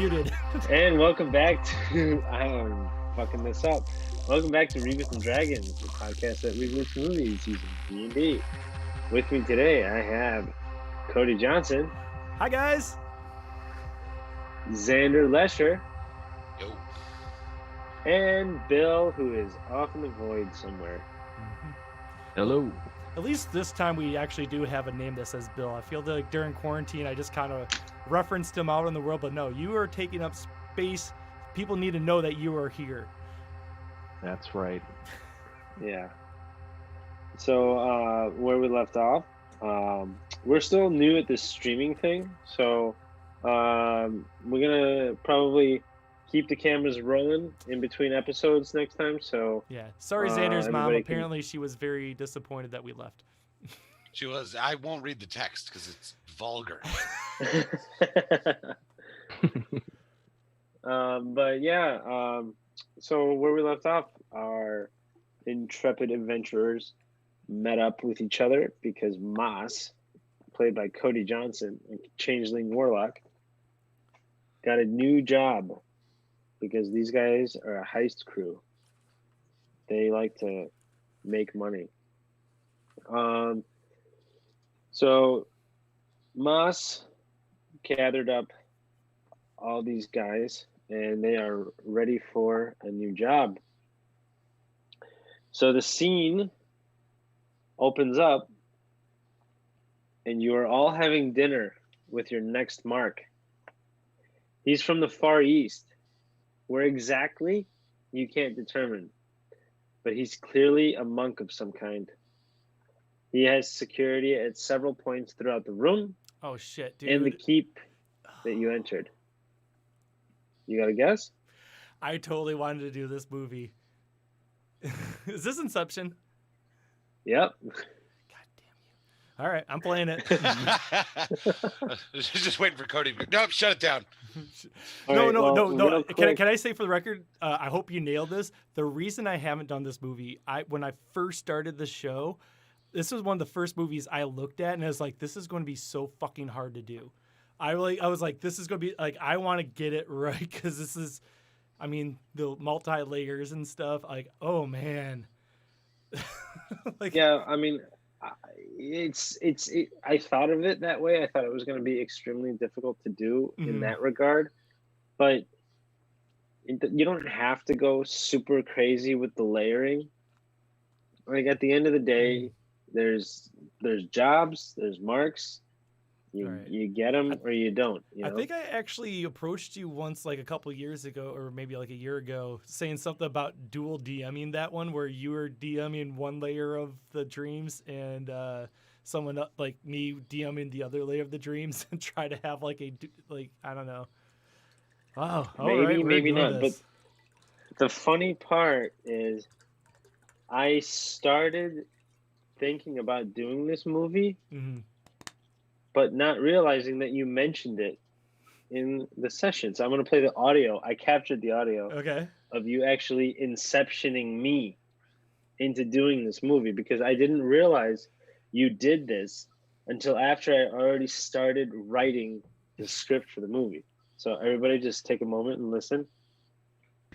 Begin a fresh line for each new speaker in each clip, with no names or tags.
muted.
And welcome back to I'm fucking this up. Welcome back to Reboots and Dragons, the podcast that reboots movies using D&D. With me today, I have Cody Johnson.
Hi guys.
Xander Lesher.
Yo.
And Bill, who is off in the void somewhere.
Hello.
At least this time we actually do have a name that says Bill. I feel like during quarantine I just kind of referenced him out in the world, but no, you are taking up space. People need to know that you are here.
That's right.
Yeah. So where we left off, we're still new at this streaming thing, so we're gonna probably keep the cameras rolling in between episodes next time. So
yeah, sorry Xander's mom.
everybody
Apparently she was very disappointed that we left.
She was. I won't read the text because it's vulgar.
But yeah, so where we left off, our intrepid adventurers met up with each other because Moss, played by Cody Johnson, a changeling warlock, got a new job because these guys are a heist crew. They like to make money. So Moss gathered up all these guys and they are ready for a new job. So the scene opens up and you are all having dinner with your next mark. He's from the Far East. Where exactly, you can't determine. But he's clearly a monk of some kind. He has security at several points throughout the room.
Oh shit, dude.
And the keep that you entered. You got a guess?
I totally wanted to do this movie. Is this Inception?
Yep.
God damn you. All right, I'm playing it.
Just waiting for Cody. Nope, shut it down.
No. Can I say for the record, I hope you nailed this. The reason I haven't done this movie, when I first started the show, this was one of the first movies I looked at, and I was like, this is going to be so fucking hard to do. I was like, this is going to be, like, I want to get it right, because this is, I mean, the multi-layers and stuff, like, oh, man.
Like, yeah, I mean, I thought of it that way. I thought it was going to be extremely difficult to do in that regard, but you don't have to go super crazy with the layering. Like at the end of the day, there's jobs, there's marks. You get them or you don't. You know?
I think I actually approached you once, like a couple years ago, or maybe like a year ago, saying something about dual DMing that one, where you were DMing one layer of the dreams and someone like me DMing the other layer of the dreams, and try to have like I don't know. Wow,
maybe not. But the funny part is, I started thinking about doing this movie.
Mm-hmm.
But not realizing that you mentioned it in the session. So I'm going to play the audio. I captured the audio of you actually inceptioning me into doing this movie, because I didn't realize you did this until after I already started writing the script for the movie. So everybody just take a moment and listen.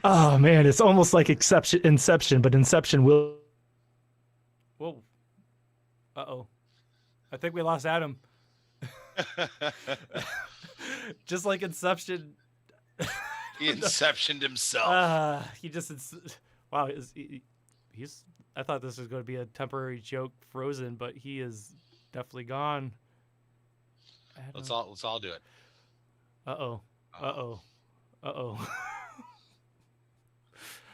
Oh, man, it's almost like Inception, but Inception will... Whoa. Uh-oh. I think we lost Adam. Just like Inception.
He inceptioned himself.
He just wow. He's. I thought this was going to be a temporary joke, Frozen, but he is definitely gone.
Let's all do it.
Uh oh.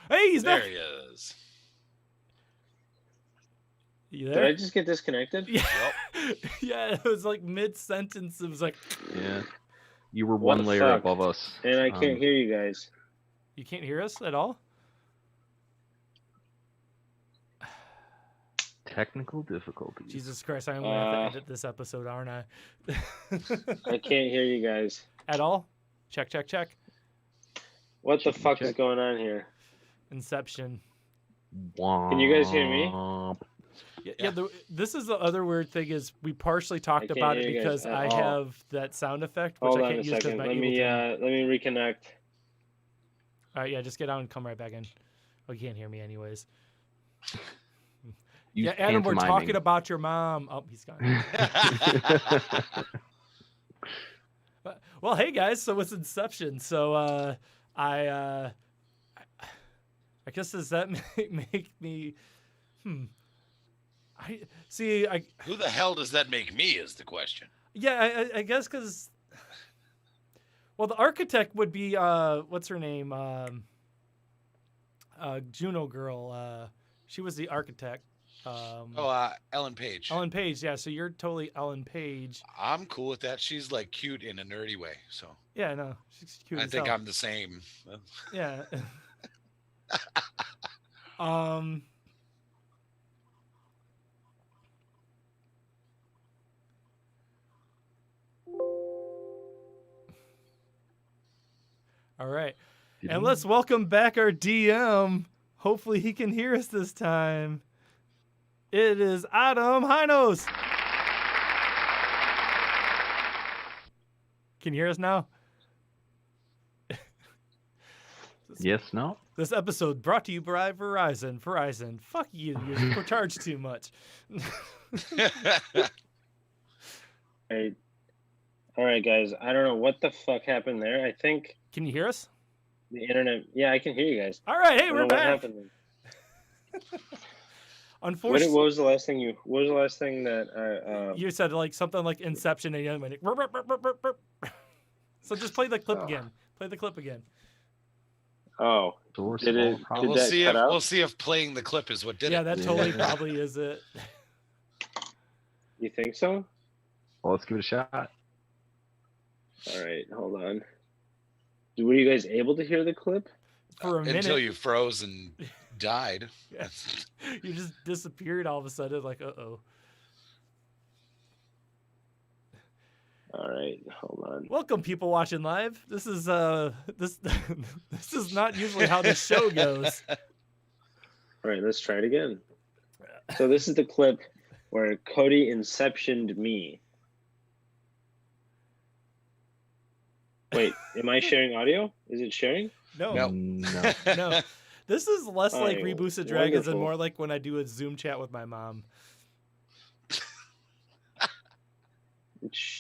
Hey, he's back.
There he is.
You there?
Did I just get disconnected?
Yeah. Yep. Yeah, it was like mid-sentence. It was like...
Yeah. You were one layer above us.
And I can't hear you guys.
You can't hear us at all?
Technical difficulties.
Jesus Christ, I'm going to have to edit this episode, aren't I?
I can't hear you guys.
At all? Check.
What the fuck is going on here?
Inception.
Can you guys hear me?
This is the other weird thing is we partially talked about it because I have that sound effect, which I can't use because my
Let me reconnect.
All right, just get out and come right back in. Oh, you can't hear me anyways. Adam, we're talking about your mom. Oh, he's gone. Well, hey guys, so it's Inception. So I guess does that make me?
Who the hell does that make me? Is the question.
Yeah, I guess because. Well, the architect would be what's her name? Juno girl. She was the architect.
Ellen Page.
Ellen Page, yeah. So you're totally Ellen Page.
I'm cool with that. She's like cute in a nerdy way. So
yeah, no, she's cute.
I think I'm the same.
Yeah. All right. And let's welcome back our DM. Hopefully he can hear us this time. It is Adam Hinos. Can you hear us now?
Yes, no?
This episode brought to you by Verizon. Verizon, fuck you. You charge too much.
Hey. All right, guys. I don't know what the fuck happened there. I think.
Can you hear us?
The internet. Yeah, I can hear you guys.
All right, hey, we're back. Unfortunately,
what was the last thing that
you said? Like something like Inception, and you went. So just play the clip again. Play the clip again.
Oh, did it?
We'll see if playing the clip is what did it.
Yeah, that totally probably is it.
You think so?
Well, let's give it a shot.
All right, hold on. Were you guys able to hear the clip?
For a minute.
Until you froze and died.
Yeah. You just disappeared all of a sudden, like, uh-oh.
All right, hold on.
Welcome, people watching live. This is this is not usually how this show goes.
All right, let's try it again. So this is the clip where Cody inceptioned me. Wait, am I sharing audio? Is it sharing?
No.
No.
No. This is less like
right,
Reboots of Dragons and more like when I do a Zoom chat with my mom.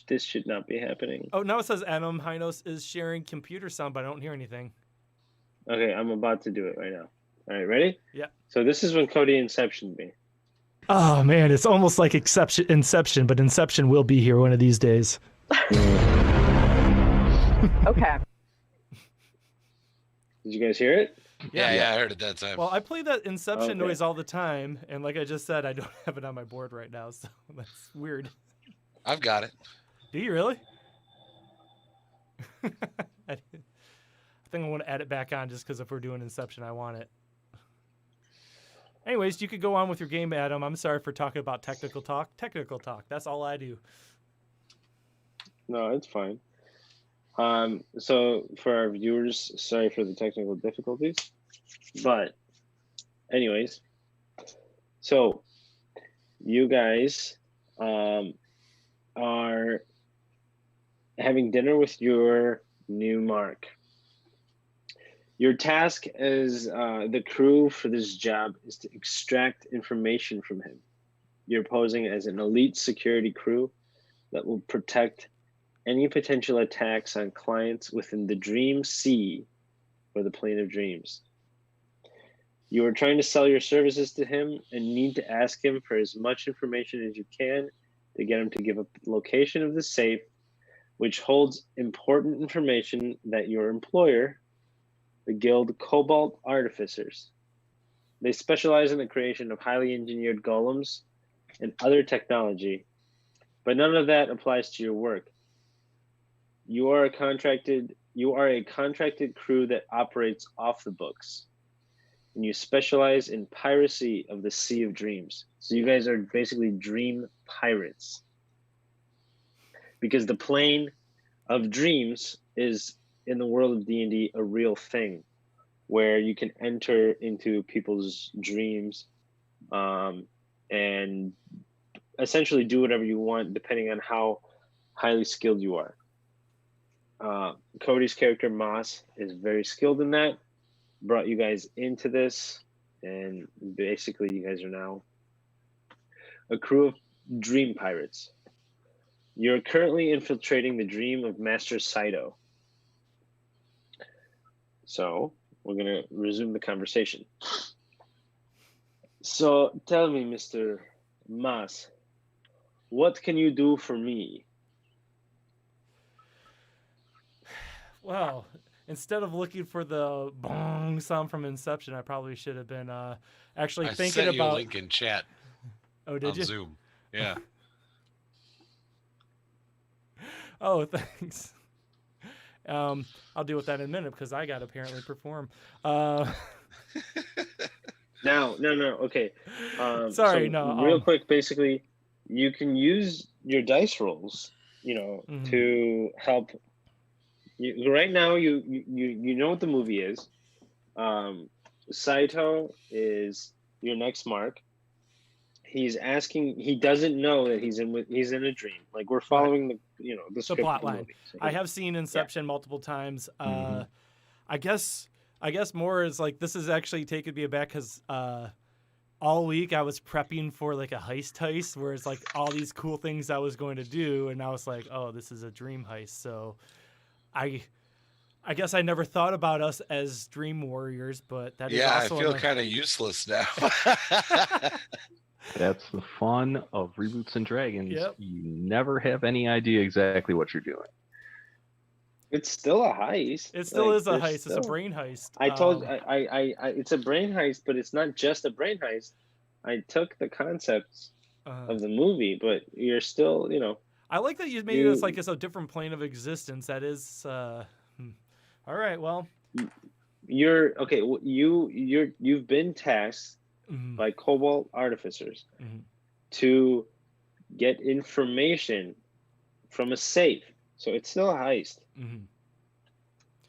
This should not be happening.
Oh, now it says Adam Hinos is sharing computer sound, but I don't hear anything.
Okay, I'm about to do it right now. All right, ready?
Yeah.
So this is when Cody inceptioned me.
Oh, man, it's almost like Inception, but Inception will be here one of these days.
Okay.
Did you guys hear it?
Yeah, I heard it that time.
Well, I play that Inception noise all the time, and like I just said, I don't have it on my board right now, so that's weird.
I've got it.
Do you really? I think I want to add it back on just because if we're doing Inception, I want it. Anyways, you could go on with your game, Adam. I'm sorry for talking about technical talk. Technical talk. That's all I do.
No, it's fine. So for our viewers, sorry for the technical difficulties. But anyways, so you guys are having dinner with your new Mark. Your task as the crew for this job is to extract information from him. You're posing as an elite security crew that will protect any potential attacks on clients within the Dream Sea or the Plane of Dreams. You are trying to sell your services to him and need to ask him for as much information as you can to get him to give up the location of the safe, which holds important information that your employer, the Guild Cobalt Artificers. They specialize in the creation of highly engineered golems and other technology, but none of that applies to your work. You are a contracted crew that operates off the books, and you specialize in piracy of the Sea of Dreams. So you guys are basically dream pirates, because the Plane of Dreams is, in the world of D&D, a real thing where you can enter into people's dreams and essentially do whatever you want depending on how highly skilled you are. Cody's character Moss is very skilled in that, brought you guys into this, and basically you guys are now a crew of dream pirates. You're currently infiltrating the dream of Master Saito. So we're going to resume the conversation. So tell me, Mr. Mas, what can you do for me?
Well, instead of looking for the bong sound from Inception, I probably should have been actually thinking
sent you
about.
a link in chat.
Oh, did you?
Zoom. Yeah.
Oh, thanks. I'll deal with that in a minute because I got to apparently perform.
No. Okay.
Sorry,
so
no.
Real quick, basically, you can use your dice rolls, to help. Right now, you know what the movie is. Saito is your next mark. He's asking. He doesn't know that he's in a dream. Like we're following the script
plot
of the
line.
movie. So
I have seen Inception multiple times. I guess more is like this is actually taking me aback because all week I was prepping for like a heist where it's like all these cool things I was going to do, and I was like, oh, this is a dream heist. So I guess I never thought about us as dream warriors, but that is also
I feel kind of useless now.
That's the fun of Reboots and Dragons.
Yep.
You never have any idea exactly what you're doing.
It's still a heist.
It still is a heist. It's a brain heist.
I told it's a brain heist, but it's not just a brain heist. I took the concepts of the movie, but you're still,
I like that you made it like it's a different plane of existence. That is, all right. Well,
you're okay. You've been tasked by Cobalt Artificers to get information from a safe. So it's still a heist.
You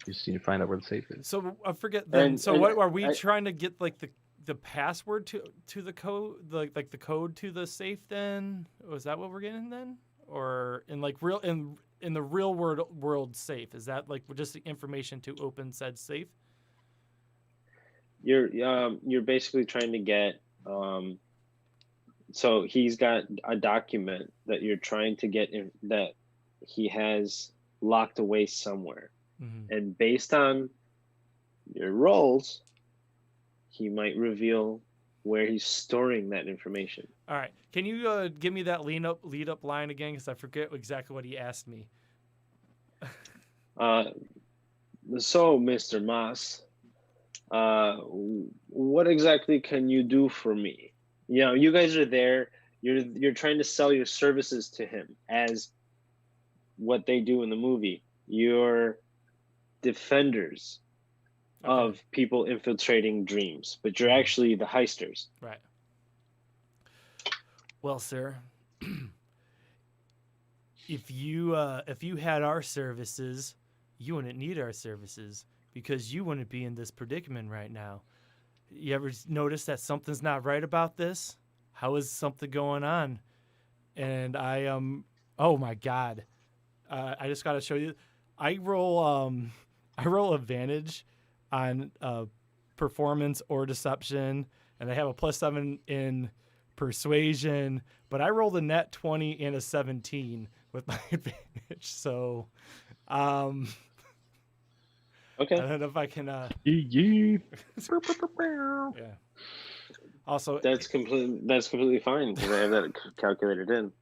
just need to find out where the safe is.
So I forget then. What are we trying to get? Like the password to the code, like the code to the safe? Then is that what we're getting then, or in like real in the real world safe? Is that like just the information to open said safe?
You're basically trying to get. So he's got a document that you're trying to get in that he has locked away somewhere. And based on your rolls, he might reveal where he's storing that information.
All right. Can you give me that lead up line again? Because I forget exactly what he asked me.
So, Mr. Moss, what exactly can you do for me? You guys are there. You're trying to sell your services to him as what they do in the movie. You're defenders of people infiltrating dreams, but you're actually the heisters.
Right. Well, sir, if you had our services, you wouldn't need our services because you wouldn't be in this predicament right now. You ever notice that something's not right about this? How is something going on? And oh my God. I just got to show you. I roll advantage on performance or deception, and I have a +7 in persuasion, but I rolled a net 20 and a 17 with my advantage. So,
okay.
I don't know if I can.
Yeah.
Also,
that's completely fine because I have that calculated in.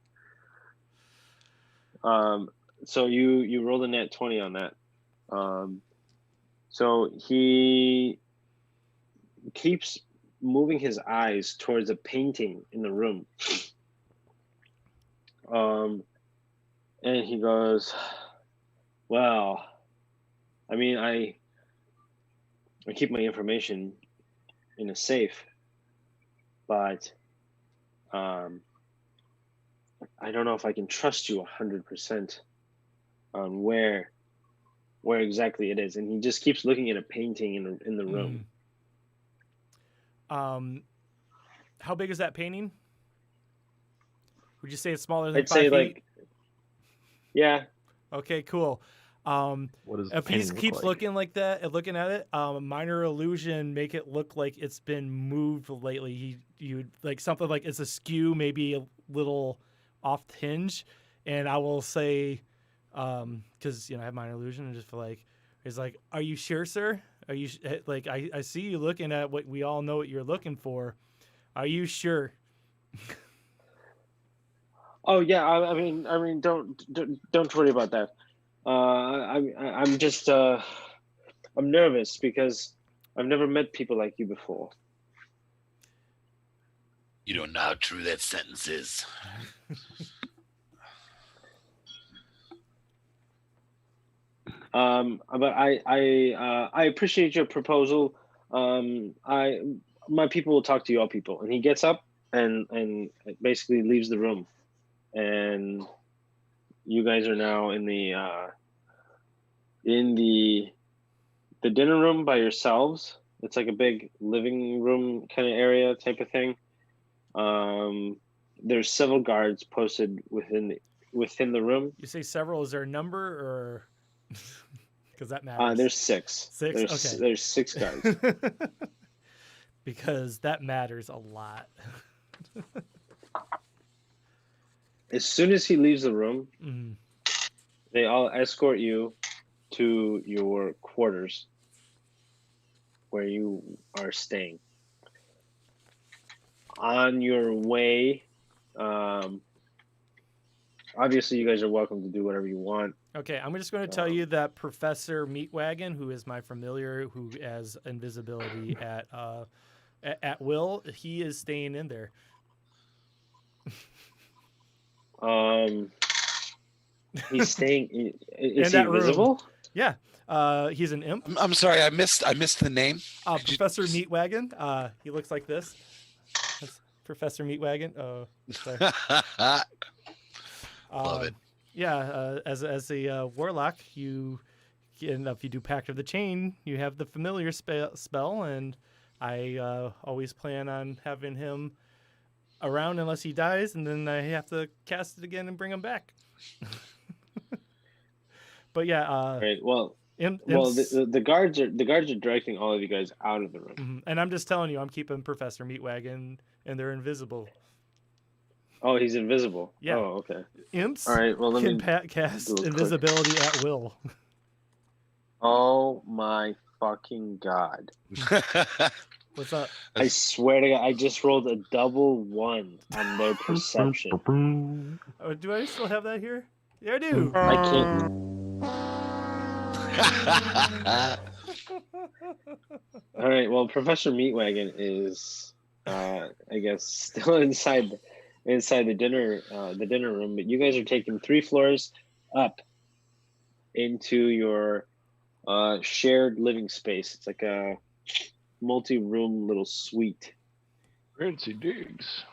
So you rolled a net 20 on that. So he keeps moving his eyes towards a painting in the room. And he goes, well, I mean, I keep my information in a safe, but I don't know if I can trust you 100% on where exactly it is. And he just keeps looking at a painting in the room.
How big is that painting? Would you say it's smaller than
I'd
5
say
feet?
like, yeah.
Okay, cool.
What does
If he
painting look
keeps
like?
looking like that and looking at it, minor illusion, make it look like it's been moved lately. You like something like it's askew, maybe a little off hinge, and I will say, because I have minor illusion, and just feel like it's like, are you sure, sir? Are you like I see you looking at what we all know what you're looking for. Are you sure?
Oh yeah, I mean, don't worry about that. I'm just I'm nervous because I've never met people like you before.
You don't know how true that sentence is.
But I appreciate your proposal. My people will talk to your people. And he gets up and basically leaves the room, and you guys are now in the dinner room by yourselves. It's like a big living room kind of area type of thing. There's several guards posted within the room.
You say several. Is there a number or? Because that matters.
There's 6.
Okay.
There's 6 guards.
Because that matters a lot.
As soon as he leaves the room, they all escort you to your quarters where you are staying. On your way, obviously you guys are welcome to do whatever you want.
Okay, I'm just going to tell you that Professor Meatwagon, who is my familiar, who has invisibility at will, he is staying in there.
He's staying. Is he invisible?
Room. Yeah, he's an imp.
I'm sorry, I missed the name.
Professor Meatwagon. He looks like this. That's Professor Meatwagon. Oh, sorry.
Love it.
Yeah, as a warlock, if you do Pact of the Chain, you have the familiar spell, and I always plan on having him around unless he dies, and then I have to cast it again and bring him back. But yeah.
Right. Well. The guards are directing all of you guys out of the room.
Mm-hmm. And I'm just telling you, I'm keeping Professor Meatwagon, and they're invisible.
Oh, he's invisible.
Yeah.
Oh, okay.
Imps
all right, well,
can cast invisibility at will.
Oh my fucking god.
What's up?
I swear to God, I just rolled a double 1 on their perception.
Oh, do I still have that here? Yeah, I do.
I can't. All right. Well, Professor Meatwagon is, I guess, still inside the dinner room. But you guys are taking 3 floors up into your shared living space. It's like a multi-room little suite.
Fancy digs.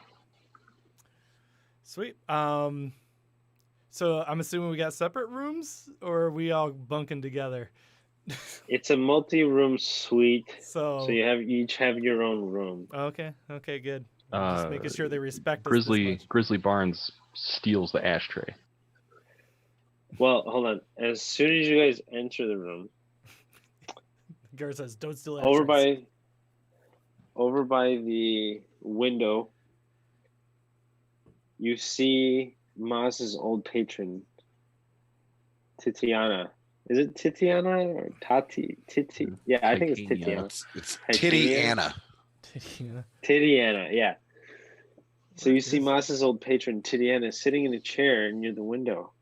Sweet. So I'm assuming we got separate rooms, or are we all bunking together?
It's a multi-room suite,
so
you each have your own room.
Okay, good. Just making sure they respect
Grizzly Barnes steals the ashtray.
Well, hold on. As soon as you guys enter the room,
Gar says, "Don't steal ashtrays."
Over by the window, you see Maz's old patron, Titiana. Is it Titiana or Tati? Titi? Yeah, I think it's Titiana.
It's Titiana.
Titiana, yeah. So you see Maz's old patron, Titiana, sitting in a chair near the window.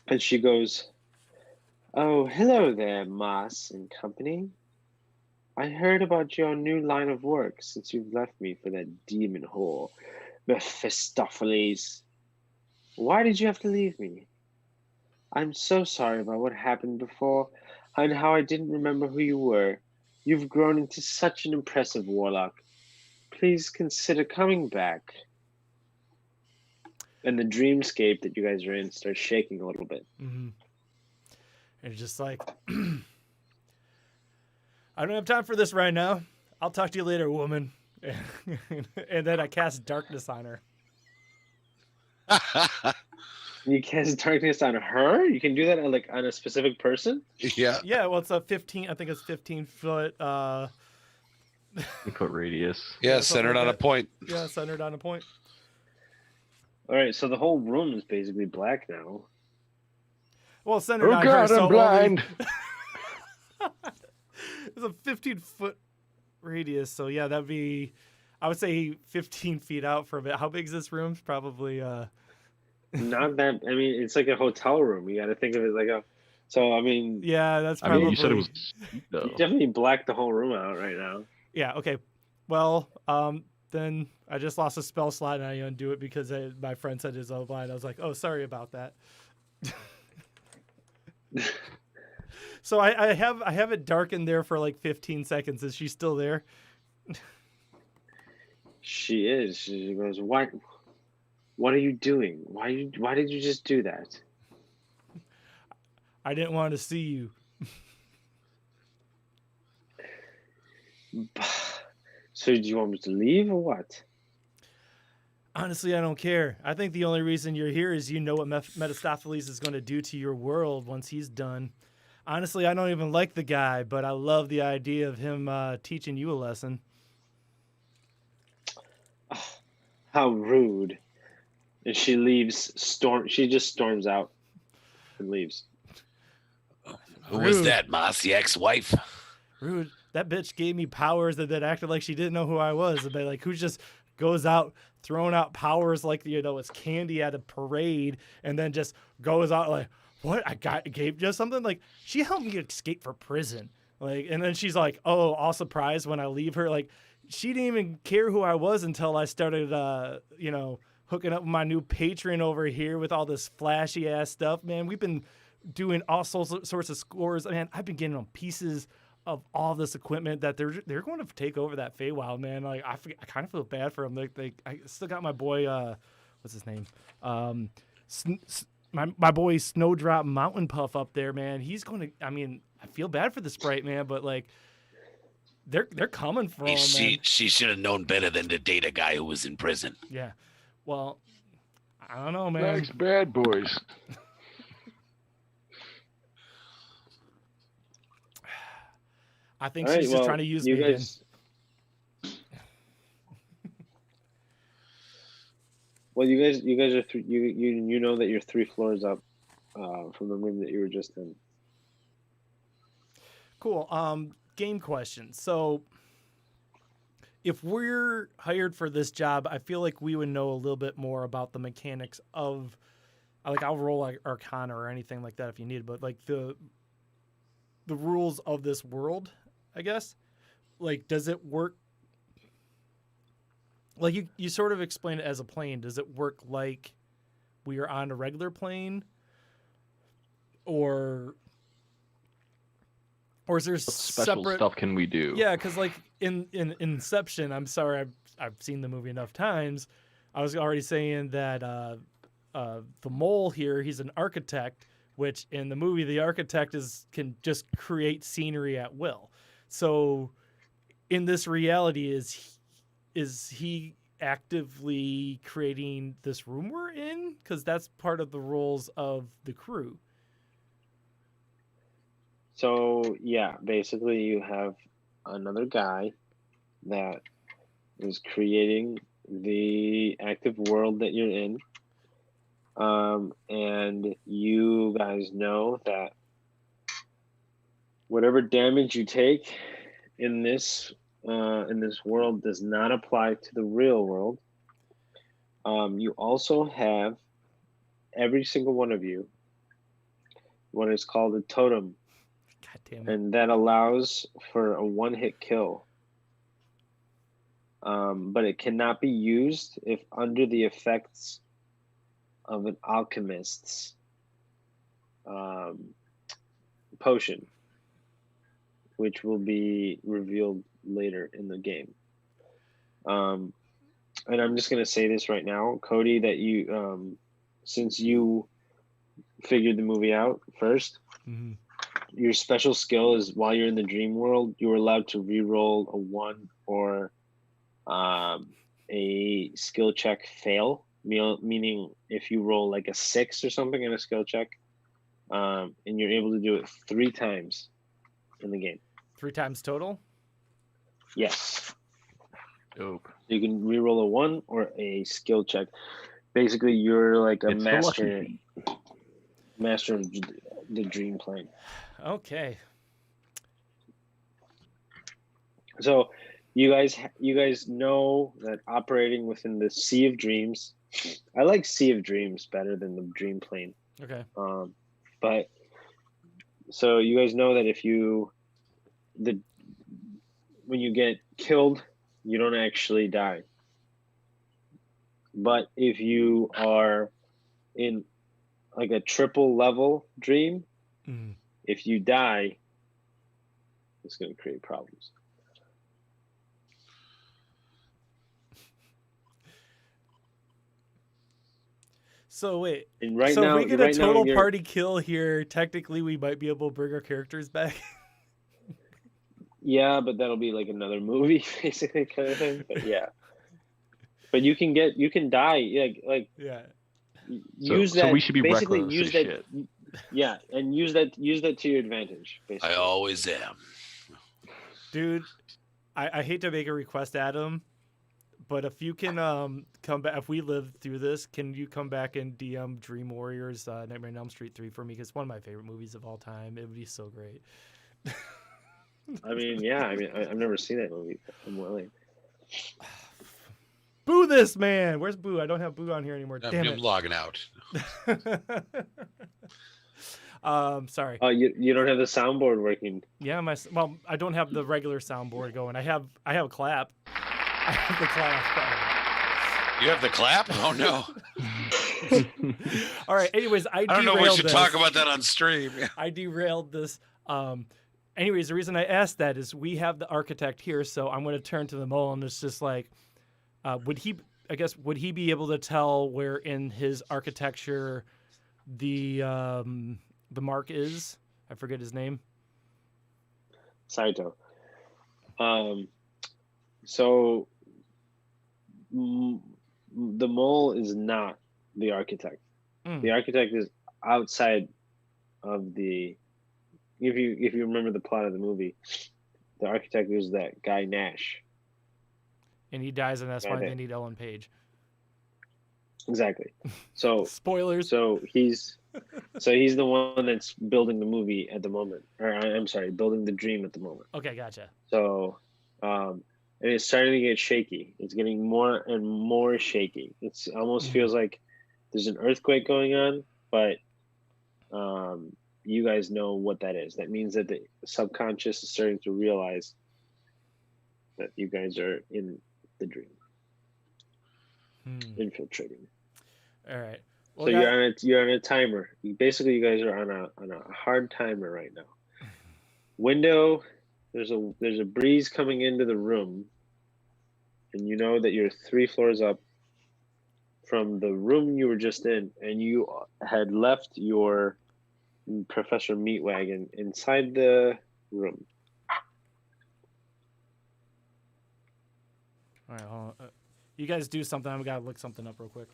And she goes, "Oh, hello there, Mas and company. I heard about your new line of work since you've left me for that demon whore, Mephistopheles. Why did you have to leave me? I'm so sorry about what happened before and how I didn't remember who you were. You've grown into such an impressive warlock. Please consider coming back." And the dreamscape that you guys are in starts shaking a little bit.
Mm-hmm. And just like, I don't have time for this right now. I'll talk to you later, woman. And then I cast darkness on her.
You cast darkness on her? You can do that on a specific person?
Yeah.
Yeah, well, it's a 15. I think it's 15-foot.
4 radius.
Yeah, centered on a point.
Yeah, centered on a point.
All right, so the whole room is basically black now.
Well, centered on
God,
her.
I'm blind.
It's a 15-foot radius, so yeah, that'd be. I would say 15 feet out from it. How big is this room? Probably.
Not that. I mean, it's like a hotel room. You got to think of it like a. So I mean.
Yeah, that's probably.
I mean, you said it was.
You definitely blacked the whole room out right now.
Yeah. Okay. Well, then I just lost a spell slot and I undo it because my friend said it's all blind. I was like, oh, sorry about that. So I have it darkened there for like 15 seconds. Is she still there?
She is. She goes, "What? What are you doing? Why did you just do that?"
I didn't want to see you.
So do you want me to leave or what?
Honestly, I don't care. I think the only reason you're here is you know what Mephistopheles is going to do to your world once he's done. Honestly, I don't even like the guy, but I love the idea of him teaching you a lesson.
How rude. And she leaves. She just storms out and leaves.
Who was that, Mossy ex-wife?
Rude. That bitch gave me powers that acted like she didn't know who I was. But like, who just goes out throwing out powers like, it's candy at a parade and then just goes out like, what? Gave you something? Like, she helped me escape from prison. Like, and then she's like, oh, all surprised when I leave her. Like, she didn't even care who I was until I started, hooking up with my new patron over here with all this flashy ass stuff, man. We've been doing all sorts of scores. Man, I've been getting on pieces of all this equipment that they're going to take over that Feywild, man. Like, I kind of feel bad for them. Like, I still got my boy, what's his name? My boy Snowdrop Mountain Puff up there, man. He's going to. I mean, I feel bad for the Sprite, man, but like, they're coming for him.
She should have known better than to date a guy who was in prison.
Yeah. Well, I don't know, man.
Thanks, bad boys.
I think she's just trying to use me again.
Well, you guys are you know that you're 3 floors up from the room that you were just in.
Cool. Game question. So, if we're hired for this job, I feel like we would know a little bit more about the mechanics of, like, I'll roll like Arcana or anything like that if you need, but like the rules of this world, I guess. Like, does it work? Like, you sort of explain it as a plane. Does it work like we are on a regular plane? Or is there
special stuff can we do?
Yeah, because like in Inception, I'm sorry, I've seen the movie enough times. I was already saying that the mole here, he's an architect, which in the movie the architect can just create scenery at will. So in this reality, is he actively creating this room we're in? Because that's part of the roles of the crew.
So yeah, basically you have another guy that is creating the active world that you're in. And you guys know that whatever damage you take in this world does not apply to the real world. You also have, every single one of you, what is called a totem.
God damn it.
And that allows for a one-hit kill. But it cannot be used if under the effects of an alchemist's potion, which will be revealed later in the game. And I'm just going to say this right now, Cody, that you, since you figured the movie out first,
mm-hmm.
Your special skill is while you're in the dream world, you're allowed to re-roll a 1 or a skill check fail meaning if you roll like a 6 or something in a skill check, and you're able to do it 3 times in the game.
3 times total?
Yes.
Dope.
You can reroll a 1 or a skill check. Basically, you're like a master of the dream plane.
Okay.
So, you guys know that operating within the Sea of Dreams. I like Sea of Dreams better than the Dream Plane.
Okay.
But so you guys know that when you get killed, you don't actually die. But if you are in like a triple level dream, if you die, it's going to create problems.
So wait,
and right
so
now,
if we get a total party kill here, technically we might be able to bring our characters back.
Yeah, but that'll be like another movie, basically, kind of thing. But yeah, but you can die, like
yeah.
Use that.
So we should be
basically
reckless
use
as
that.
shit.
Yeah, and use that to your advantage. Basically,
I always am.
Dude, I hate to make a request, Adam, but if you can come back, if we live through this, can you come back and DM Dream Warriors Nightmare on Elm Street 3 for me? Because it's one of my favorite movies of all time. It would be so great.
I mean, yeah. I mean, I've never seen that movie. I'm willing.
Boo this man! Where's Boo? I don't have Boo on here anymore. Damn it!
I'm logging out.
Sorry.
Oh, you don't have the soundboard working.
Yeah, well, I don't have the regular soundboard going. I have a clap. I have the clap.
You have the clap? Oh no.
All right. Anyways, I
don't know. We should talk about that on stream.
I derailed this. Anyways, the reason I asked that is we have the architect here, so I'm going to turn to the mole, and it's just like, would he be able to tell where in his architecture the mark is? I forget his name.
Saito. So the mole is not the architect. The architect is outside of the. If you remember the plot of the movie, the architect is that guy Nash.
And he dies, and that's why they need Ellen Page.
Exactly. So
spoilers.
So he's the one that's building the movie at the moment, or I'm sorry, building the dream at the moment.
Okay, gotcha.
So, and it's starting to get shaky. It's getting more and more shaky. It's almost feels like there's an earthquake going on, but you guys know what that is. That means that the subconscious is starting to realize that you guys are in the dream, infiltrating.
All right.
Well, so you're on a timer. You guys are on a hard timer right now. Window, there's a breeze coming into the room, and you know that you're 3 floors up from the room you were just in, and you had left your Professor Meatwagon inside the room.
All right, hold on. You guys do something. I've got to look something up real quick.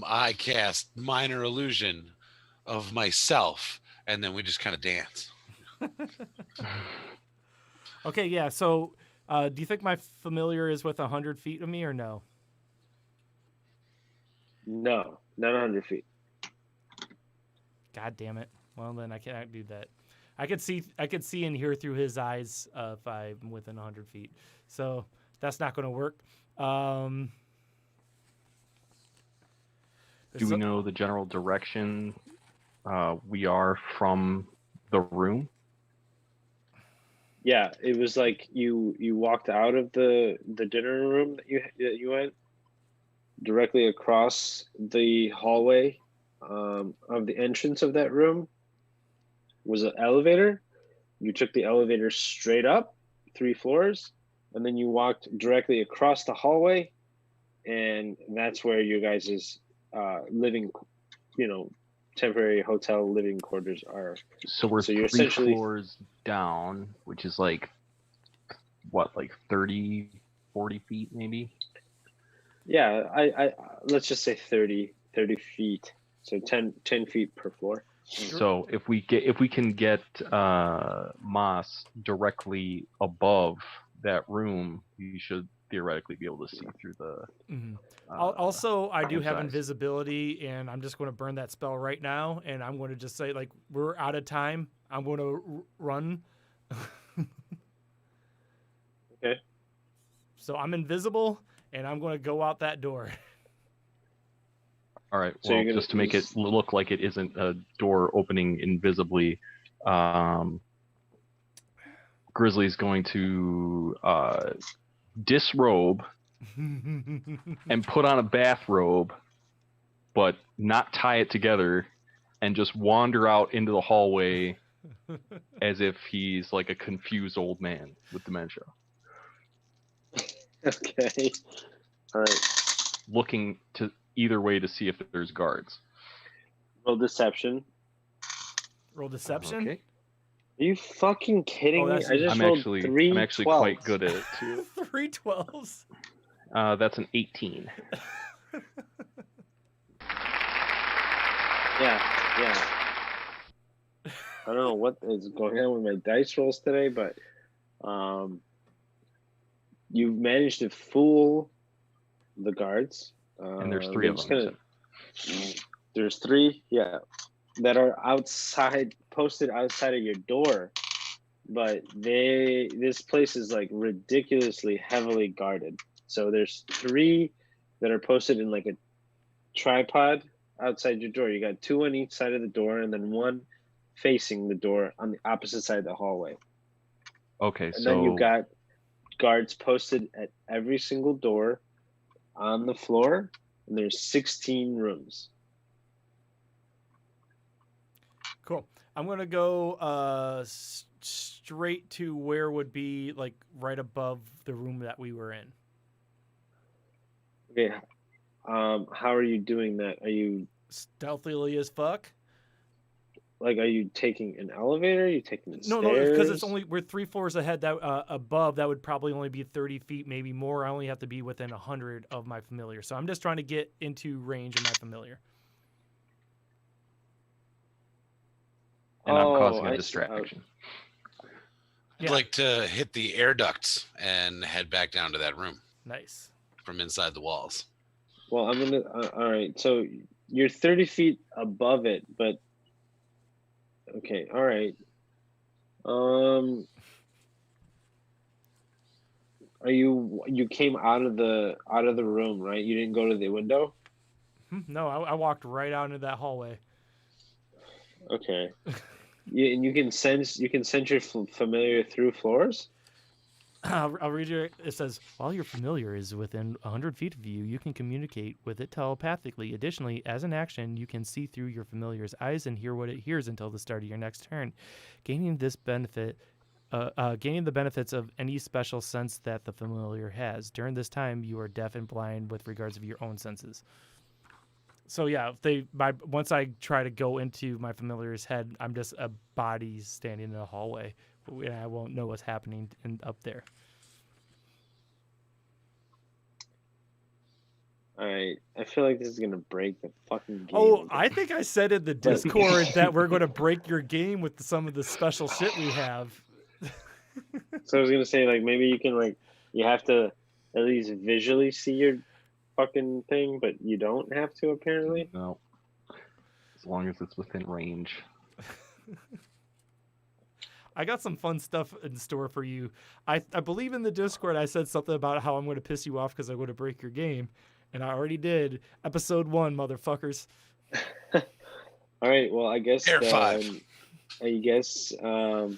I cast minor illusion of myself, and then we just kind of dance.
Okay, yeah. So, do you think my familiar is with 100 feet of me or no?
No, not 100 feet.
God damn it. Well, then I can't do that. I could see and hear through his eyes if I'm within 100 feet. So that's not going to work.
Do we know the general direction we are from the room?
Yeah, it was like you walked out of the dinner room that you went directly across the hallway of the entrance of that room was an elevator. You took the elevator straight up 3 floors, and then you walked directly across the hallway, and that's where you guys' living, temporary hotel living quarters are.
So you're 3 floors down, which is like, what, like 30, 40 feet maybe?
Yeah, I let's just say 30 feet. So 10 feet per floor.
So if we can get Moss directly above that room, you should theoretically be able to see through the.
Also, I do have invisibility, and I'm just going to burn that spell right now, and I'm going to just say, like, we're out of time. I'm going to run.
Okay.
So I'm invisible, and I'm going to go out that door.
All right. Well, so just to make it look like it isn't a door opening invisibly, Grizzly's going to disrobe and put on a bathrobe, but not tie it together, and just wander out into the hallway as if he's like a confused old man with dementia.
Okay. All right.
Looking to either way to see if there's guards.
Roll deception.
Roll deception?
Okay.
Are you fucking kidding me? I just
I'm
rolled
actually,
3
I'm actually
12s.
quite good at it too.
3 12s.
That's an 18.
Yeah. I don't know what is going on with my dice rolls today, but you've managed to fool the guards.
And there's 3 of them.
There's 3, yeah, that are posted outside of your door, but this place is like ridiculously heavily guarded. So there's 3 that are posted in like a tripod outside your door. You got 2 on each side of the door, and then 1 facing the door on the opposite side of the hallway.
Okay,
and then you've got guards posted at every single door on the floor, and there's 16 rooms.
Cool. I'm going to go straight to where would be like right above the room that we were in.
Okay. How are you doing that? Are you
stealthily as fuck?
Like, are you taking an elevator? Are you taking the stairs?
No, because we're 3 floors ahead. That above, that would probably only be 30 feet, maybe more. I only have to be within 100 of my familiar. So I'm just trying to get into range of my familiar.
And I'm causing a distraction.
I'd like to hit the air ducts and head back down to that room.
Nice.
From inside the walls.
Well, I'm gonna. All right, so you're 30 feet above it, but okay, all right. Are you came out of the room, right? You didn't go to the window?
No, I walked right out into that hallway.
Okay. And you can sense your familiar through floors?
I'll read you. It says, while your familiar is within 100 feet of you, you can communicate with it telepathically. Additionally, as an action, you can see through your familiar's eyes and hear what it hears until the start of your next turn, gaining the benefits of any special sense that the familiar has. During this time, you are deaf and blind with regards of your own senses. So yeah, once I try to go into my familiar's head, I'm just a body standing in a hallway. I won't know what's happening up there.
All right. I feel like this is going to break the fucking game.
Oh, I think I said in the Discord that we're going to break your game with some of the special shit we have.
So I was going to say, like, maybe you can, like, you have to at least visually see your fucking thing, but you don't have to, apparently.
No. As long as it's within range.
I got some fun stuff in store for you. I believe in the Discord I said something about how I'm going to piss you off because I'm going to break your game. And I already did. Episode 1, motherfuckers.
All right. Well, I guess.
Air 5.
I guess. Go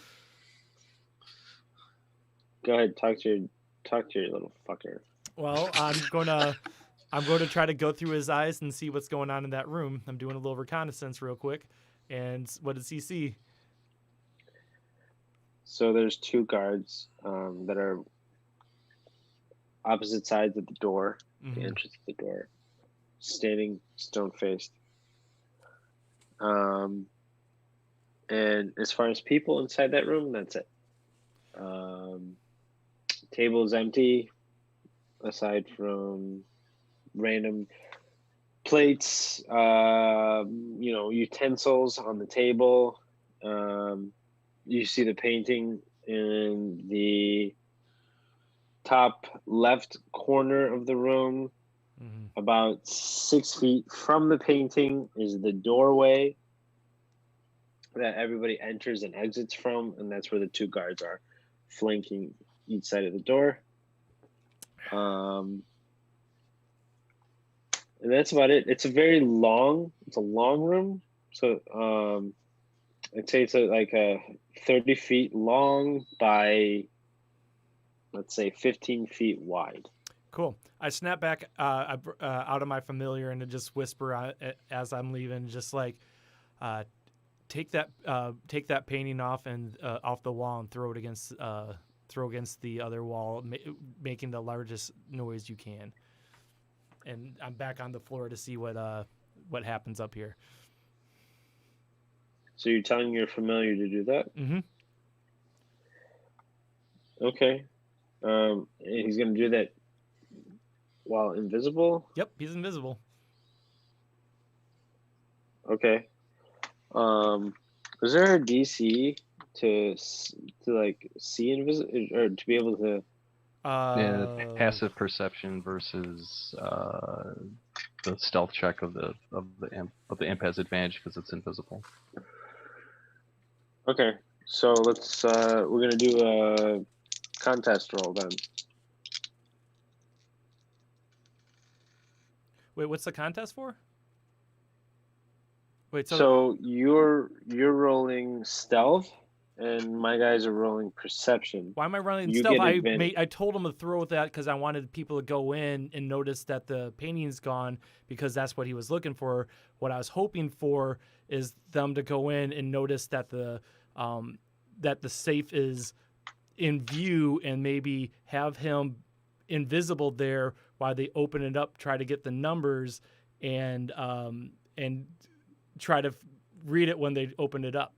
ahead. Talk to your little fucker.
Well, I'm going to try to go through his eyes and see what's going on in that room. I'm doing a little reconnaissance real quick. And what does he see?
So there's 2 guards that are opposite sides of the door, the entrance of the door, standing stone-faced. And as far as people inside that room, that's it. Table is empty, aside from random plates, utensils on the table. You see the painting in the top left corner of the room. Mm-hmm. About 6 feet from the painting is the doorway that everybody enters and exits from, and that's where the two guards are, flanking each side of the door. And that's about it. It's a long room. So I'd say it's like a 30 feet long by, let's say, 15 feet wide.
Cool. I snap back out of my familiar and to just whisper as I'm leaving, just like, take that painting off and off the wall and throw against the other wall, making the largest noise you can. And I'm back on the floor to see what happens up here.
So you're telling your familiar to do that?
Mm-hmm.
Okay. He's going to do that while invisible?
Yep, he's invisible.
Okay. Is there a DC to like see invisible, or to be able to?
Passive perception versus the stealth check of the imp has advantage because it's invisible.
Okay, so let's we're gonna do a contest roll then.
Wait, what's the contest for? Wait,
so you're rolling stealth, and my guys are rolling perception.
Why am I rolling stealth? I told them to throw that because I wanted people to go in and notice that the painting's gone because that's what he was looking for. What I was hoping for is them to go in and notice that the safe is in view and maybe have him invisible there while they open it up, try to get the numbers and try to read it when they open it up.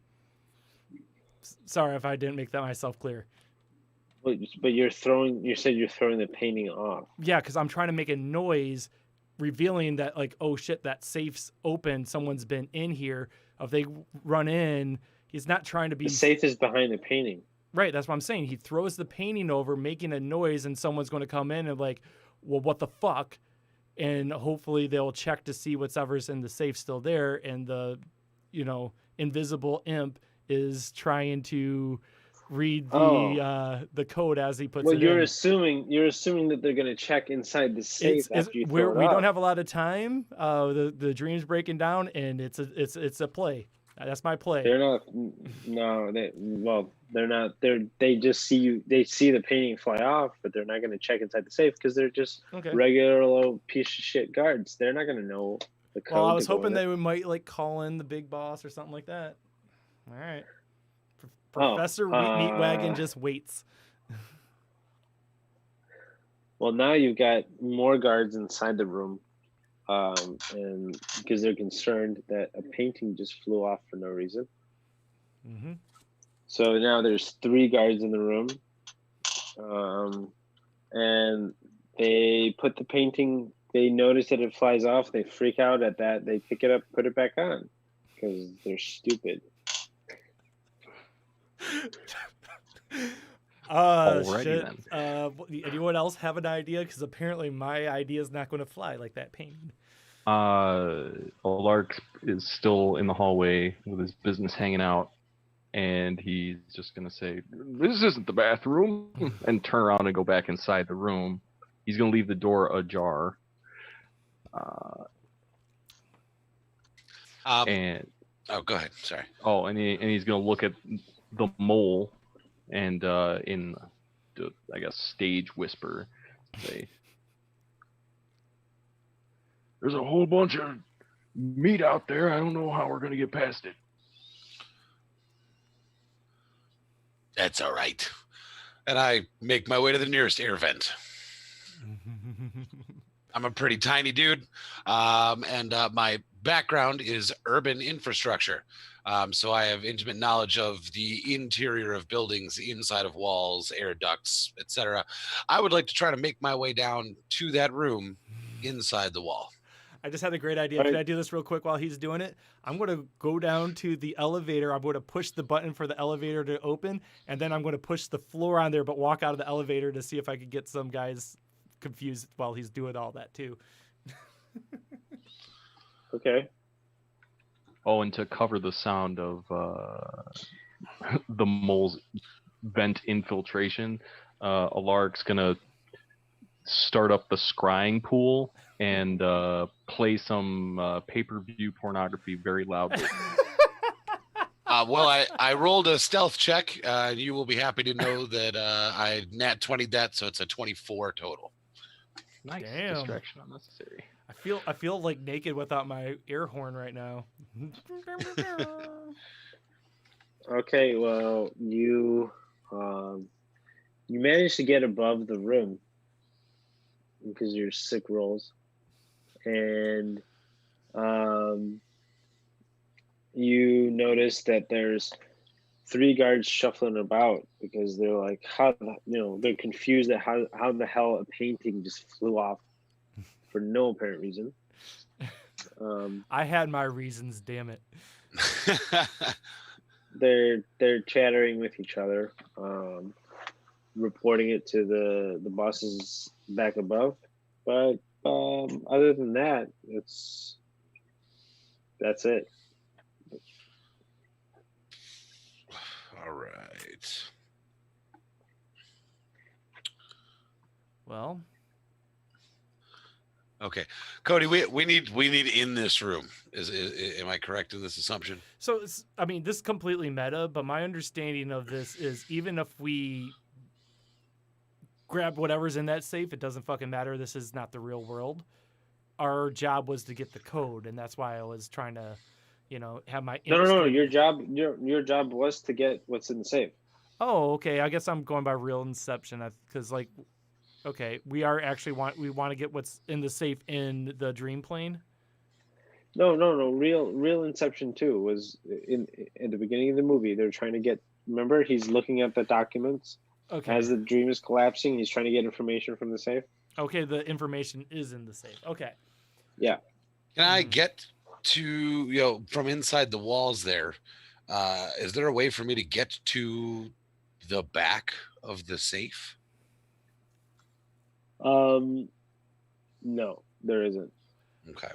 Sorry if I didn't make that myself clear.
But you said you're throwing the painting off.
Yeah, because I'm trying to make a noise revealing that, like, oh shit, that safe's open, someone's been in here. If they run in, he's not trying to be...
The safe is behind the painting.
Right, that's what I'm saying. He throws the painting over, making a noise, and someone's going to come in and like, well, what the fuck? And hopefully they'll check to see whatever's in the safe still there, and the, invisible imp is trying to read the code as he puts it in.
Well, you're assuming that they're going to check inside the safe after you throw it
we
off.
don't have a lot of time. The dream's breaking down, and it's a play. That's my play.
They're not. No, they're not. They just see you. They see the painting fly off, but they're not going to check inside the safe because they're just regular little piece of shit guards. They're not going to know the code.
Well, I was hoping they might like call in the big boss or something like that. All right. Professor Meatwagon just waits.
Well, now you've got more guards inside the room, and because they're concerned that a painting just flew off for no reason.
Mm-hmm.
So now there's 3 guards in the room, and they put the painting. They notice that it flies off. They freak out at that. They pick it up, put it back on, because they're stupid.
Shit. Anyone else have an idea? Because apparently my idea is not going to fly like that painting.
Lark is still in the hallway with his business hanging out, and he's just going to say, "This isn't the bathroom," and turn around and go back inside the room. He's going to leave the door ajar.
Go ahead. Sorry.
Oh, and he's going to look at the mole and in the, I guess, stage whisper say, "There's a whole bunch of meat out there. I don't know how we're going to get past it."
That's all right. And I make my way to the nearest air vent. I'm a pretty tiny dude, and my background is urban infrastructure. So I have intimate knowledge of the interior of buildings, inside of walls, air ducts, etc. I would like to try to make my way down to that room inside the wall.
I just had a great idea. Can I do this real quick while he's doing it? I'm going to go down to the elevator. I'm going to push the button for the elevator to open, and then I'm going to push the floor on there, but walk out of the elevator to see if I could get some guys confused while he's doing all that too.
Okay.
Oh, and to cover the sound of the mole's vent infiltration, Alaric's gonna start up the scrying pool and play some pay-per-view pornography very loudly.
Well, I rolled a stealth check. You will be happy to know that I nat 20'd that, so it's a 24 total.
Nice.
Damn.
Distraction unnecessary.
I feel like naked without my air horn right now.
Okay, well, you managed to get above the rim because you're sick rolls, and you notice that there's 3 guards shuffling about because they're like, they're confused at how the hell a painting just flew off for no apparent reason.
I had my reasons, damn it.
They're chattering with each other, reporting it to the bosses back above. But other than that, that's it.
All right.
Well.
Okay, Cody, we need in this room. Am I correct in this assumption?
So I mean, this is completely meta, but my understanding of this is even if we grab whatever's in that safe, it doesn't fucking matter. This is not the real world. Our job was to get the code, and that's why I was trying to, have my
no. Your job was to get what's in the safe.
Oh, okay. I guess I'm going by real Inception because okay, we want to get what's in the safe in the dream plane.
No. Real Inception 2 was in the beginning of the movie. They're trying to get. Remember, he's looking at the documents. Okay. As the dream is collapsing, he's trying to get information from the safe.
Okay, the information is in the safe. Okay.
Yeah.
Can I get to from inside the walls there? Is there a way for me to get to the back of the safe?
No, there isn't.
Okay.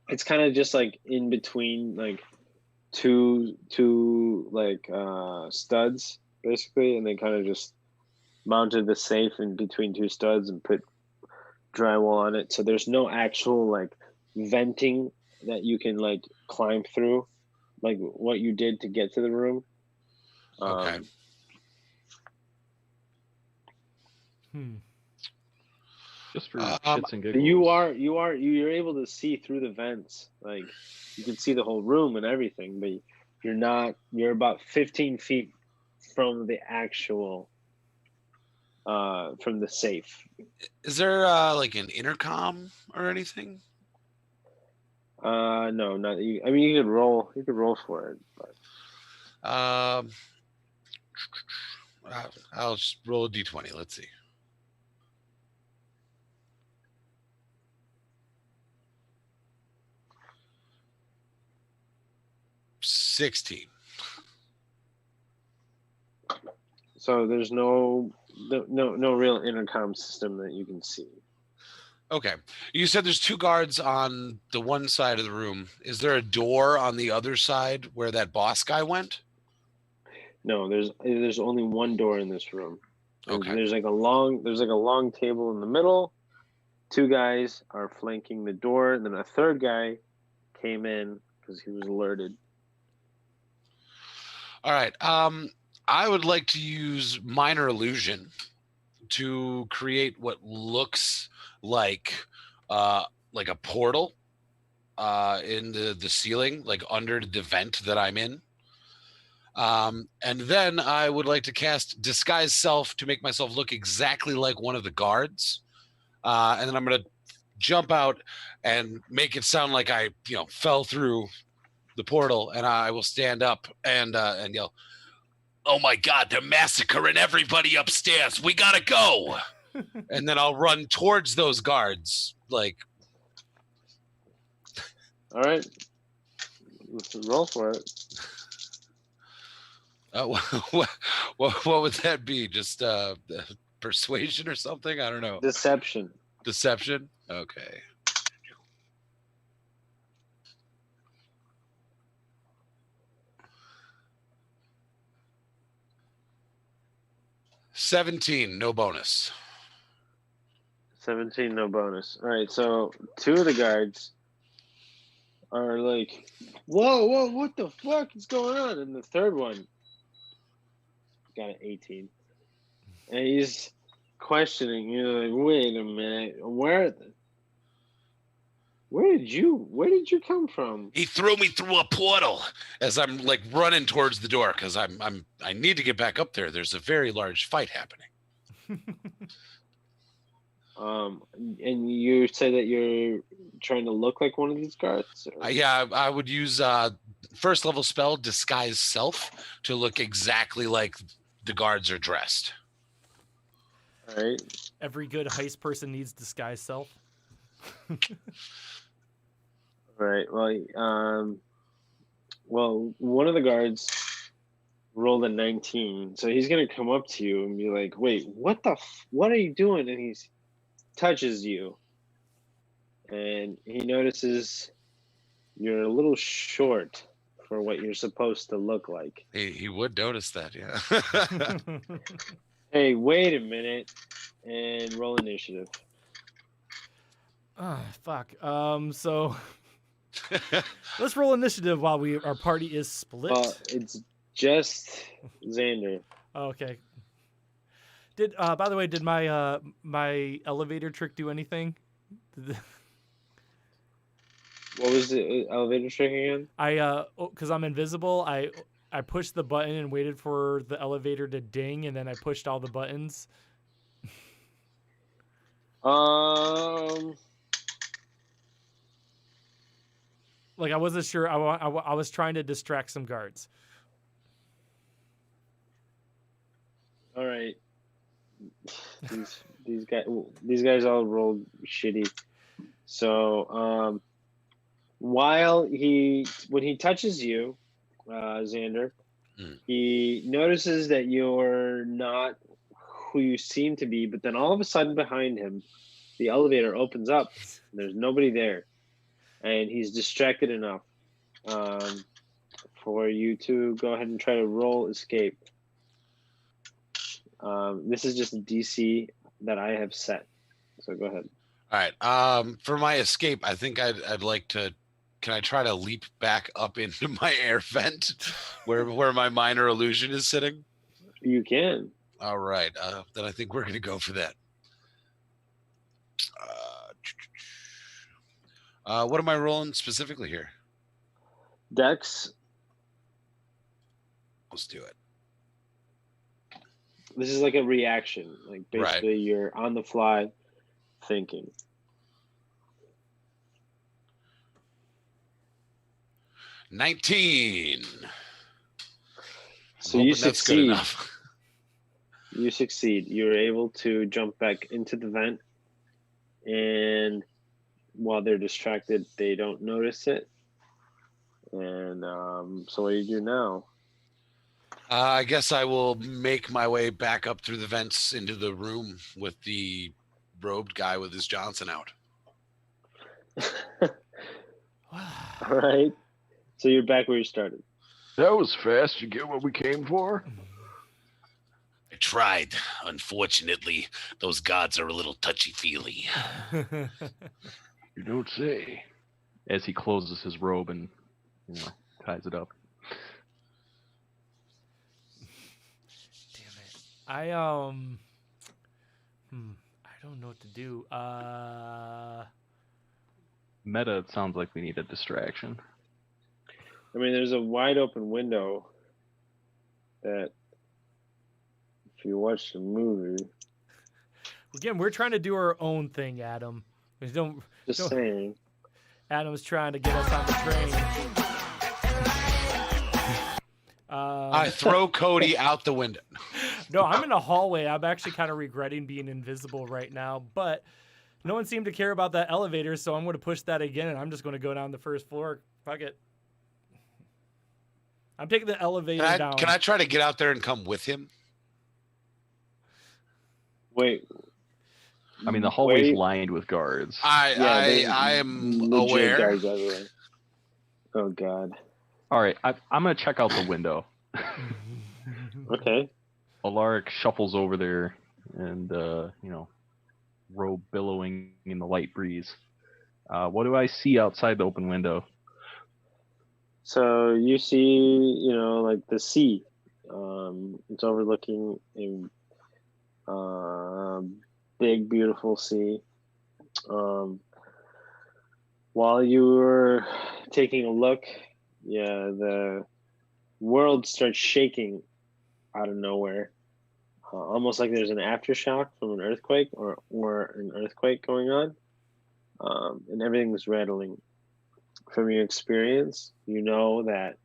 It's kind of just like in between, like two like studs basically, and they kind of just mounted the safe in between 2 studs and put drywall on it. So there's no actual like venting that you can like climb through, like what you did to get to the room.
Okay.
Just for shits and giggles.
You're able to see through the vents, like you can see the whole room and everything, but you're about 15 feet from the actual from the safe.
Is there like an intercom or anything?
No, not you. I mean, you could roll for it, but
I'll just roll a d20. Let's see. $16.
So there's no real intercom system that you can see.
Okay. You said there's 2 guards on the one side of the room. Is there a door on the other side where that boss guy went?
No, there's only one door in this room.
Okay.
There's like a long table in the middle. 2 guys are flanking the door, and then a 3rd guy came in because he was alerted.
All right. I would like to use minor illusion to create what looks like a portal in the ceiling, like under the vent that I'm in. And then I would like to cast Disguise Self to make myself look exactly like one of the guards. and then I'm gonna jump out and make it sound like I, fell through the portal, and I will stand up and yell, "Oh my God, they're massacring everybody upstairs. We gotta go." And then I'll run towards those guards. Like,
all right, let's roll for it.
What would that be? Just persuasion or something? I don't know.
Deception.
Deception? Okay. $17, no bonus.
17, no bonus. All right, so 2 of the guards are like, whoa, what the fuck is going on? And the third one got an 18. And he's questioning, like, wait a minute, where did you come from?
He threw me through a portal as I'm like running towards the door because I need to get back up there. There's a very large fight happening.
And you say that you're trying to look like one of these guards?
Yeah, I would use first level spell Disguise Self to look exactly like the guards are dressed.
All right.
Every good heist person needs Disguise Self.
Right. Well, one of the guards rolled a 19, so he's gonna come up to you and be like, "Wait, what are you doing?" And he touches you, and he notices you're a little short for what you're supposed to look like.
He would notice that, yeah.
Hey, wait a minute, and roll initiative.
Ah, fuck. So let's roll initiative while our party is split.
It's just Xander.
Oh, okay. By the way, did my my elevator trick do anything?
What was the elevator trick again?
Because I'm invisible, I pushed the button and waited for the elevator to ding, and then I pushed all the buttons. Like, I wasn't sure. I was trying to distract some guards.
All right. These guys all rolled shitty. So when he touches you, Xander, he notices that you're not who you seem to be, but then all of a sudden behind him, the elevator opens up. And there's nobody there, and he's distracted enough for you to go ahead and try to roll escape. This is just a DC that I have set, so go ahead.
All right. For my escape, I think I'd like to. Can I try to leap back up into my air vent, where my minor illusion is sitting?
You can.
All right. Then I think we're gonna go for that. What am I rolling specifically here?
Dex.
Let's do it.
This is like a reaction. Like, basically, You're on the fly thinking.
$19.
So you succeed. You succeed. You're able to jump back into the vent, and while they're distracted, they don't notice it. And so what do you do now?
I guess I will make my way back up through the vents into the room with the robed guy with his Johnson out.
All right. So you're back where you started.
That was fast. You get what we came for?
I tried. Unfortunately, those gods are a little touchy-feely.
You don't say. As he closes his robe and ties it up.
Damn it. I don't know what to do.
Meta, it sounds like we need a distraction.
I mean, there's a wide open window that, if you watch the movie...
Again, we're trying to do our own thing, Adam. Don't
saying.
Adam's trying to get us on the train.
I throw Cody out the window.
No, I'm in a hallway. I'm actually kind of regretting being invisible right now, but no one seemed to care about that elevator, so I'm going to push that again, and I'm just going to go down the first floor. Fuck it. I'm taking the elevator down.
Can I try to get out there and come with him?
Wait.
I mean, the hallway's lined with guards.
I am aware.
Guards everywhere. Oh, God.
All right, I'm going to check out the window.
Okay.
Alaric shuffles over there and, robe billowing in the light breeze. What do I see outside the open window?
So you see, like the sea. It's overlooking a big, beautiful sea. While you were taking a look, the world starts shaking out of nowhere. Almost like there's an aftershock from an earthquake or an earthquake going on. And everything's rattling. From your experience, you know that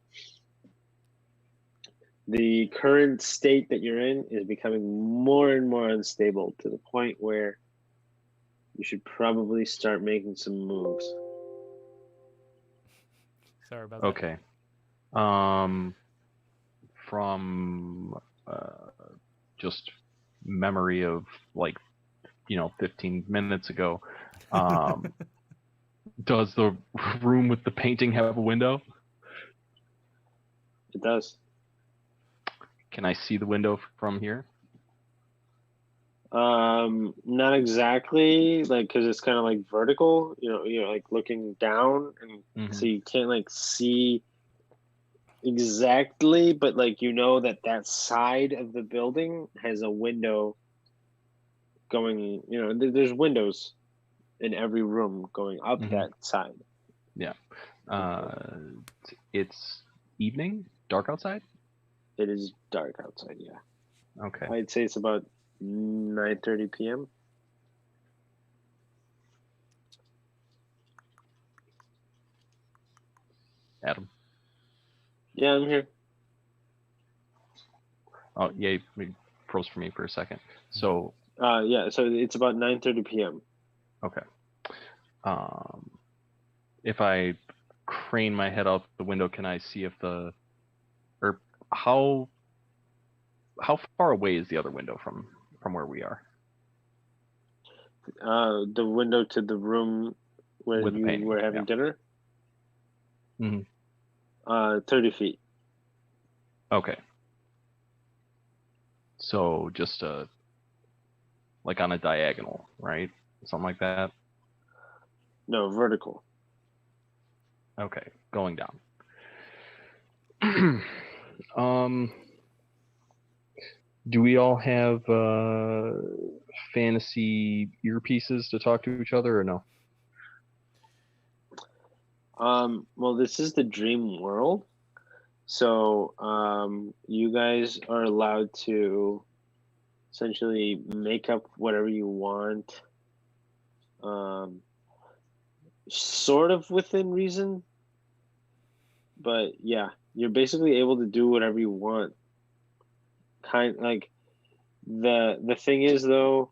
the current state that you're in is becoming more and more unstable to the point where you should probably start making some moves.
Sorry about that.
Okay. From just memory of 15 minutes ago, does the room with the painting have a window?
It does.
Can I see the window from here?
Not exactly, because it's kind of like vertical, like looking down, and so you can't see exactly, but that side of the building has a window going, there's windows in every room going up that side.
Yeah. It's evening, dark outside?
It is dark outside, yeah.
Okay.
I'd say it's about 9:30 p.m.
Adam?
Yeah, I'm here.
Oh, yeah, you froze for me for a second. So...
so it's about 9:30 p.m.
Okay. If I crane my head out the window, can I see if how far away is the other window from where we are?
The window to the room where you were having dinner?
Mm-hmm.
30 feet.
Okay. So just on a diagonal, right? Something like that?
No, vertical.
Okay, going down. Do we all have fantasy earpieces to talk to each other or no?
Well, this is the dream world. So you guys are allowed to essentially make up whatever you want. Sort of within reason. But yeah, you're basically able to do whatever you want. The thing is though,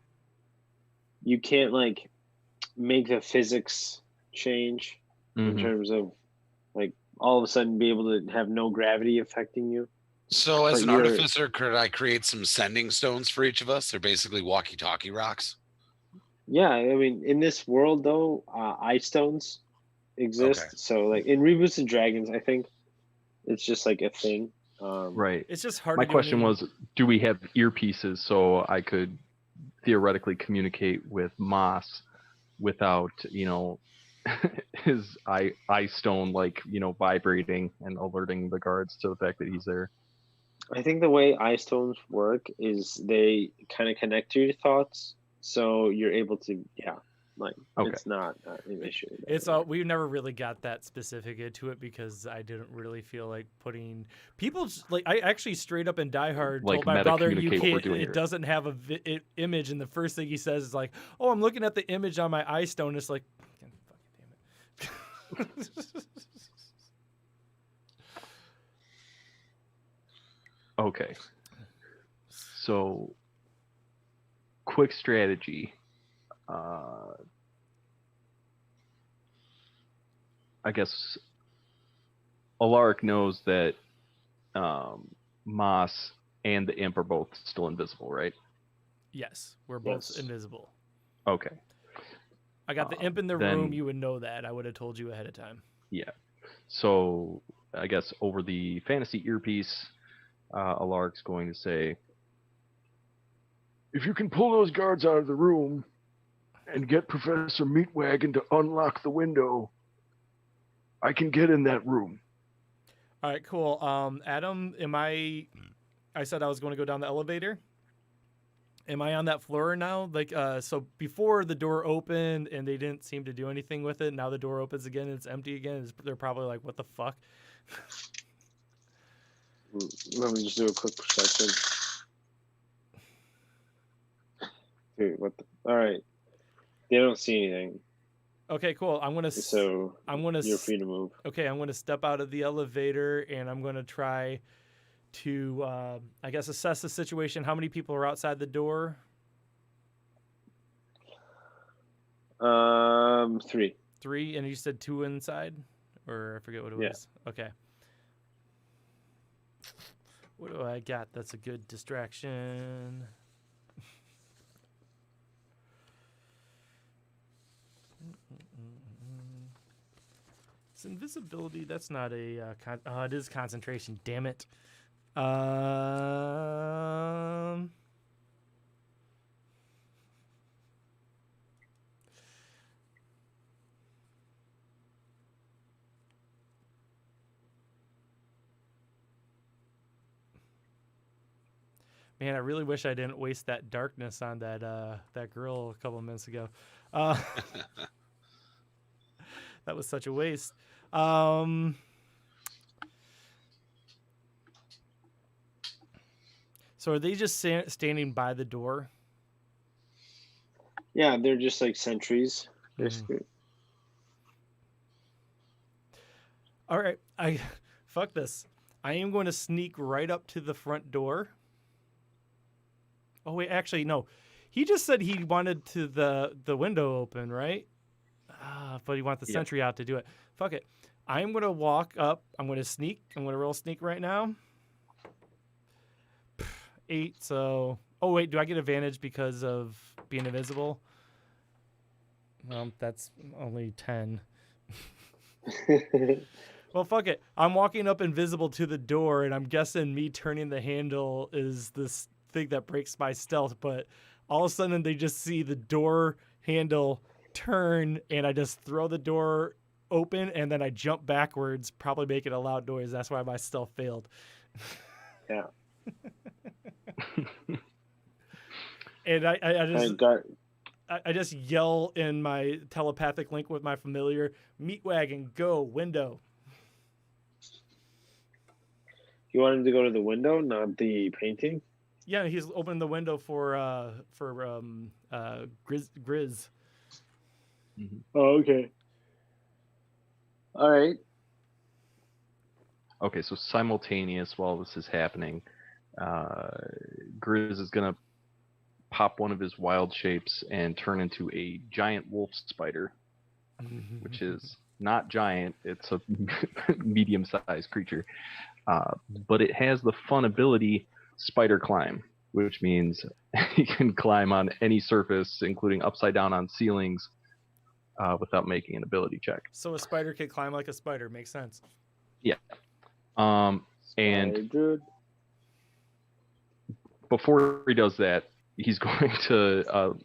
you can't make the physics change in terms of all of a sudden be able to have no gravity affecting you.
So as an artificer, could I create some sending stones for each of us? They're basically walkie-talkie rocks.
Yeah, I mean, in this world though, ice stones exist. Okay. So in Reboots and Dragons, I think it's just a thing.
Right.
It's just hard.
My question was, do we have earpieces so I could theoretically communicate with Moss without, his eye stone vibrating and alerting the guards to the fact that he's there?
I think the way eye stones work is they kind of connect to your thoughts, so you're able to Like, it's not an issue.
It's we've never really got that specific into it because I didn't really feel like putting people like I actually straight up in Die Hard
like
told my brother you can't.
It
doesn't have a image, and the first thing he says is like, "Oh, I'm looking at the image on my iStone." It's like, fucking damn it.
Okay. So, quick strategy. I guess Alaric knows that Moss and the Imp are both still invisible, right?
Yes, we're both invisible.
Okay.
I got the Imp in the room. You would know that. I would have told you ahead of time.
Yeah. So, I guess over the fantasy earpiece, Alaric's going to say, "If you can pull those guards out of the room and get Professor Meatwagon to unlock the window, I can get in that room."
All right, cool. Adam, I said I was going to go down the elevator. Am I on that floor now? Like, so before the door opened and they didn't seem to do anything with it. Now the door opens again and it's empty again. They're probably like, what the fuck?
Let me just do a quick perception. Dude, all right. They don't see anything.
Okay, cool. You're
free to move.
Okay, I'm gonna step out of the elevator and I'm gonna try to, I guess, assess the situation. How many people are outside the door?
3.
3, and you said 2 inside, or I forget what it was. Okay. What do I got? That's a good distraction. It's invisibility. That's not a. It is concentration. Damn it. Man, I really wish I didn't waste that darkness on that girl a couple of minutes ago. That was such a waste. So are they just standing by the door?
Yeah, they're just like sentries, basically.
All right, fuck this. I am going to sneak right up to the front door. Oh wait, actually no. He just said he wanted to the window open, right? But he wants the sentry out to do it. Fuck it. I'm going to walk up. I'm going to sneak. I'm going to roll sneak right now. 8, so... Oh, wait, do I get advantage because of being invisible? Well, that's only 10. Well, fuck it. I'm walking up invisible to the door, and I'm guessing me turning the handle is this thing that breaks my stealth, but all of a sudden they just see the door handle turn, and I just throw the door open, and then I jump backwards, probably making a loud noise. That's why my stealth failed.
Yeah.
And I just yell in my telepathic link with my familiar, "Meatwagon, go, window."
You want him to go to the window, not the painting?
Yeah, he's opening the window for Grizz.
Mm-hmm. Oh, okay. All right.
Okay, so simultaneous while this is happening, Grizz is going to pop one of his wild shapes and turn into a giant wolf spider, which is not giant. It's a medium-sized creature. But it has the fun ability Spider Climb, which means you can climb on any surface, including upside down on ceilings, without making an ability check.
So a spider can climb like a spider. Makes sense.
Yeah. And before he does that, he's going to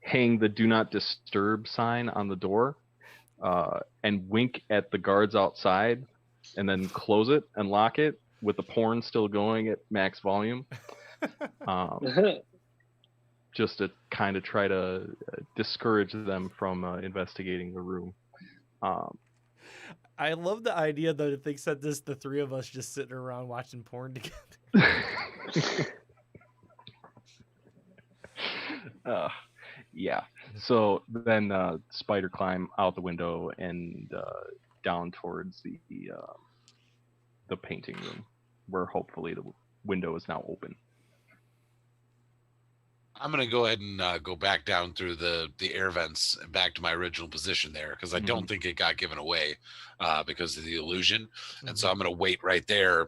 hang the "Do Not Disturb" sign on the door and wink at the guards outside, and then close it and lock it with the porn still going at max volume. just to kind of try to discourage them from investigating the room.
I love the idea that it thinks that the three of us just sitting around watching porn together.
Yeah. So then Spider climb out the window and down towards the painting room, where hopefully the window is now open.
I'm going to go ahead and go back down through the air vents and back to my original position there, because I don't think it got given away because of the illusion. And so I'm going to wait right there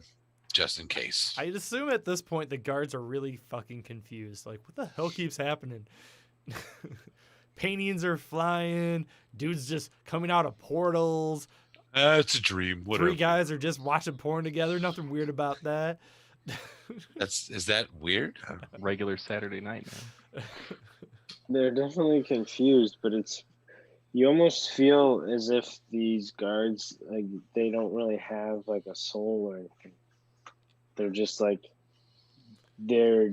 just in case.
I'd assume at this point the guards are really fucking confused. Like, what the hell keeps happening? Paintings are flying. Dudes just coming out of portals.
It's a dream. Whatever.
3 guys are just watching porn together. Nothing weird about that.
Is that weird?
Regular Saturday night, man.
They're definitely confused, but you almost feel as if these guards, like, they don't really have like a soul or anything. They're just like they're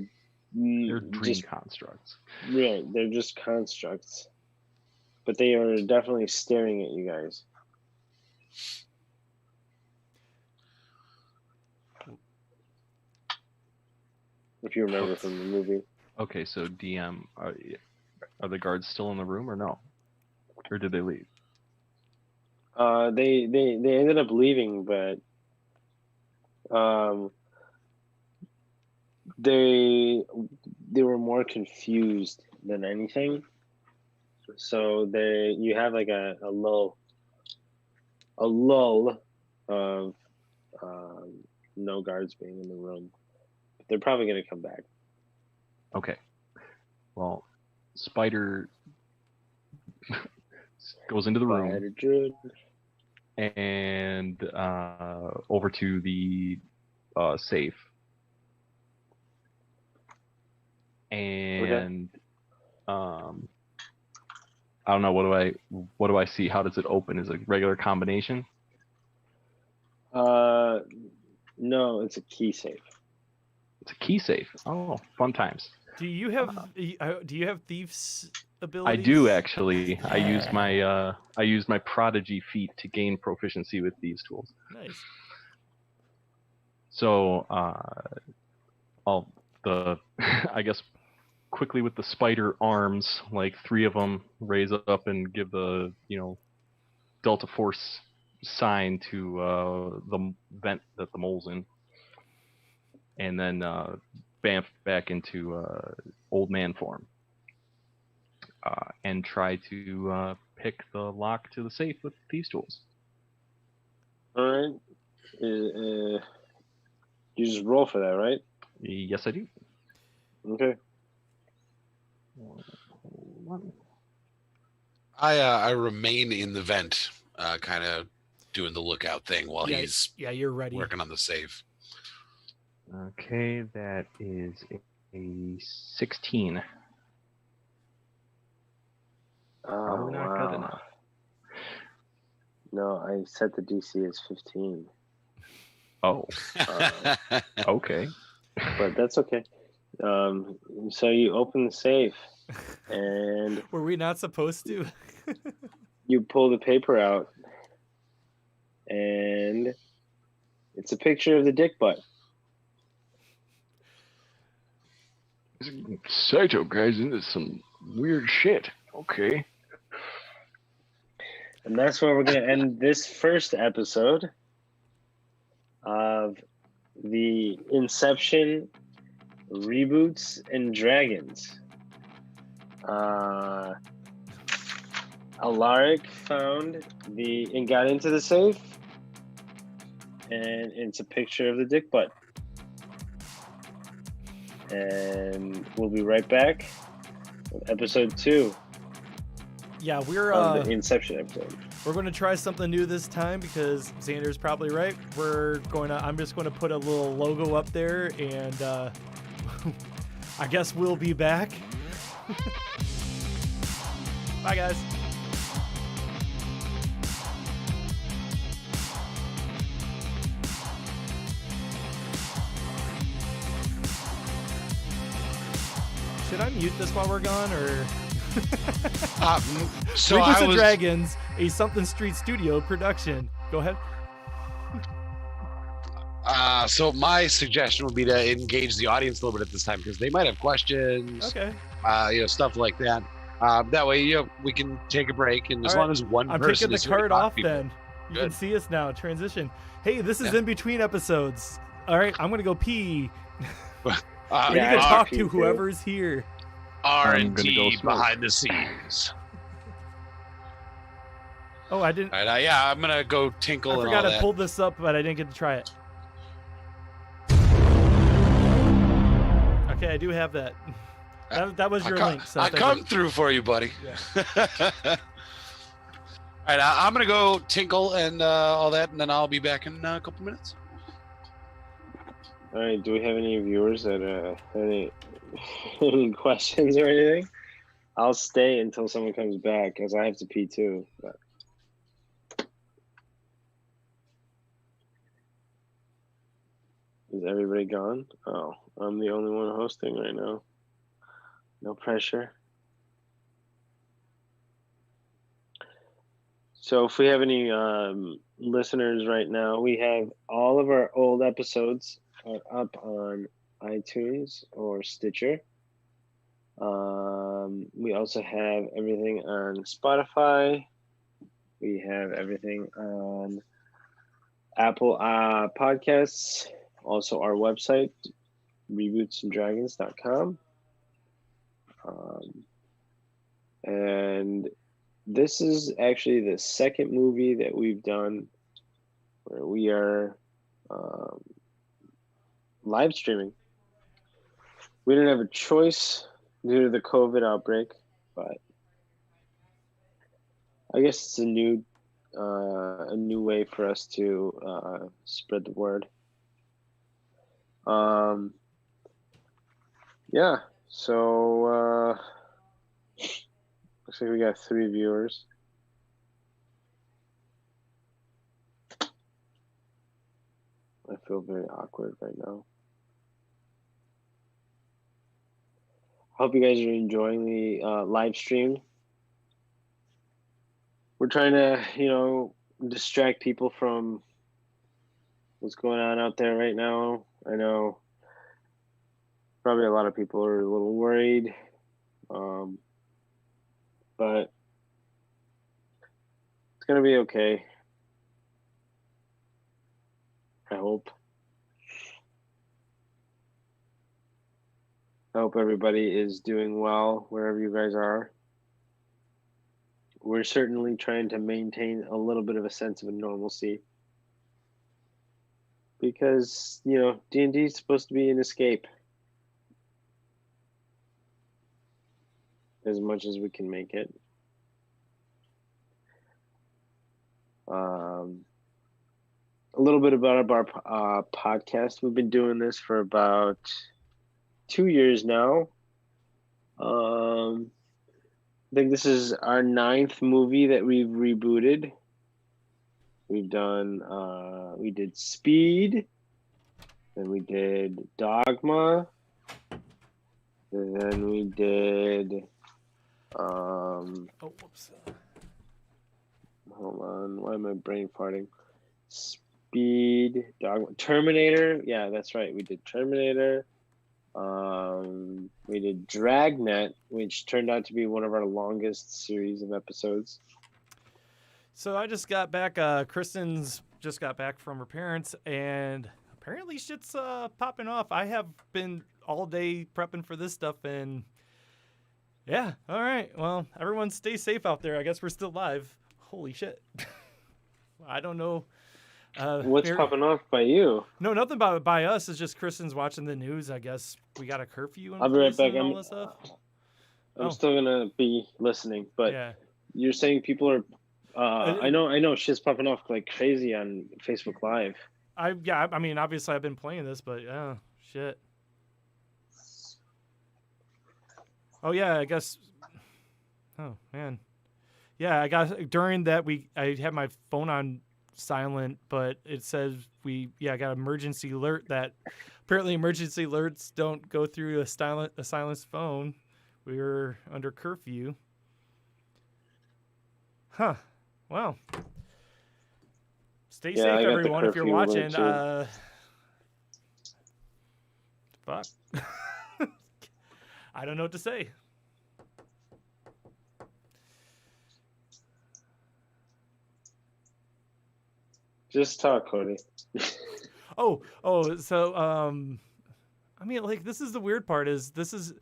dream constructs.
Right, they're just constructs. But they are definitely staring at you guys. If you remember from the movie.
Okay, so DM, are the guards still in the room or no? Or did they leave?
They ended up leaving, but they were more confused than anything. So you have like a lull of no guards being in the room. They're probably going to come back.
Okay. Well, Spider goes into the room and over to the safe. And I don't know, what do I see? How does it open? Is it a regular combination?
No, it's a key safe.
It's a key safe. Oh, fun times.
Do you have thieves abilities?
I do actually. Yeah. I use my prodigy feat to gain proficiency with thieves tools.
Nice.
So I guess quickly with the spider arms, like 3 of them raise up and give the Delta Force sign to the vent that the mole's in. And then bamf back into old man form and try to pick the lock to the safe with these tools.
All right. You just roll for that, right?
Yes, I do.
Okay.
I remain in the vent, kind of doing the lookout thing while he's
you're ready,
working on the safe.
Okay, that is a 16.
Oh,
not good enough.
No, I set the DC as 15.
Oh. Okay.
But that's okay. So you open the safe, and
were we not supposed to?
You pull the paper out, and it's a picture of the dick butt.
Saito guy's into some weird shit. Okay.
And that's where we're going to end this first episode of the Inception Reboots and Dragons. Alaric found and got into the safe, and it's a picture of the dick butt. And we'll be right back with episode 2.
Yeah, we're
the Inception episode.
We're going to try something new this time because Xander's probably right. I'm just going to put a little logo up there, and I guess we'll be back. Bye, guys. should I mute this while we're gone, or?
So
Reboots and Dragons, a Something Street Studio production. Go ahead.
So my suggestion would be to engage the audience a little bit at this time because they might have questions.
Okay.
Stuff like that. That way, we can take a break, and as long as one
I'm
person
taking the card off,
people,
then you can see us now. Transition. Hey, this is
Yeah.
in between episodes. All right, I'm gonna go pee. You
Yeah,
can talk
pee
to
too.
whoever's here.
R&D behind the scenes.
Oh, I didn't.
All right, I'm gonna go tinkle.
I
and
forgot
all
I
that.
pulled this up, but I didn't get to try it. Okay, I do have that. That was your link. So
I come through for you, buddy.
Yeah.
All right, I'm gonna go tinkle and all that, and then I'll be back in a couple minutes.
All right. Do we have any viewers that any questions or anything? I'll stay until someone comes back because I have to pee too. But... Is everybody gone? Oh, I'm the only one hosting right now. No pressure. So if we have any listeners right now, we have all of our old episodes are up on iTunes or Stitcher. We also have everything on Spotify. We have everything on Apple Podcasts. Also our website, rebootsanddragons.com. And this is actually the second movie that we've done where we are live streaming. We didn't have a choice due to the COVID outbreak, but I guess it's a new way for us to spread the word. Yeah, so looks like we got 3 viewers. I feel very awkward right now. Hope you guys are enjoying the live stream. We're trying to, distract people from what's going on out there right now. I know probably a lot of people are a little worried, but it's going to be okay. I hope. I hope everybody is doing well wherever you guys are. We're certainly trying to maintain a little bit of a sense of normalcy because, D&D is supposed to be an escape as much as we can make it. A little bit about our podcast. We've been doing this for about 2 years now. I think this is our 9th movie that we've rebooted. We've done, we did Speed, then we did Dogma, and then we did,
whoops.
Hold on, why am I brain farting? Speed, Dogma, Terminator. Yeah, that's right. We did Terminator. We did Dragnet, which turned out to be one of our longest series of episodes.
So I just got back. Kristen's just got back from her parents, and apparently shit's popping off. I have been all day prepping for this stuff, and yeah, all right. Well, everyone stay safe out there. I guess we're still live. Holy shit. I don't know.
What's popping off by you?
No, nothing by us. It's just Kristen's watching the news. I guess we got a curfew.
I'll be right back.
And all that stuff.
I'm still gonna be listening, but
yeah.
You're saying people are. I know shit's popping off like crazy on Facebook Live.
I mean, obviously I've been playing this, but yeah, shit. Oh yeah, I guess. Oh man, yeah. I got during that week. I had my phone on silent, but it says I got emergency alert that apparently emergency alerts don't go through a silenced phone. We were under curfew. Huh. Well. Stay safe, everyone, if you're watching. Fuck. I don't know what to say.
Just talk, Cody.
So I mean, like, this is the weird part is this is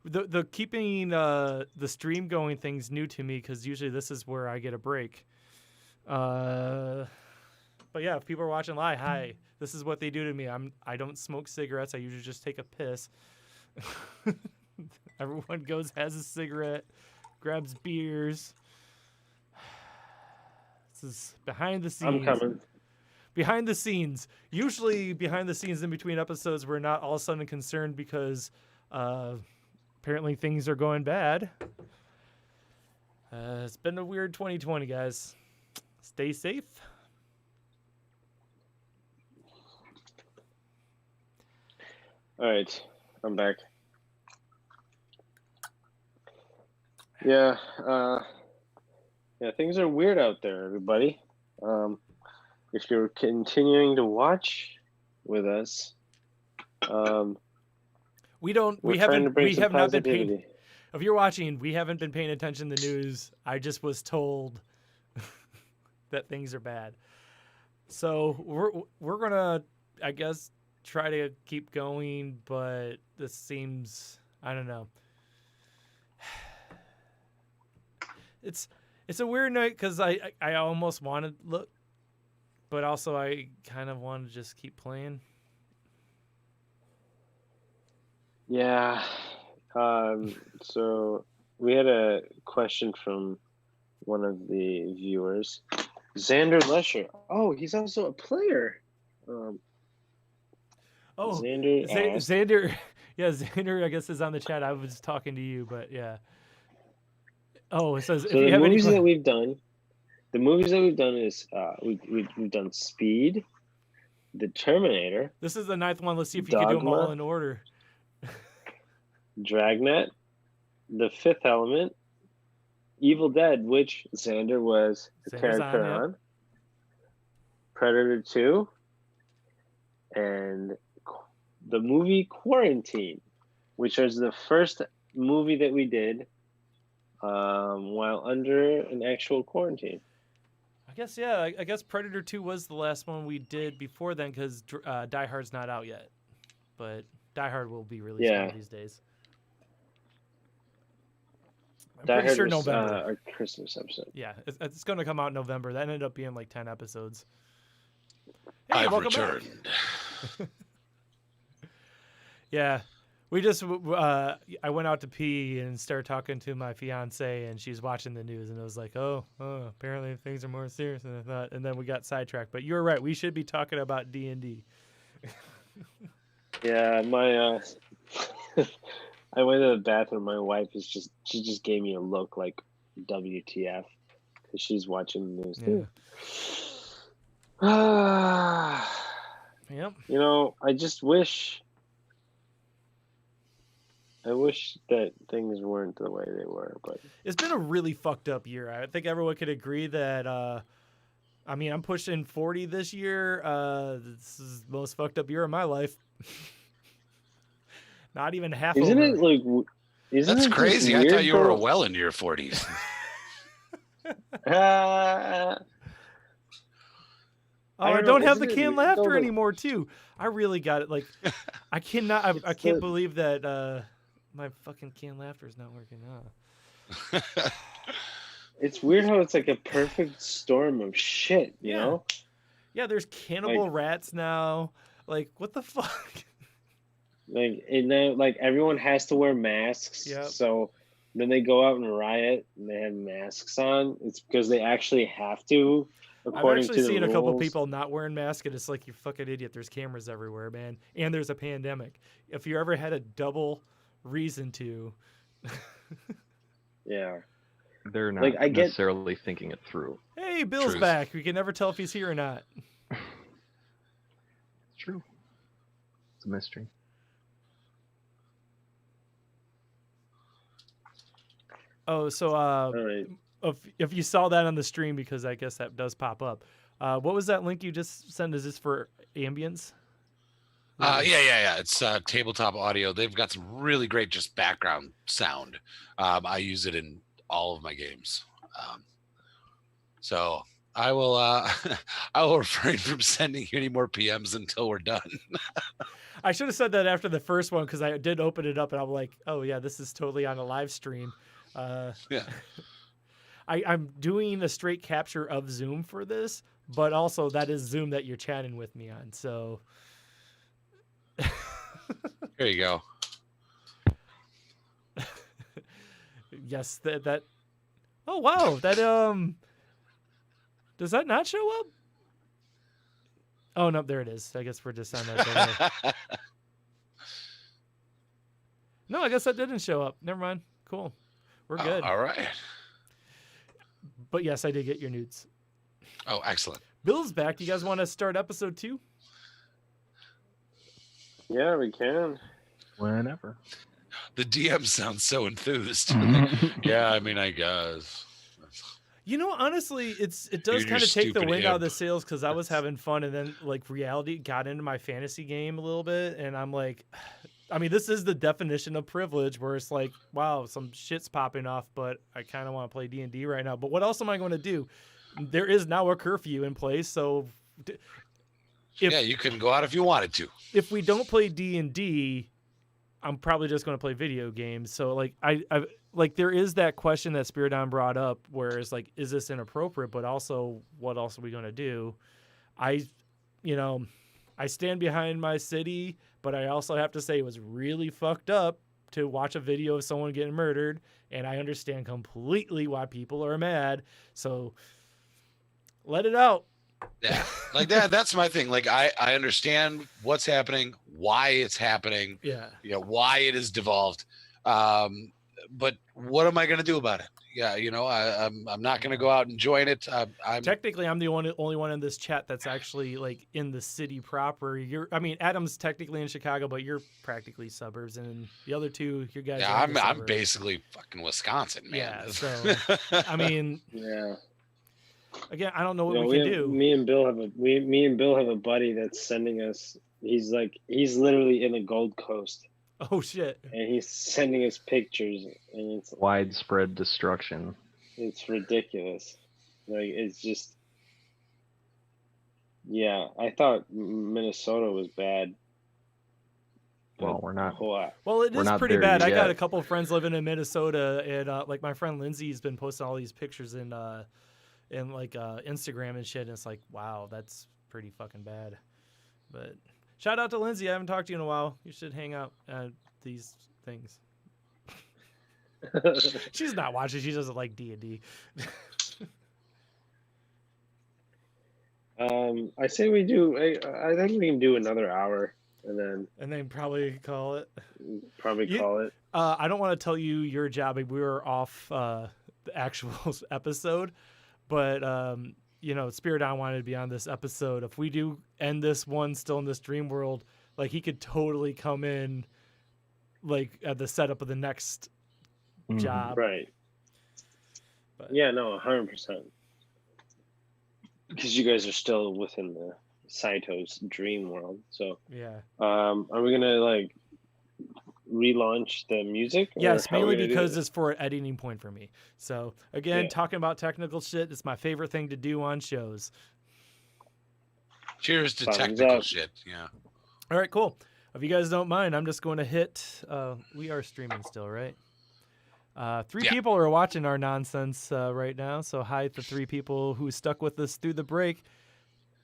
the keeping the stream going thing's new to me because usually this is where I get a break. But yeah, if people are watching live, hi. This is what they do to me. I don't smoke cigarettes. I usually just take a piss. Everyone goes, has a cigarette, grabs beers. This is behind the scenes.
I'm coming.
Behind the scenes. Usually behind the scenes in between episodes, we're not all of a sudden concerned because apparently things are going bad. It's been a weird 2020, guys. Stay safe.
All right, I'm back. Yeah, things are weird out there, everybody. If you're continuing to watch with us,
we have not been paying. If you're watching, we haven't been paying attention to the news. I just was told that things are bad. So we're gonna, I guess, try to keep going, but this seems, I don't know. It's a weird night because I almost want to look, but also I kind of want to just keep playing.
Yeah. So we had a question from one of the viewers, Xander Lesher. Oh, he's also a player.
Xander. Yeah, Xander, I guess, is on the chat. I was talking to you, but yeah. Oh, it says
so the movies that we've done. The movies that we've done is we've done Speed, The Terminator.
This is the 9th one. Let's see if you can do them all in order.
Dragnet, The Fifth Element, Evil Dead, which Xander was the character on. Predator 2, and the movie Quarantine, which was the first movie that we did while under an actual quarantine.
I guess, yeah. I guess Predator 2 was the last one we did before then because Die Hard's not out yet. But Die Hard will be released one of these days. I'm pretty sure November.
Our Christmas episode.
Yeah, it's going to come out in November. That ended up being like 10 episodes.
Hey, I've returned.
Yeah. We just, I went out to pee and started talking to my fiance, and she's watching the news, and it was like, oh, apparently things are more serious than I thought. And then we got sidetracked. But you're right. We should be talking about D&D.
Yeah, my, I went to the bathroom. My wife she just gave me a look like WTF because she's watching the news too.
Yep.
You know, I wish that things weren't the way they were, but
it's been a really fucked up year. I think everyone could agree that. I mean, I'm pushing 40 this year. This is the most fucked up year of my life. Not even half.
Isn't
over.
it like?
That's crazy. I thought you were well into your 40s.
I don't have the canned laughter anymore, too. I really got it. Like, I cannot. I can't believe that my fucking canned laughter is not working out.
It's weird how it's like a perfect storm of shit, you know?
Yeah, there's cannibal rats now. Like, what the fuck?
Like, and then, like, everyone has to wear masks.
Yep.
So then they go out and riot and they have masks on. It's because they actually have to.
I've actually seen a couple people not wearing masks, and it's like, you fucking idiot. There's cameras everywhere, man. And there's a pandemic. If you ever had a double reason to.
Yeah.
They're not necessarily thinking it through.
Hey, Bill's back. We can never tell if he's here or not.
It's true. It's a mystery.
Oh, so
right.
if you saw that on the stream, because I guess that does pop up. What was that link you just sent? Is this for ambience?
Yeah. It's tabletop audio. They've got some really great just background sound. I use it in all of my games. So I will I will refrain from sending you any more PMs until we're done.
I should have said that after the first one, because I did open it up and I'm like, oh yeah, this is totally on a live stream.
Yeah.
I'm doing a straight capture of Zoom for this, but also that is Zoom that you're chatting with me on. So
There you go.
Yes, that. Oh wow, that does that not show up? Oh no, there it is. I guess we're just on that. No, I guess that didn't show up. Never mind. Cool. We're good.
All right.
But yes, I did get your nudes.
Oh, excellent.
Bill's back. Do you guys want to start episode 2?
Yeah, we can.
Whenever.
The DM sounds so enthused. Yeah, I mean, I guess.
You know, honestly, it does kind of take the wind out of the sails, because I was having fun, and then like reality got into my fantasy game a little bit, and I'm like, I mean, this is the definition of privilege, where it's like, wow, some shit's popping off, but I kind of want to play D&D right now. But what else am I going to do? There is now a curfew in place, so
yeah, you can go out if you wanted to.
If we don't play D&D, I'm probably just going to play video games. So like I like there is that question that Spiridon brought up, where it's like, is this inappropriate? But also, what else are we going to do? I stand behind my city, but I also have to say it was really fucked up to watch a video of someone getting murdered, and I understand completely why people are mad. So let it out.
Yeah, like that's my thing. Like I understand what's happening, why it's happening.
Yeah.
Why it is devolved. But what am I going to do about it? Yeah, I'm not going to go out and join it.
Technically, I'm the only one in this chat that's actually like in the city proper. Adam's technically in Chicago, but you're practically suburbs, and the other two, you guys.
Yeah, I'm basically fucking Wisconsin, man.
Yeah, so I mean,
yeah.
Again, I don't know what we can do.
Me and Bill have a buddy that's sending us. He's literally in the Gold Coast.
Oh shit!
And he's sending us pictures, and it's
widespread destruction.
It's ridiculous. Like, it's just, yeah. I thought Minnesota was bad.
Well, we're not.
Well, it is pretty bad. I got a couple of friends living in Minnesota, and like my friend Lindsay's been posting all these pictures in Instagram and shit, and it's like, wow, that's pretty fucking bad. But shout out to Lindsay. I haven't talked to you in a while. You should hang out at these things. She's not watching. She doesn't like D&D.
I say we do. I think we can do another hour, and then
probably call it.
Call it.
I don't want to tell you your job. We were off the actual episode, but Spiridon wanted to be on this episode. If we do end this one still in this dream world, like, he could totally come in, like, at the setup of the next job.
Right. But, yeah, no, 100%. Because you guys are still within the Saito's dream world. So
yeah.
Are we gonna like relaunch the music?
Yes, mainly because it's for an editing point for me. So again, talking about technical shit is my favorite thing to do on shows.
Cheers to technical shit. Yeah.
All right, cool. If you guys don't mind, I'm just going to hit. We are streaming still, right? 3 people are watching our nonsense right now. So hi to 3 people who stuck with us through the break.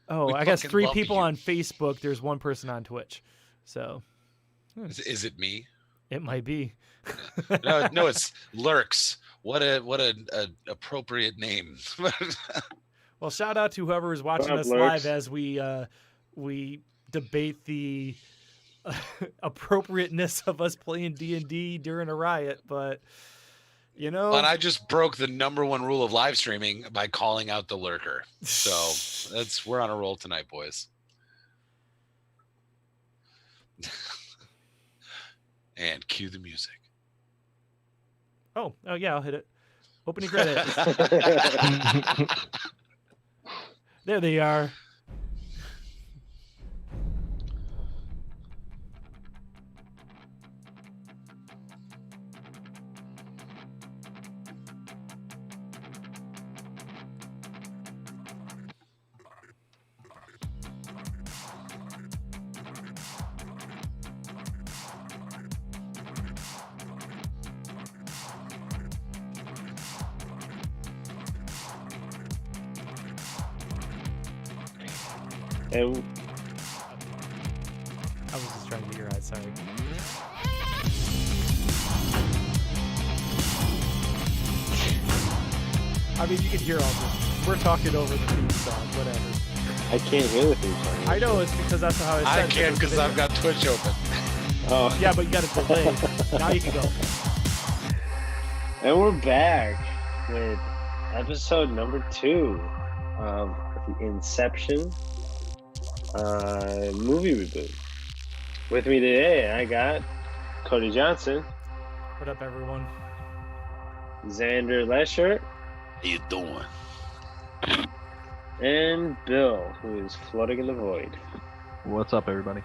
Oh, I guess 3 people on Facebook. There's 1 person on Twitch. So.
Is it me?
It might be.
No, it's Lurks. What an appropriate name.
Well, shout out to whoever is watching us live as we debate the appropriateness of us playing D&D during a riot, but And
I just broke the #1 rule of live streaming by calling out the lurker. So we're on a roll tonight, boys. And cue the music.
Oh, yeah, I'll hit it. Opening credits. There they are.
And
I was just trying to get your eyes, sorry. I mean, you can hear all this. We're talking over the theme song, whatever.
I can't hear the theme song.
I know, it's because that's how
I can't because I've got Twitch open.
Oh.
Yeah, but you got a delay. Now you can go.
And we're back with episode number 2 of the Inception movie reboot. With me today, I got Cody Johnson.
What up, everyone?
Xander Lesher.
How you doing?
And Bill, who is floating in the void.
What's up, everybody?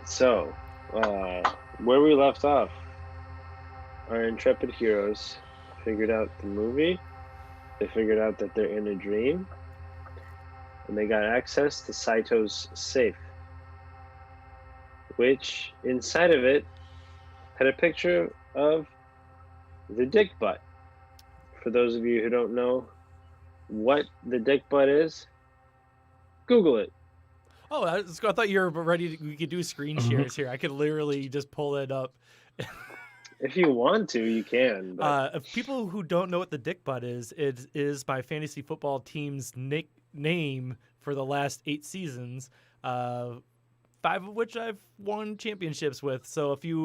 So, where we left off, our intrepid heroes figured out the movie. They figured out that they're in a dream. And they got access to Saito's safe, which inside of it had a picture of the dick butt. For those of you who don't know what the dick butt is, Google it.
Oh, I thought you were ready. We could do screen shares here. I could literally just pull it up.
If you want to, you can. But...
people who don't know what the dick butt is, it is my fantasy football team's nickname for the last 8 seasons, 5 of which I've won championships with. So if you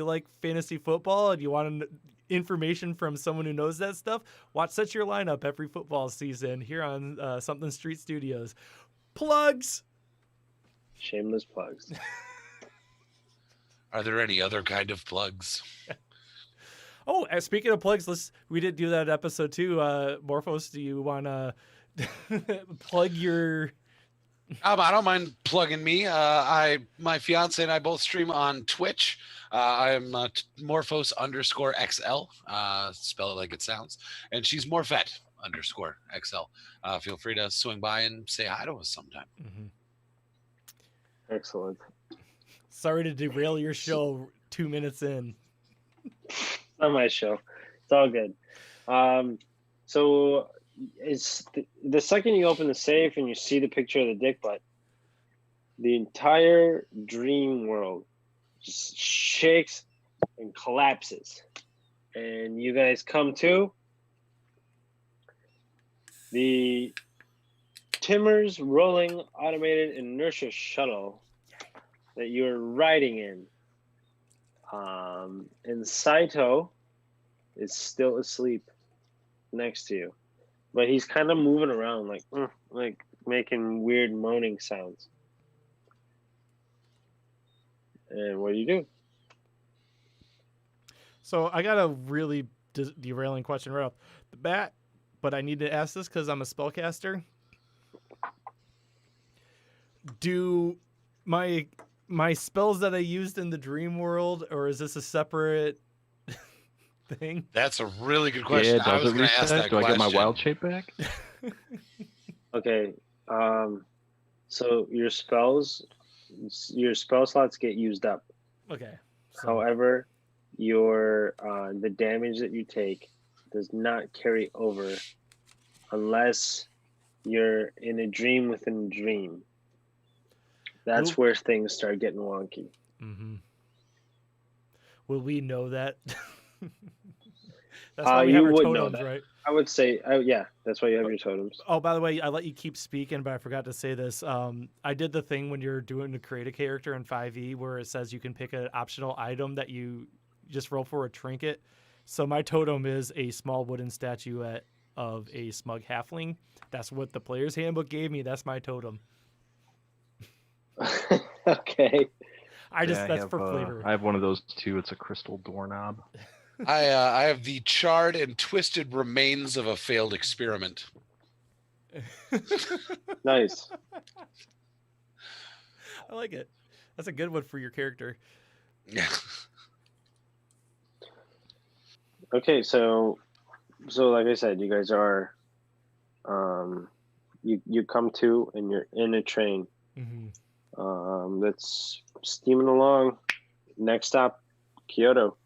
like fantasy football and you want information from someone who knows that stuff, watch Set Your Lineup every football season here on Something Street Studios. Plugs.
Shameless plugs.
Are there any other kind of plugs?
Oh, speaking of plugs, we did do that episode too. Morphos, do you want to plug your...
I don't mind plugging me. My fiance and I both stream on Twitch. I'm Morphos_XL. Spell it like it sounds. And she's Morphet_XL. Feel free to swing by and say hi to us sometime.
Mm-hmm.
Excellent.
Sorry to derail your show 2 minutes in.
It's not my show. It's all good. So it's the second you open the safe and you see the picture of the dick butt, the entire dream world just shakes and collapses. And you guys come to the Timbers rolling automated inertia shuttle that you're riding in. And Saito is still asleep next to you. But he's kind of moving around like making weird moaning sounds. And what do you do?
So I got a really derailing question right off the bat, but I need to ask this because I'm a spellcaster. Do my spells that I used in the dream world, or is this a separate thing?
That's a really good question.
Yeah, does it reset? Do I get my wild shape back?
Okay. So your spell slots get used up.
Okay. So.
However, your the damage that you take does not carry over unless you're in a dream within a dream. That's where things start getting wonky.
Mm-hmm. Will we know that? That's why we have our totems, right?
I would say, yeah, that's why you have your totems.
Oh, by the way, I let you keep speaking, but I forgot to say this. I did the thing when you're doing to create a character in 5e where it says you can pick an optional item that you just roll for a trinket. So my totem is a small wooden statuette of a smug halfling. That's what the player's handbook gave me. That's my totem.
Okay.
That's for flavor.
I have one of those too. It's a crystal doorknob.
I have the charred and twisted remains of a failed experiment.
Nice.
I like it. That's a good one for your character.
Yeah.
Okay, so like I said, you guys are, you come to and you're in a train.
Mm-hmm.
That's steaming along. Next stop, Kyoto.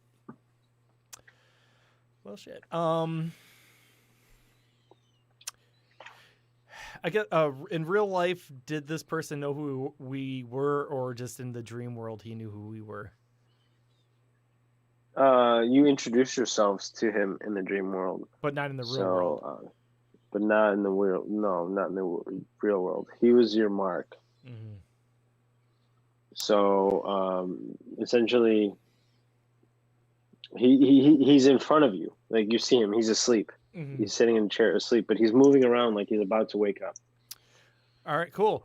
Well, shit. I guess in real life, did this person know who we were, or just in the dream world he knew who we were?
You introduce yourselves to him in the dream world,
but not in the real world.
But not in the real. No, not in the real world. He was your mark.
Mm-hmm.
So essentially, he's in front of you. Like you see him, he's asleep.
Mm-hmm.
He's sitting in a chair asleep, but he's moving around like he's about to wake up.
All right, cool.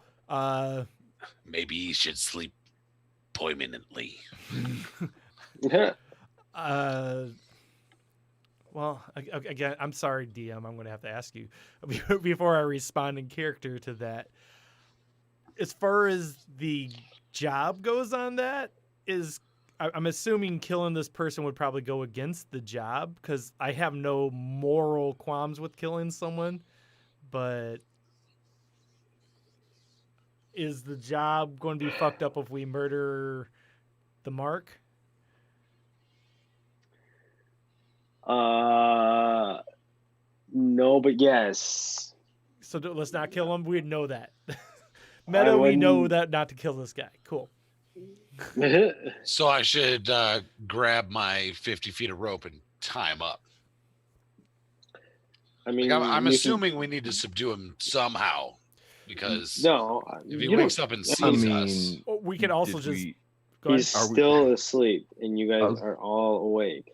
Maybe he should sleep permanently.
Yeah.
Well, again, I'm sorry, DM. I'm going to have to ask you before I respond in character to that. As far as the job goes on that, I'm assuming killing this person would probably go against the job because I have no moral qualms with killing someone, but is the job going to be fucked up if we murder the mark?
No, but yes.
So let's not kill him. We'd know that. Meta, we know that not to kill this guy. Cool.
So I should grab my 50 feet of rope and tie him up.
I mean,
I'm assuming we need to subdue him somehow, because if he wakes up and sees us,
we can also just.
He's still asleep, and you guys are all awake.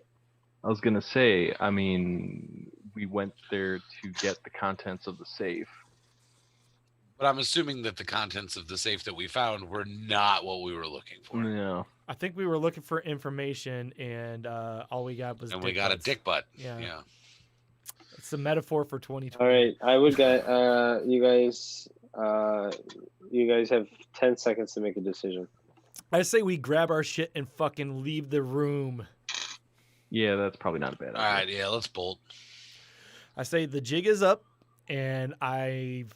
I was gonna say, I mean, we went there to get the contents of the safe.
But I'm assuming that the contents of the safe that we found were not what we were looking for.
No.
I think we were looking for information, and all we got was.
And we got a dick butt.
Yeah. It's a metaphor for 2020.
All right, I would get you guys have 10 seconds to make a decision.
I say we grab our shit and fucking leave the room.
Yeah, that's probably not a bad idea.
All right, yeah, let's bolt.
I say the jig is up, and
the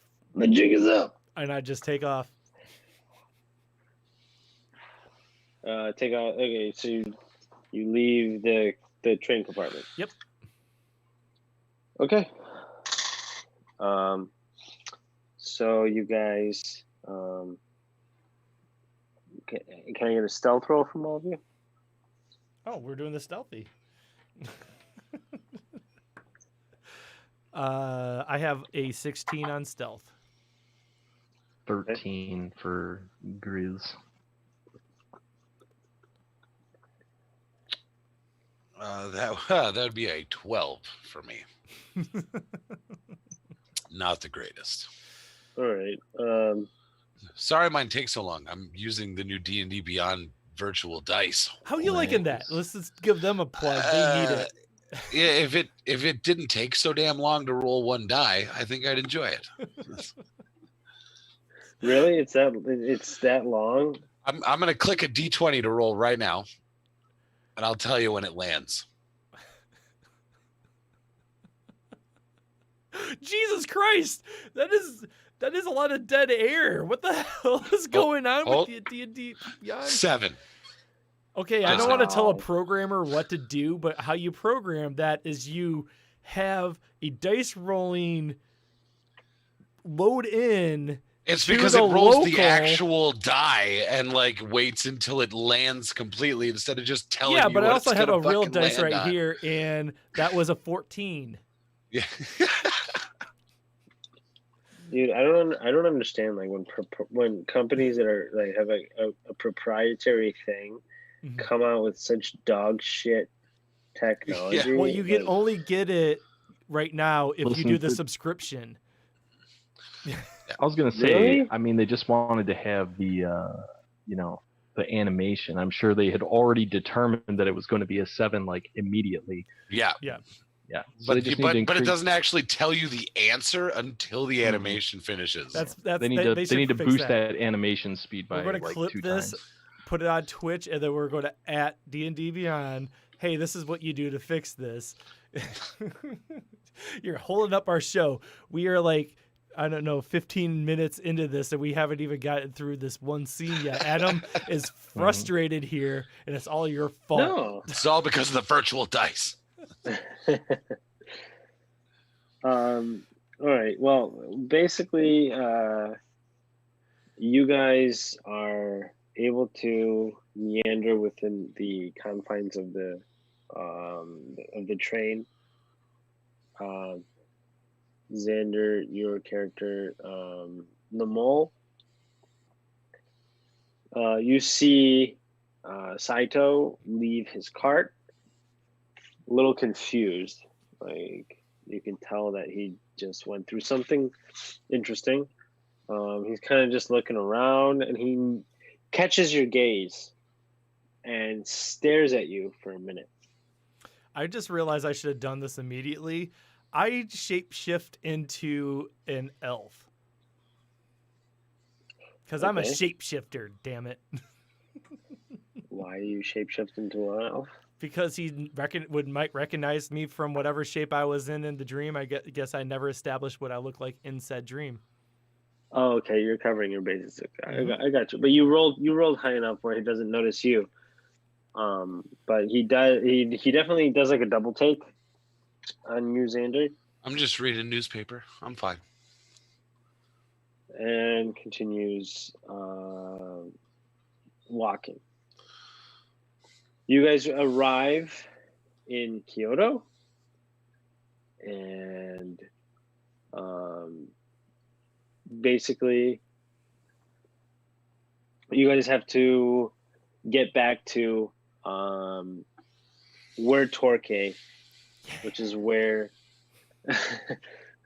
jig is up,
and I just take off.
Take off. Okay, so you leave the train compartment.
Yep.
Okay. So you guys, can I get a stealth roll from all of you?
Oh, we're doing the stealthy. I have a 16 on stealth.
13 for Grizz.
That would be a 12 for me. Not the greatest.
All right.
Sorry mine takes so long. I'm using the new D&D Beyond virtual dice.
How are you liking that? Let's just give them a plug. They need it.
Yeah, if it didn't take so damn long to roll one die, I think I'd enjoy it.
Really? It's that long?
I'm gonna click a D20 to roll right now, and I'll tell you when it lands.
Jesus Christ! That is a lot of dead air. What the hell is going on with the D&D Beyond?
7.
Okay, I don't want to tell a programmer what to do, but how you program that is you have a dice rolling load in.
It's because it rolls the actual die and like waits until it lands completely instead of just telling you.
Yeah, but I also have a real
fucking
dice right
on.
here, and that was a 14.
Yeah.
Dude, I don't understand like when companies that are like have a proprietary thing come out with such dog shit technology.
Yeah. Well, you can only get it right now if you do the subscription.
I was gonna say, really? I mean, they just wanted to have the, the animation. I'm sure they had already determined that it was going to be a 7 like immediately.
Yeah.
So
but it doesn't actually tell you the answer until the animation finishes.
They need to boost that animation speed by
we're going to
like
clip
2
this,
times.
put it on Twitch, and then we're going to at D&D Beyond. Hey, this is what you do to fix this. You're holding up our show. We are like, I don't know, 15 minutes into this, and we haven't even gotten through this one scene yet. Adam is frustrated here, and it's all your fault.
No.
It's all because of the virtual dice.
All right. Well, basically, you guys are able to meander within the confines of the train. Xander, your character, the mole. You see Saito leave his cart, a little confused. Like, you can tell that he just went through something interesting. He's kind of just looking around, and he catches your gaze and stares at you for a minute.
I just realized I should have done this immediately. I shapeshift into an elf. Because I'm a shapeshifter, damn it.
Why do you shapeshift into an elf?
Because he might recognize me from whatever shape I was in the dream. I guess I never established what I look like in said dream.
Oh, okay. You're covering your bases. Okay. I got you. But you rolled high enough where he doesn't notice you. But he does. He definitely does like a double take on you, Xander.
I'm just reading newspaper. I'm fine.
And continues walking. You guys arrive in Kyoto, and basically, you guys have to get back to Torque, which is where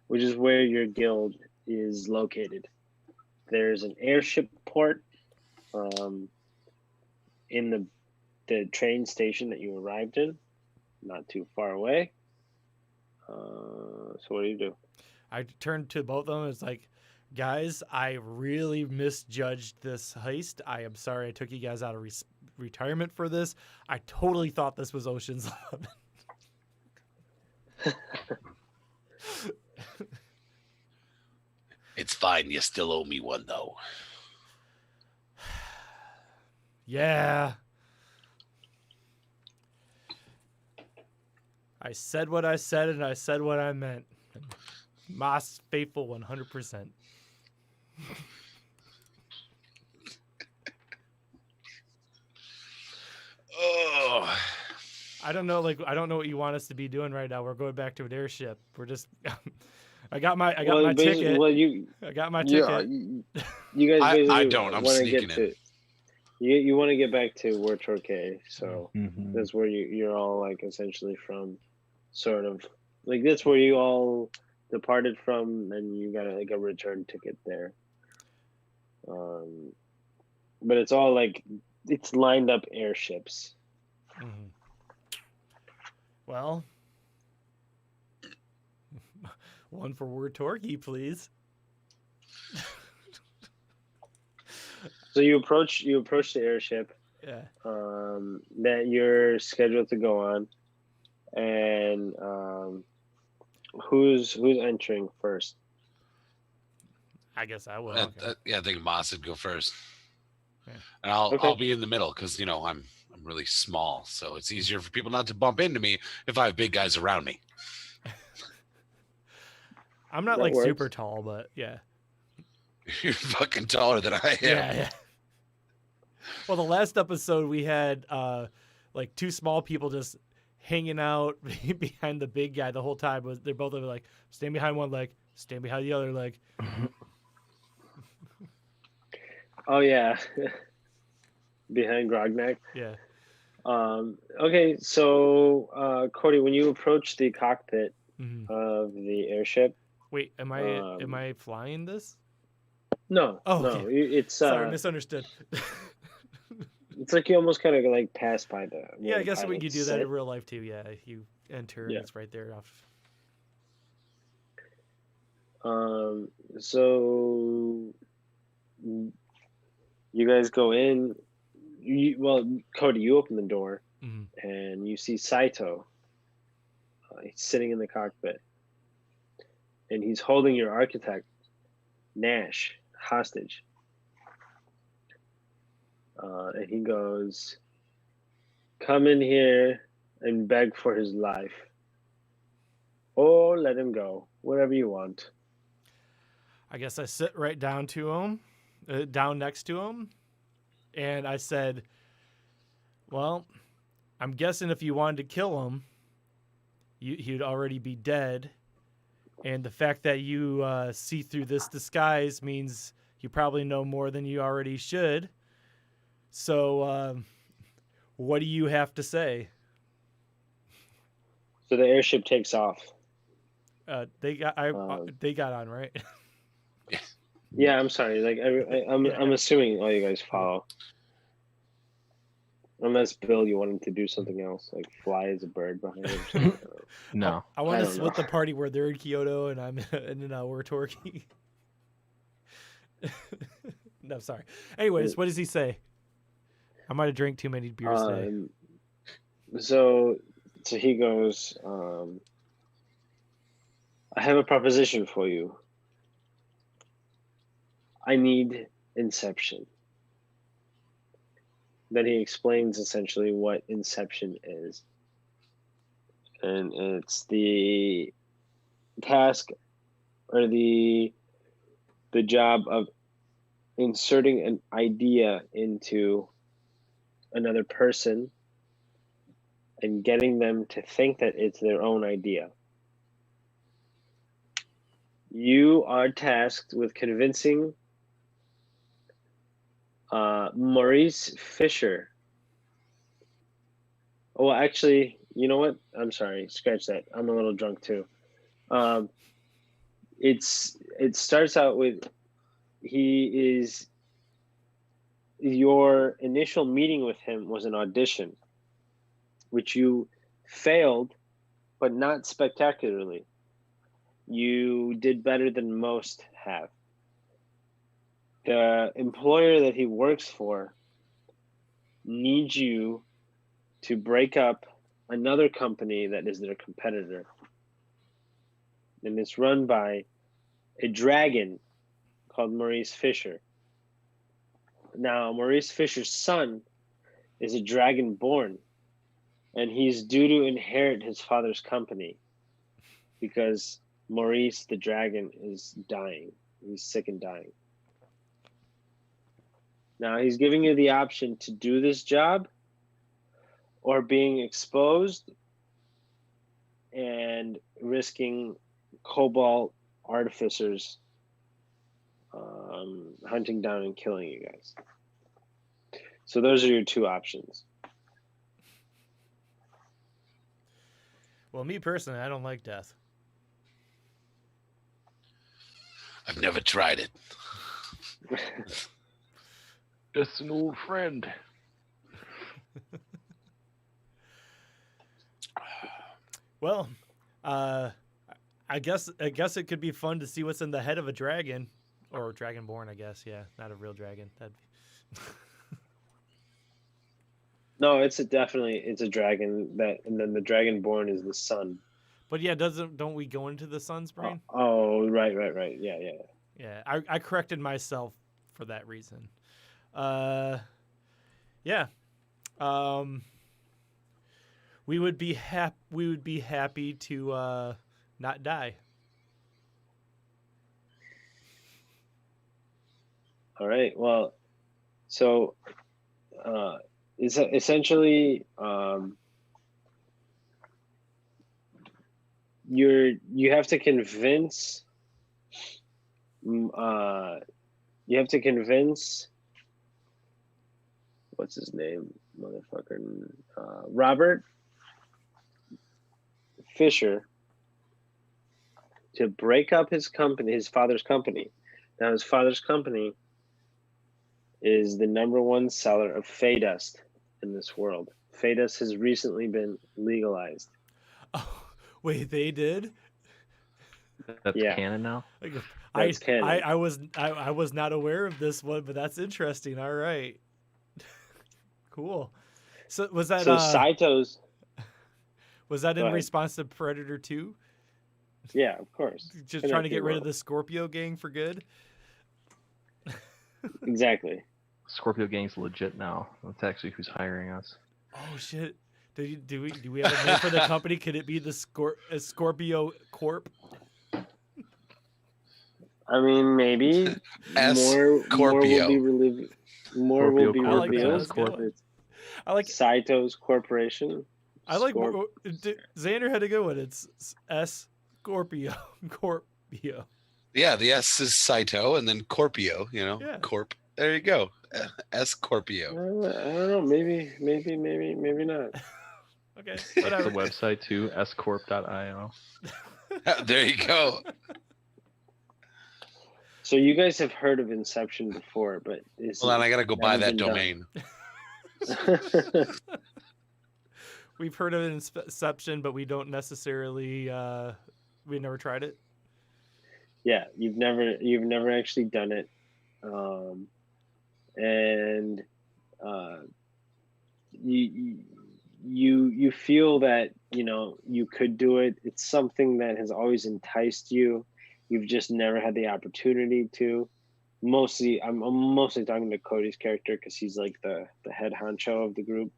your guild is located. There's an airship port in the train station that you arrived in, not too far away. So what do you do?
I turned to both of them. It's like, guys, I really misjudged this heist. I am sorry I took you guys out of retirement for this. I totally thought this was Ocean's 11.
It's fine. You still owe me one, though.
Yeah. I said what I said, and I said what I meant. Moss faithful 100%.
Oh.
I don't know what you want us to be doing right now. We're going back to an airship. We're just I got my ticket.
Well,
I got my ticket.
You guys basically
I don't. I'm sneaking in.
You want to get back to War Torque, so that's where you're all like essentially from, sort of like that's where you all departed from, and you got like a return ticket there. But it's all like it's lined up airships.
Mm-hmm. Well, one for War Torque, please.
So you approach the airship.
Yeah.
That you're scheduled to go on, and who's entering first?
I guess I will.
I think Moss would go first,
yeah.
And I'll be in the middle because I'm really small, so it's easier for people not to bump into me if I have big guys around me.
I'm not like super tall, but yeah.
You're fucking taller than I am.
Yeah. Well, the last episode we had like two small people just hanging out behind the big guy the whole time. They're both like, stand behind one leg, stand behind the other leg.
Oh yeah, behind Grognak.
Yeah.
Okay, so Cody, when you approach the cockpit of the airship,
wait, am I flying this?
No.
Oh,
no.
okay.
It's
sorry, misunderstood.
It's like you almost kind of like pass by the.
Yeah, I guess we could do that in real life too. Yeah, you enter and it's right there off.
So you guys go in. Cody, you open the door and you see Saito. He's sitting in the cockpit, and he's holding your architect, Nash, hostage. And he goes, "Come in here and beg for his life. Or let him go. Whatever you want."
I guess I sit right down to him, down next to him, and I said, "Well, I'm guessing if you wanted to kill him, he'd already be dead. And the fact that you see through this disguise means you probably know more than you already should. So, what do you have to say?"
So the airship takes off.
They got on, right?
Yeah, I'm sorry. Like I'm assuming all you guys follow. Unless Bill, you wanted to do something else, like fly as a bird behind him.
No,
I want to split the party where they're in Kyoto and I'm we're Torquay. No, sorry. Anyways, what does he say? I might have drank too many beers today.
So he goes, "I have a proposition for you. I need Inception." Then he explains essentially what Inception is. And it's the task or the job of inserting an idea into another person and getting them to think that it's their own idea. You are tasked with convincing Maurice Fisher. Oh, actually, you know what? I'm sorry. Scratch that. I'm a little drunk too. It starts out with your initial meeting with him was an audition, which you failed, but not spectacularly. You did better than most have. The employer that he works for needs you to break up another company that is their competitor. And it's run by a dragon called Maurice Fisher. Now, Maurice Fisher's son is a dragon born, and he's due to inherit his father's company because Maurice the dragon is dying. He's sick and dying. Now, he's giving you the option to do this job or being exposed and risking cobalt artificers hunting down and killing you guys. So those are your two options.
Well, me personally, I don't like death.
I've never tried it.
Just an old friend.
Well, I guess it could be fun to see what's in the head of a dragon, or dragonborn. I guess, yeah, not a real dragon. That'd be...
No, it's a dragon and then the dragonborn is the sun.
But yeah, don't we go into the sun's brain?
Oh, right. Yeah.
Yeah, I corrected myself for that reason. Yeah. We would be happy to not die.
All right. Well, so is essentially you have to convince what's his name, motherfucker, Robert Fisher, to break up his father's company. Now his father's company is the #1 seller of Fey Dust in this world. Fey Dust has recently been legalized.
Oh, wait, they did?
That's canon now?
That's canon.
I was not aware of this one, but that's interesting. All right. Cool. So was that
Saito's
was that in response to Predator 2?
Yeah, of course.
Just trying to get rid of the Scorpio gang for good?
Exactly.
Scorpio gang's legit now. That's actually who's hiring us.
Oh shit. Do we have a name for the company? Could it be the Scorpio Corp?
I mean, maybe more will be revealed. More will be revealed.
I like
Saito's Corporation.
I like Xander had a good one. It's S Scorpio. Corpio.
Yeah, the S is Saito, and then Corpio. Corp. There you go. S Scorpio.
I don't know. Maybe not.
Okay.
That's the website too. scorp.io.
There you go.
So you guys have heard of Inception before, but
hold on, I gotta go buy that domain.
We've heard of Inception, but we don't necessarily. We never tried it.
Yeah, you've never actually done it, and you feel that you could do it. It's something that has always enticed you. You've just never had the opportunity to. I'm mostly talking to Cody's character because he's like the head honcho of the group.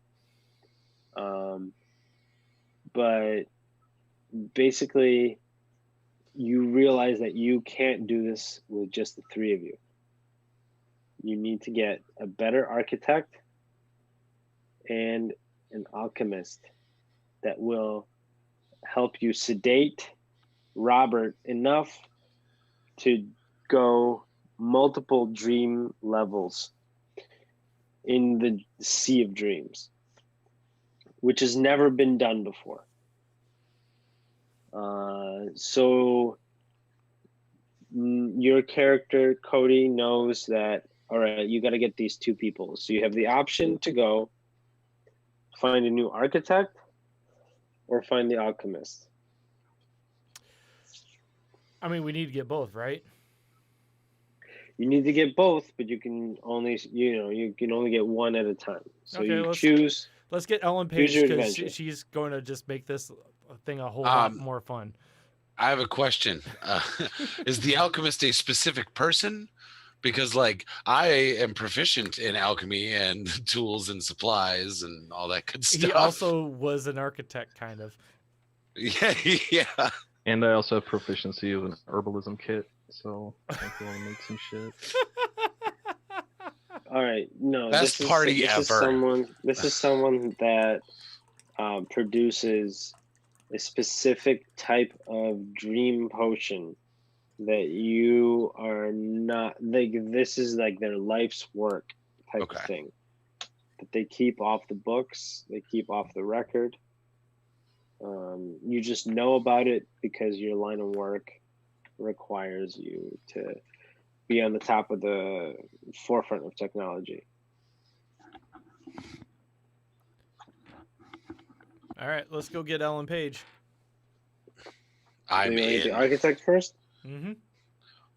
But basically, you realize that you can't do this with just the three of you. You need to get a better architect and an alchemist that will help you sedate Robert enough to go multiple dream levels in the Sea of Dreams, which has never been done before. So your character, Cody, knows that, all right, you got to get these two people. So you have the option to go find a new architect or find the alchemist.
I mean, we need to get both, right?
You need to get both, but you can only get one at a time. So you choose.
Let's get Ellen Page because she's going to just make this thing a whole lot more fun.
I have a question. Is the alchemist a specific person? Because I am proficient in alchemy and tools and supplies and all that good stuff.
He also was an architect, kind of.
Yeah.
And I also have proficiency of an herbalism kit, so I think I want to make some shit.
All right, no.
Best party ever.
This is someone that produces a specific type of dream potion that you are not. This is like their life's work type of thing that they keep off the books. They keep off the record. You just know about it because your line of work requires you to be on the top of the forefront of technology.
All right, let's go get Ellen Page.
I mean,
the architect first.
Mm-hmm.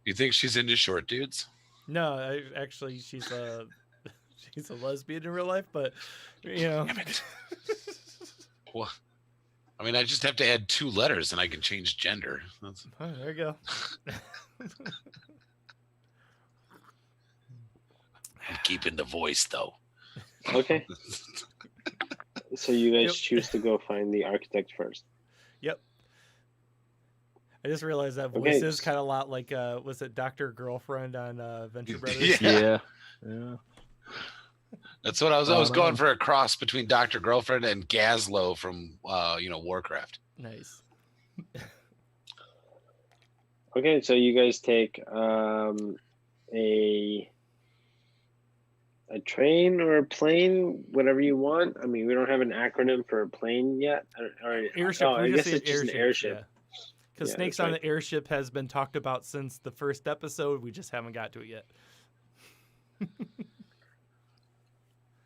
You think she's into short dudes?
No, actually, she's a lesbian in real life, but
What? I mean, I just have to add 2 letters and I can change gender.
Oh, there you go.
I'm keeping the voice, though.
Okay. So you guys choose to go find the architect first.
Yep. I just realized that voice is kind of a lot like, was it Dr. Girlfriend on Venture Brothers?
Yeah.
That's what I was going for, a cross between Dr. Girlfriend and Gazlo from Warcraft.
Nice.
Okay, so you guys take a train or a plane, whatever you want. I mean, we don't have an acronym for a plane yet.
Airship.
I guess it's just an airship.
Because Snakes on the Airship has been talked about since the first episode. We just haven't got to it yet.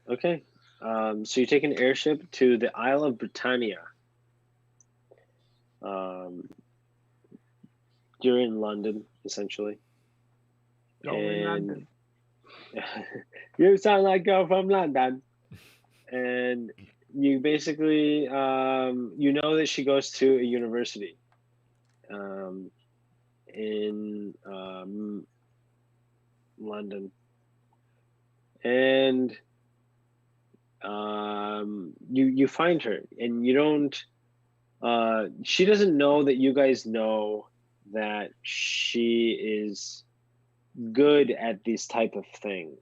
Okay. So you take an airship to the Isle of Britannia. You're in London, essentially.
Going London.
You sound like girl from London. And you basically, you know that she goes to a university in London. And you find her, and you don't, she doesn't know that you guys know that she is good at this type of thing,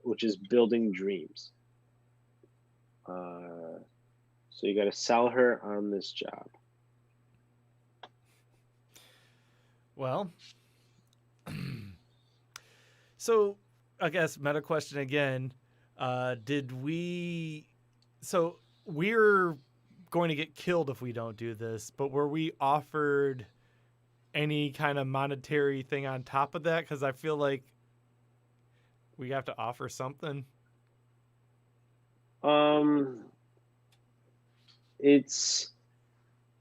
which is building dreams. So you got to sell her on this job.
Well, so I guess meta question again. So we're going to get killed if we don't do this, but were we offered any kind of monetary thing on top of that? Because I feel like we have to offer something.
It's,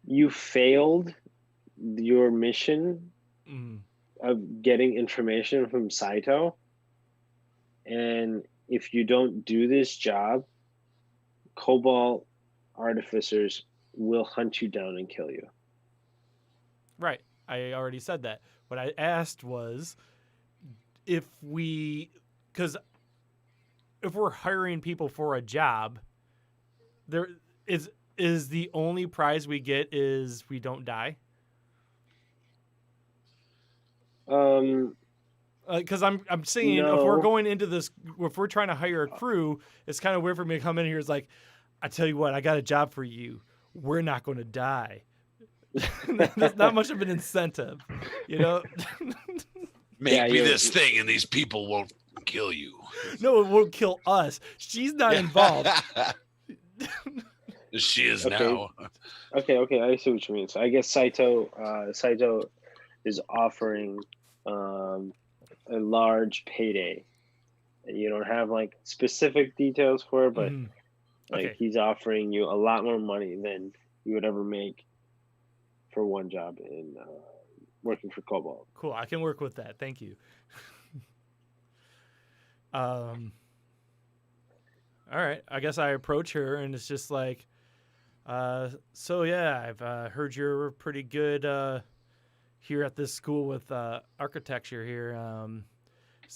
you failed your mission of getting information from Saito, and if you don't do this job, Cobalt artificers will hunt you down and kill you.
Right. I already said that. What I asked was because if we're hiring people for a job, there is the only prize we get is we don't die. Because I'm saying if we're going into this, if we're trying to hire a crew, it's kind of weird for me to come in here. It's like, I tell you what, I got a job for you. We're not going to die. There's not much of an incentive, you know.
Make me this thing, and these people won't kill you.
No,
it won't kill us. She's not involved.
She is now.
Okay, I see what you mean. So I guess Saito is offering a large payday. You don't have like specific details for it, but he's offering you a lot more money than you would ever make for one job in working for Cobalt.
Cool, I can work with that. Thank you. All right, I guess I approach her and it's just like, so yeah, I've heard you're pretty good here at this school with architecture here.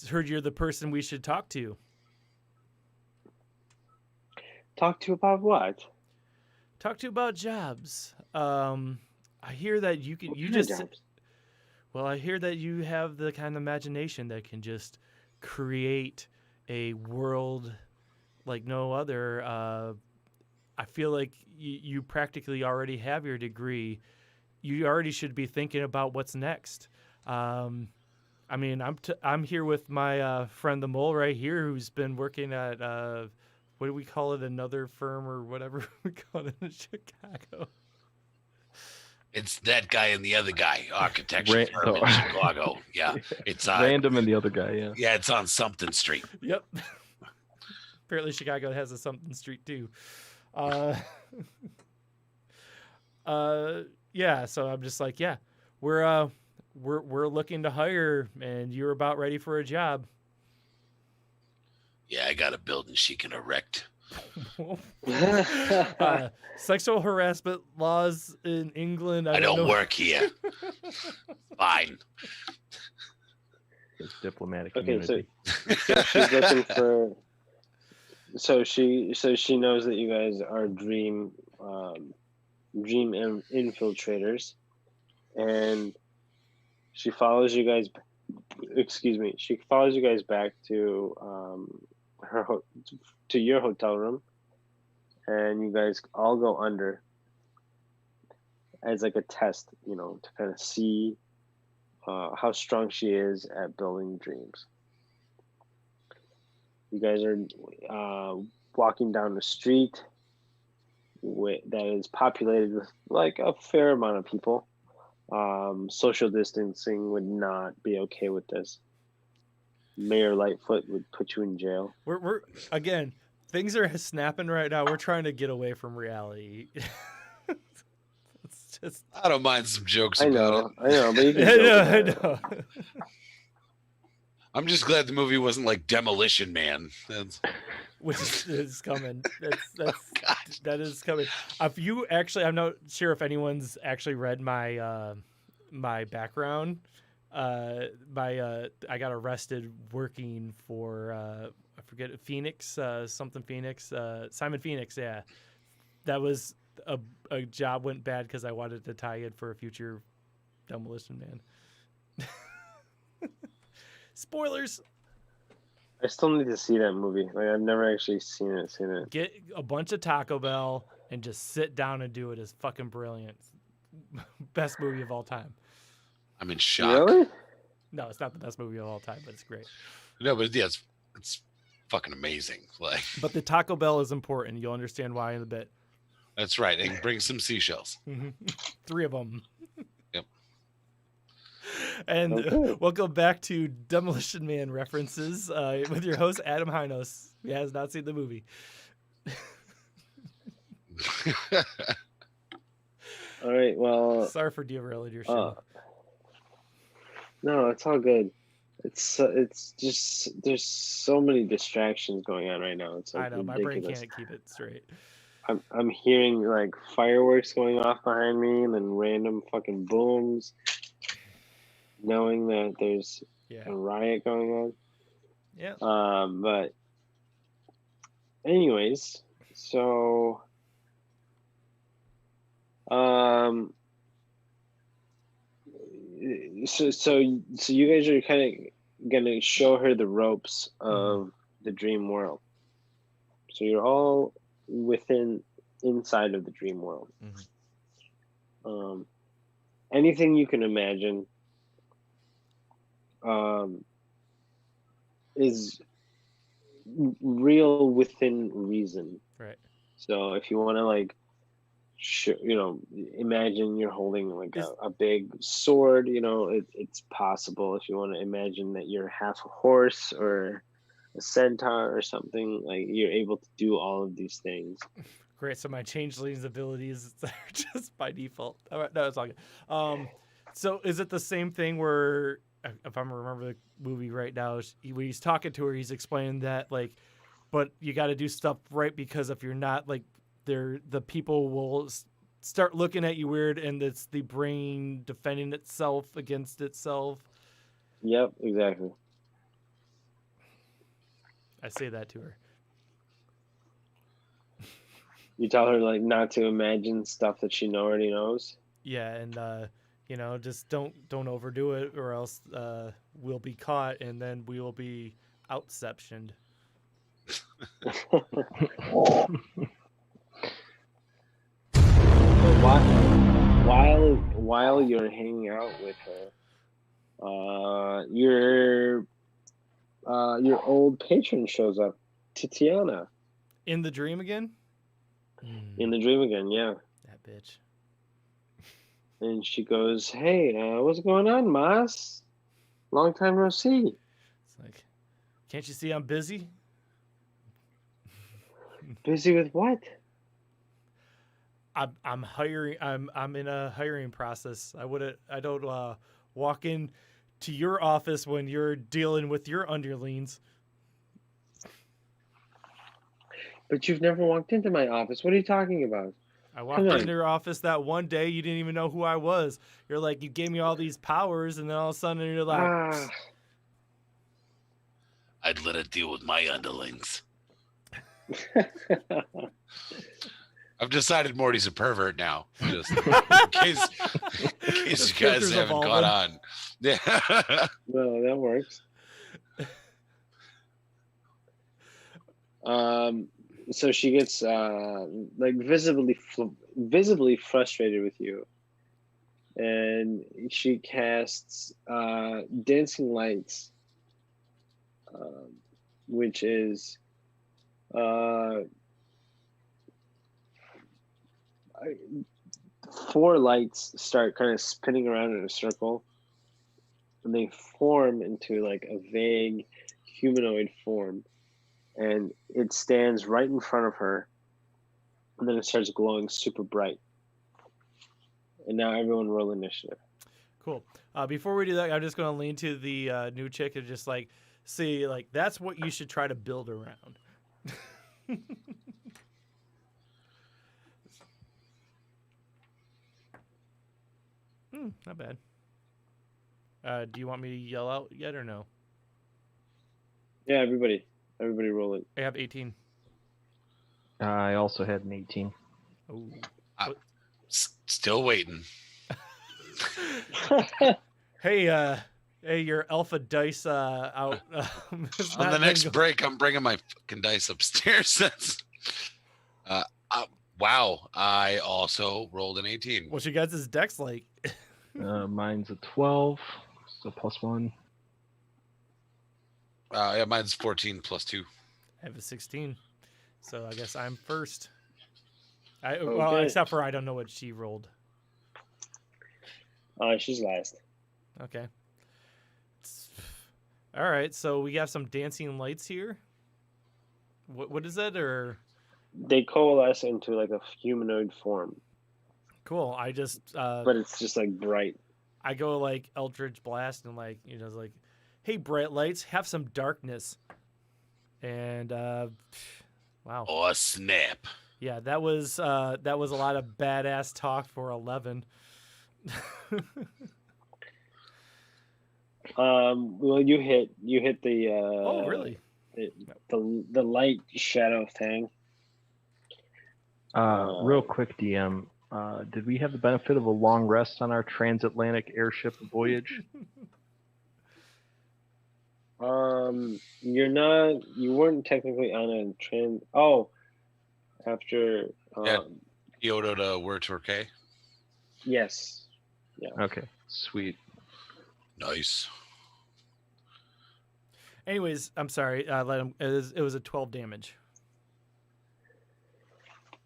Heard you're the person we should talk to.
Talk to about what?
Talk to about jobs. I hear that you can. Well, I hear that you have the kind of imagination that can just create a world like no other. I feel like you practically already have your degree. You already should be thinking about what's next. I mean, I'm here with my friend the Mole right here, who's been working at what do we call it? Another firm or whatever we call it in Chicago.
It's that guy and the other guy, architecture firm in Chicago. Yeah, it's
Random and the other guy. Yeah.
Yeah, it's on something street.
Yep. Apparently, Chicago has a something street too. Yeah. So I'm just like, yeah, we're looking to hire, and you're about ready for a job.
Yeah, I got a building she can erect.
Sexual harassment laws in England.
I don't work here. Fine.
It's diplomatic.
Okay, so she's looking for. So she knows that you guys are dream infiltrators, and she follows you guys. Excuse me. She follows you guys back to to your hotel room, and you guys all go under as like a test, you know, to kind of see how strong she is at building dreams. You guys are walking down the street that is populated with like a fair amount of people. Social distancing would not be okay with this. Mayor Lightfoot would put you in jail.
We're again, things are snapping right now. We're trying to get away from reality. It's just.
I don't mind some jokes
I
about it.
know, but you can
I know.
I'm just glad the movie wasn't like Demolition Man.
Which is coming. That is coming. If you actually, I'm not sure if anyone's actually read my my background. I got arrested working for I forget Phoenix, something Phoenix, Simon Phoenix. Yeah, that was a job went bad because I wanted to tie in for a future Demolition Man. Spoilers.
I still need to see that movie. Like I've never actually seen it.
Get a bunch of Taco Bell and just sit down and do it. Is fucking brilliant. Best movie of all time.
I'm in shock.
Really?
No, it's not the best movie of all time, but it's great.
No, but yeah, it's fucking amazing. Like,
but the Taco Bell is important. You'll understand why in a bit.
That's right. And bring some seashells.
3 of them.
Yep.
And welcome back to Demolition Man references with your host Adam Hynos. He has not seen the movie.
All right. Well,
sorry for derailing your show.
No, it's all good. It's just there's so many distractions going on right now. It's like
I know
ridiculous.
My brain can't keep it straight.
I'm hearing like fireworks going off behind me and then random fucking booms, knowing that there's a riot going on.
Yeah.
But anyways, so so you guys are kind of gonna show her the ropes of the dream world. So you're all inside of the dream world. Anything you can imagine is real within reason.
Right.
So if you want to like imagine you're holding like a big sword, it's possible. If you want to imagine that you're half a horse or a centaur or something, like you're able to do all of these things.
Great. So my changeling's abilities are just by default. All right, no, it's all good. So is it the same thing where, if I remember the movie right now, when he's talking to her, he's explaining that like, but you got to do stuff right, because if you're not, like, the people will start looking at you weird, and it's the brain defending itself against itself.
Yep, exactly.
I say that to her.
You tell her like not to imagine stuff that she already knows.
Yeah, and just don't overdo it, or else we'll be caught, and then we will be outceptioned. While
you're hanging out with her, your old patron shows up, Tatiana.
In the dream again?
In the dream again, yeah.
That bitch.
And she goes, "Hey, what's going on, Mas? Long time no see."
It's like, can't you see I'm busy?
Busy with what?
I'm hiring. I'm in a hiring process. I don't walk in to your office when you're dealing with your underlings.
But you've never walked into my office. What are you talking about?
I walked into your office that one day. You didn't even know who I was. You're like, you gave me all these powers, and then all of a sudden you're like,
I'd let it deal with my underlings. I've decided Morty's a pervert now. Just in case you guys haven't caught on. Yeah.
Well, that works. So she gets like visibly frustrated with you, and she casts dancing lights, which is 4 lights start kind of spinning around in a circle, and they form into like a vague humanoid form. and it stands right in front of her, and then it starts glowing super bright. And now everyone roll initiative.
Cool. Before we do that, I'm just going to lean to the new chick and just like see, like, that's what you should try to build around. Not bad. Do you want me to yell out yet or no?
Yeah, everybody roll it.
I have 18.
I also had an 18.
Oh,
still waiting.
Hey, your alpha dice out.
On the next break, I'm bringing my fucking dice upstairs. Wow, I also rolled an 18.
What's your guys' dex like?
Mine's a 12, so +1.
Yeah, mine's 14 plus 2.
I have a 16, so I guess I'm first.
Okay.
Well, except for I don't know what she rolled.
She's last.
Okay. All right, so we got some dancing lights here. What is that, or?
They coalesce into like a humanoid form.
Cool. I just.
But it's just like bright.
I go like Eldritch Blast and like it's like, hey, bright lights, have some darkness. And wow.
Oh, snap.
Yeah, that was a lot of badass talk for 11.
Well, you hit the.
Oh, really?
The light shadow thing.
Real quick, DM. Did we have the benefit of a long rest on our transatlantic airship voyage?
You weren't technically on a trans. Oh, after.
Kyoto to Wertorque.
Yes. Yeah.
Okay. Sweet.
Nice.
Anyways, I'm sorry. Let him. It was a 12 damage.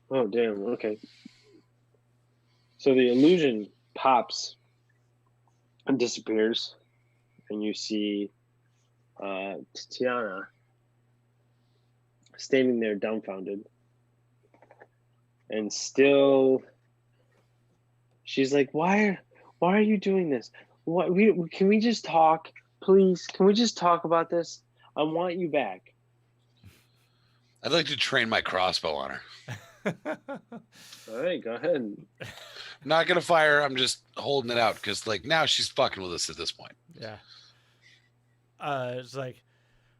Oh damn. Okay. So the illusion pops and disappears, and you see Tatiana standing there dumbfounded, and still she's like, why are you doing this? Can we just talk, please? Can we just talk about this? I want you back.
I'd like to train my crossbow on her.
All right, go ahead.
Not gonna fire. I'm just holding it out because, like, now she's fucking with us at this point.
Yeah. It's like,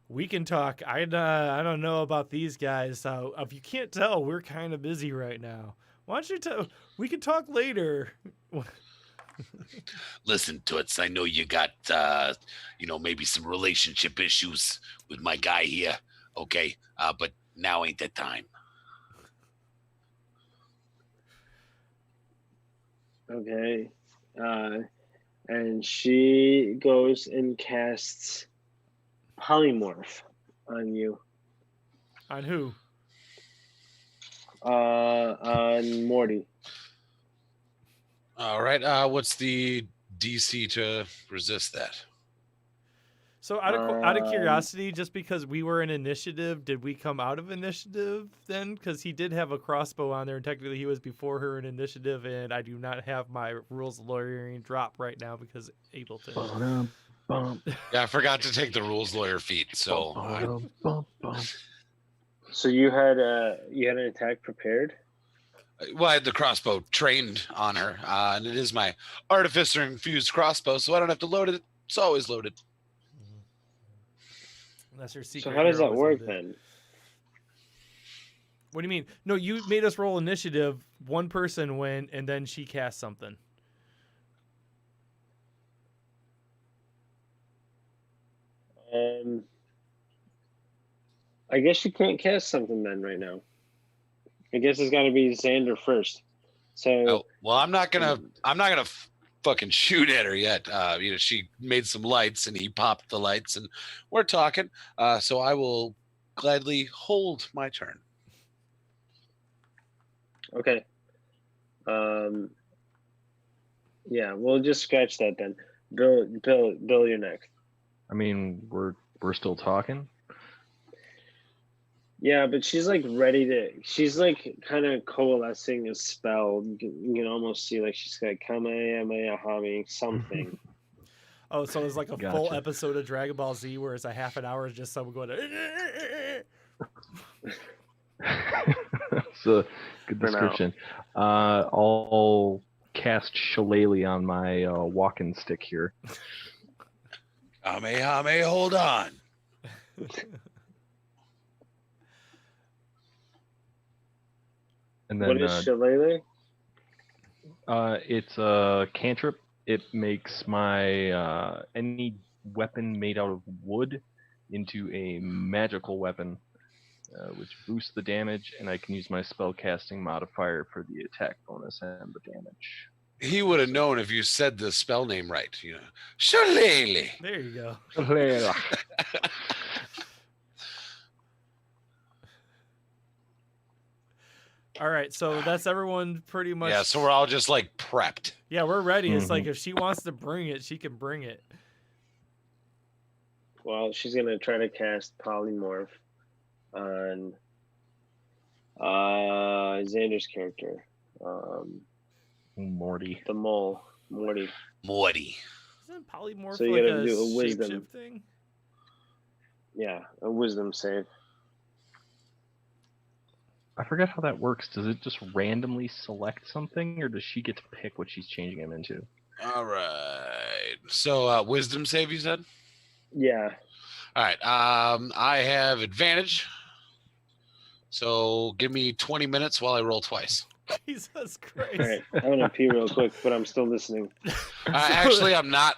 we can talk. I don't know about these guys. So if you can't tell, we're kind of busy right now. Why don't you tell? We can talk later.
Listen, Toots, I know you got, maybe some relationship issues with my guy here. Okay, but now ain't the time.
Okay. And she goes and casts polymorph on you.
On who?
On Morty.
All right. What's the DC to resist that?
So out of curiosity, just because we were in initiative, did we come out of initiative then? Because he did have a crossbow on there, and technically he was before her in initiative, and I do not have my rules lawyering drop right now because Ableton.
Yeah, I forgot to take the rules lawyer feat. So.
So you had an attack prepared?
Well, I had the crossbow trained on her, and it is my artificer infused crossbow, so I don't have to load it. It's always loaded.
That's her secret.
So how does that work then?
What do you mean? No, you made us roll initiative. One person went, and then she cast something.
I guess she can't cast something then right now. I guess it's got to be Xander first. So.
Well, I'm not gonna fucking shoot at her yet. She made some lights and he popped the lights and we're talking. So I will gladly hold my turn.
Okay. Yeah, we'll just scratch that then. Bill, you're next.
I mean, we're still talking.
Yeah, but she's like ready to. She's like kind of coalescing a spell. You can almost see like she's got Kamehameha something.
Oh, so it's like a full episode of Dragon Ball Z where it's a half an hour is just someone going.
That's a good description. I'll cast Shillelagh on my walking stick here.
Kamehameha, hold on.
And then,
what is Shillelagh?
It's a cantrip. It makes my any weapon made out of wood into a magical weapon, which boosts the damage, and I can use my spellcasting modifier for the attack bonus and the damage.
He would have known if you said the spell name right. You know, Shillelagh.
There you go. All right, so that's everyone pretty much.
Yeah, so we're all just like prepped.
Yeah, we're ready. It's like if she wants to bring it, she can bring it.
Well, she's gonna try to cast polymorph on Xander's character,
Morty.
the mole, Morty.
Isn't polymorph
So you
like
gotta
a
do a wisdom
shapeshift thing?
Yeah, a wisdom save.
I forget how that works. Does it just randomly select something, or does she get to pick what she's changing him into?
All right. So wisdom save, you said?
Yeah.
All right. I have advantage. So give me 20 minutes while I roll twice.
Jesus Christ.
All right. I'm gonna pee real quick, but I'm still listening.
Actually, I'm not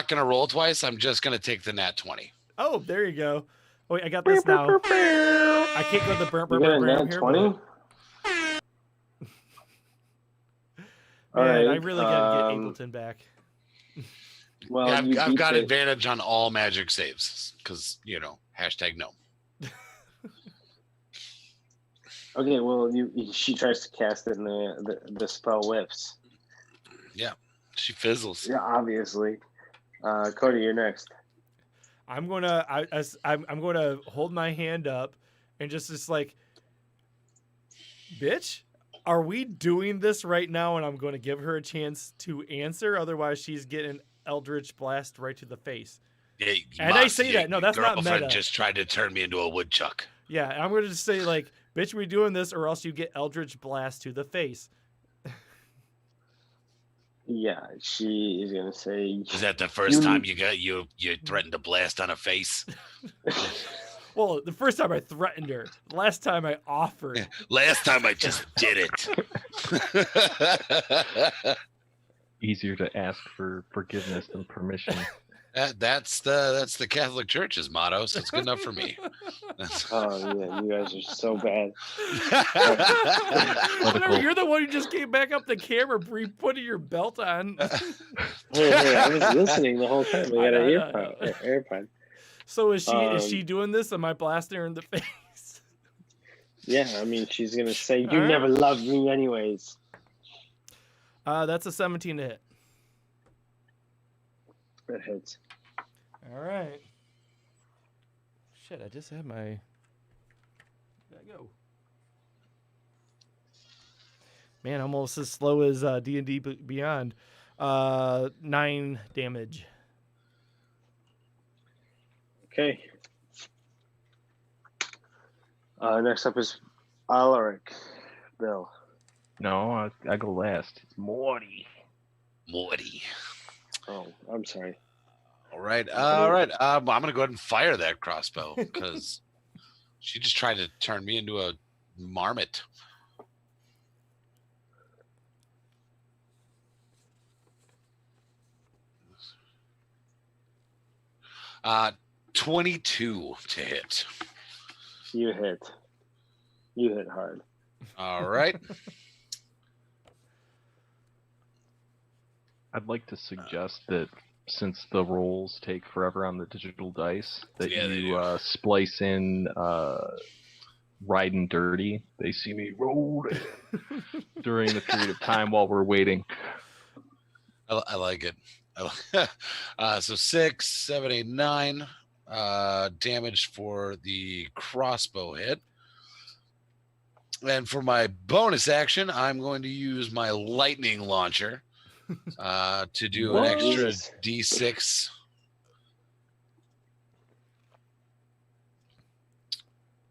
gonna roll twice. I'm just gonna take the nat 20.
Oh, there you go. Oh, wait, I got this now. I can't go to the burn here.
20?
Man, I really gotta get Ableton back.
Well,
yeah, I've got advantage on all magic saves because #no.
Okay, well, she tries to cast it, and the spell whiffs.
Yeah, she fizzles.
Yeah, obviously. Cody, you're next.
I'm gonna hold my hand up and just like, bitch, are we doing this right now? And I'm going to give her a chance to answer. Otherwise, she's getting Eldritch Blast right to the face.
Yeah,
and I say that. No, that's not meta.
Just tried to turn me into a woodchuck.
Yeah, I'm going to just say like, bitch, we doing this, or else you get Eldritch Blast to the face.
Yeah, she is gonna say.
Is that the first time you threatened to blast on a face?
Well, the first time I threatened her. The last time I offered.
Last time I just did it.
Easier to ask for forgiveness than permission.
That's the Catholic Church's motto, so it's good enough for me.
Oh yeah, you guys are so bad.
Whatever, you're the one who just came back up the camera, putting your belt on.
Hey, I was listening the whole time. I got an AirPod.
So is she doing this? Am I blasting her in the face?
Yeah, I mean she's gonna say you never loved me anyways.
That's a 17 to hit.
That hits.
All right. Shit, I just had my. There I go. Man, almost as slow as D&D Beyond. 9 damage.
Okay. Next up is Alaric. Bill.
No, I go last. It's Morty.
Oh, I'm sorry.
All right. I'm going to go ahead and fire that crossbow because she just tried to turn me into a marmot. Uh, 22 to hit.
You hit. You hit hard.
All right.
I'd like to suggest that since the rolls take forever on the digital dice, that you splice in riding dirty. They see me rolling during the period of time while we're waiting.
I like it. So 6, 7, 8, 9 damage for the crossbow hit. And for my bonus action, I'm going to use my lightning launcher to do an extra D6.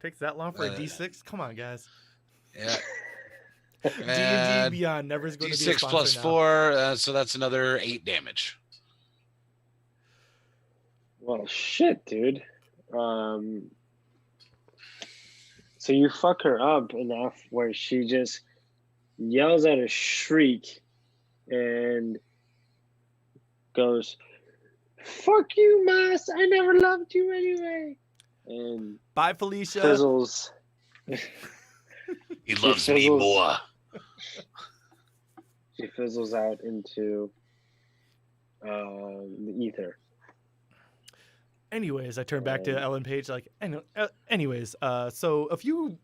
Takes that long for a D6? Come on, guys.
Yeah.
D&D Beyond never is going to be a
D6
sponsor
plus
now.
4, so that's another 8 damage.
Well, shit, dude. So you fuck her up enough where she just yells at a shriek and goes, "Fuck you, Mas! I never loved you anyway." And
bye, Felicia.
Fizzles.
He loves me more.
She fizzles out into the ether.
Anyways, I turn back to Ellen Page like, anyways, so if you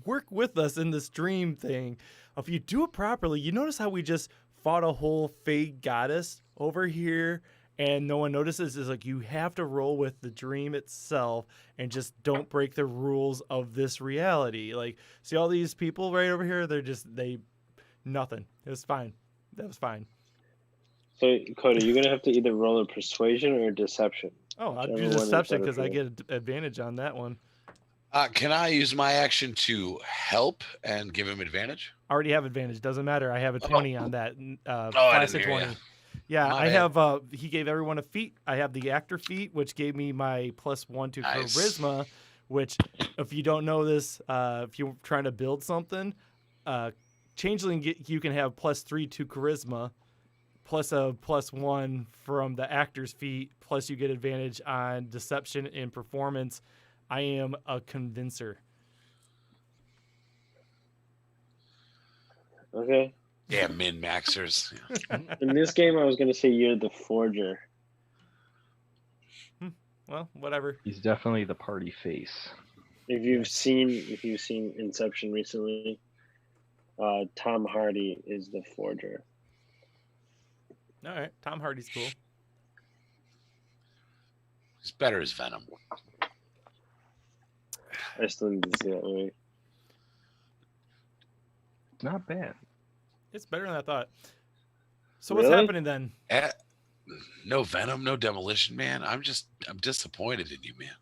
work with us in this dream thing, if you do it properly, you notice how we just fought a whole fake goddess over here and no one notices. Is like, you have to roll with the dream itself and just don't break the rules of this reality. Like, see all these people right over here? Nothing. It was fine. That was fine.
So, Cody, you're going to have to either roll a persuasion or a deception.
Oh, I'll do deception because I get an advantage on that one.
Can I use my action to help and give him advantage?
I already have advantage. Doesn't matter. I have a 20 on that.
Classic 20.
Yeah, I have. He gave everyone a feat. I have the actor feat, which gave me my +1 to charisma. Which, if you don't know this, if you're trying to build something, Changeling, you can have +3 to charisma, plus a +1 from the actor's feat, plus you get advantage on deception and performance. I am a convincer.
Okay.
Yeah, min-maxers.
In this game, I was going to say you're the forger.
Well, whatever.
He's definitely the party face.
If you've seen Inception recently, Tom Hardy is the forger.
All right, Tom Hardy's cool.
He's better as Venom.
I still need to see that movie.
Not bad.
It's better than I thought. So what's happening then?
No Venom, no Demolition Man. I'm disappointed in you, man.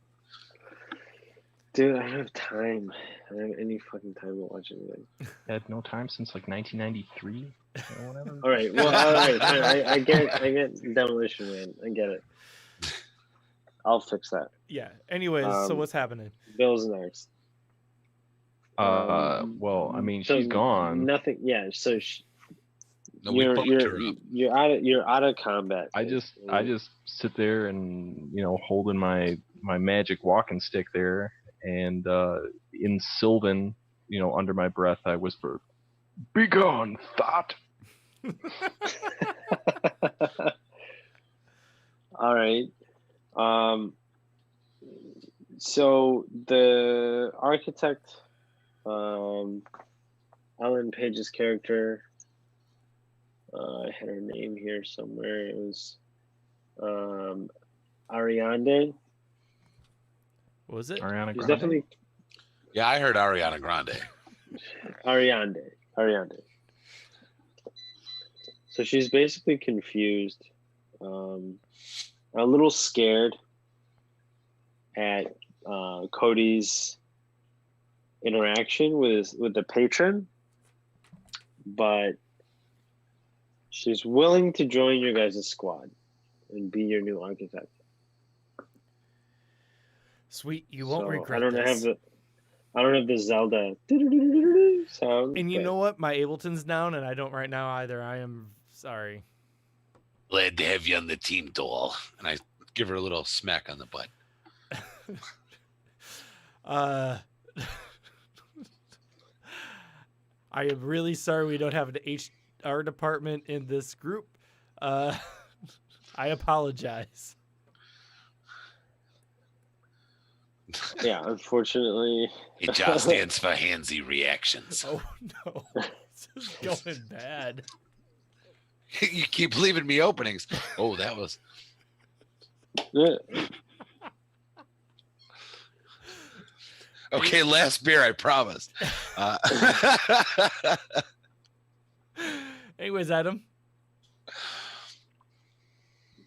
Dude, I don't have time. I don't have any fucking time to watch anything.
Had no time since like 1993 or whatever.
All right, well, all right. I get Demolition Man. I get it. I'll fix that.
Yeah. Anyways, so what's happening?
Bill's next.
Well, I mean, she's gone.
Nothing. Yeah. So you're out of combat.
I just sit there and holding my magic walking stick there, and in Sylvan, under my breath, I whisper, "Be gone, thought."
All right. So the architect, Ellen Page's character, I had her name here somewhere. It was Ariande.
What was it?
Ariana Grande?
Definitely.
Yeah, I heard Ariana Grande.
Ariande. So she's basically confused, a little scared at Cody's interaction with the patron, but she's willing to join your guys' squad and be your new architect.
Sweet, you won't regret this.
I don't have the Zelda sound.
And you know what? My Ableton's down, and I don't right now either. I am sorry.
Glad to have you on the team, doll. And I give her a little smack on the butt.
I am really sorry we don't have an HR department in this group. I apologize.
Yeah, unfortunately.
HR stands for handsy reactions.
Oh, no. This is going bad.
You keep leaving me openings. Oh, that was... Okay, last beer, I promise.
Anyways, Adam.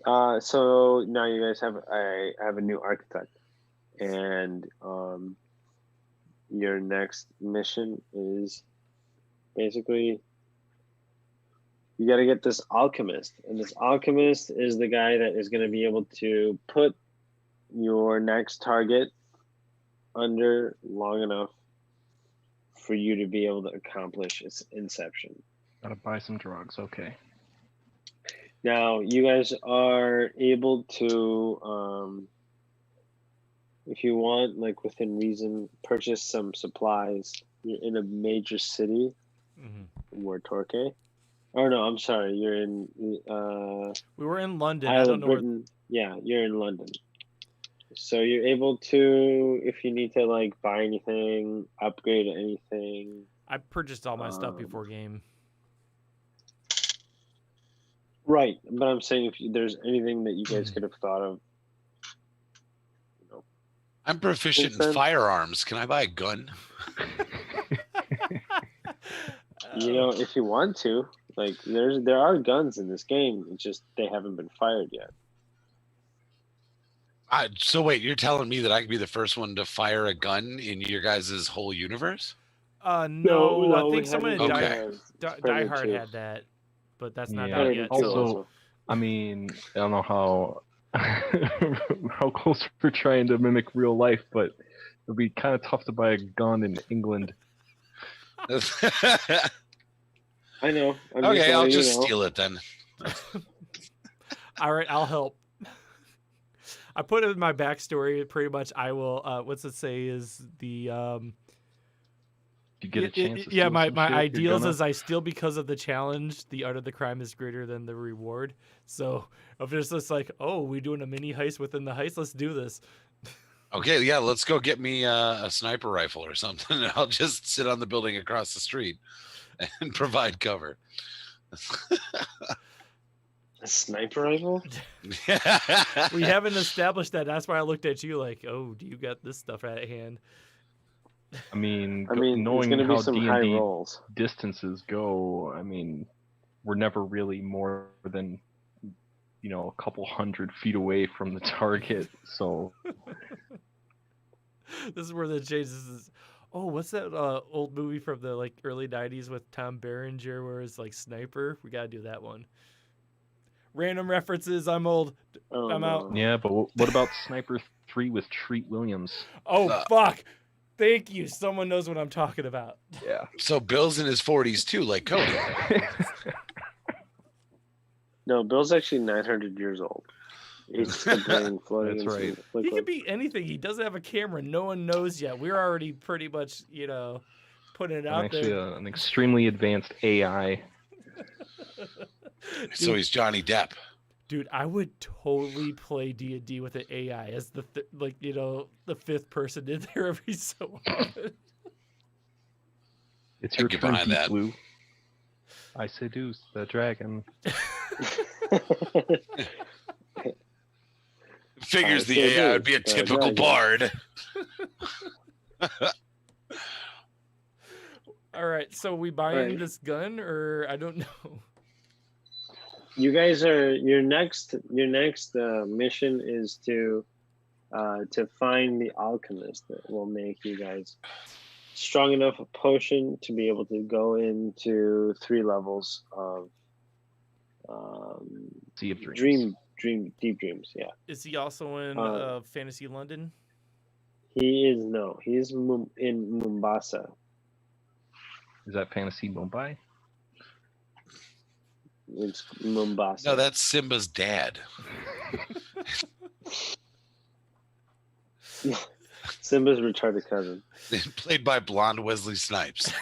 So now you guys have I have a new architect, and your next mission is basically you got to get this alchemist, and this alchemist is the guy that is going to be able to put your next target under long enough for you to be able to accomplish its inception.
Gotta buy some drugs. Okay.
Now you guys are able to, if you want, like within reason, purchase some supplies. You're in a major city, where Torquay. Oh no, I'm sorry. You're in.
We were in London.
Isle of Britain. Yeah, you're in London. So you're able to, if you need to like buy anything, upgrade anything.
I purchased all my stuff before game.
Right, but I'm saying if there's anything that you guys could have thought of.
I'm proficient in firearms. Can I buy a gun?
If you want to, like there are guns in this game. It's just they haven't been fired yet.
So wait, you're telling me that I could be the first one to fire a gun in your guys' whole universe?
No, I think someone in
okay.
Die Hard had that, but that's not out yet.
Also, I mean, I don't know how how close we're trying to mimic real life, but it'd be kind of tough to buy a gun in England.
I know.
Okay, I'll just steal it then.
All right, I'll help. I put it in my backstory. Pretty much, I will. What's it say? Is the
you get a chance?
My ideals is I steal because of the challenge. The art of the crime is greater than the reward. So if it's just like, oh, we're doing a mini heist within the heist, let's do this.
Okay, yeah, let's go get me a sniper rifle or something. I'll just sit on the building across the street and provide cover.
A sniper rifle?
We haven't established that. That's why I looked at you like, oh, do you got this stuff at hand?
I mean, knowing how D&D distances go, I mean, we're never really more than, a couple 100 feet away from the target. So
this is where the changes is. Oh, what's that old movie from the early 90s with Tom Berenger where it's like Sniper? We got to do that one. Random references. I'm old. I'm out.
Yeah, but what about Sniper 3 with Treat Williams?
Oh, fuck. Thank you. Someone knows what I'm talking about.
Yeah.
So Bill's in his 40s too, like Cody.
No, Bill's actually 900 years old. He's floating.
That's right.
He could be anything. He doesn't have a camera. No one knows yet. We're already pretty much, putting it out there.
Actually, an extremely advanced AI.
So he's Johnny Depp.
Dude, I would totally play D&D with an AI as the fifth person in there every so often.
It's your turn, Deep Blue. I seduce the dragon.
Figures the AI would be a typical bard.
All right, so we buying this gun, or I don't know.
You guys are your next mission is to find the alchemist that will make you guys strong enough a potion to be able to go into 3 levels of
Sea of Dreams.
Deep Dreams. Yeah.
Is he also in Fantasy London?
He is He's in Mombasa.
Is that Fantasy Mumbai?
It's Mombasa.
No, that's Simba's dad.
Simba's retarded cousin.
Played by blonde Wesley Snipes.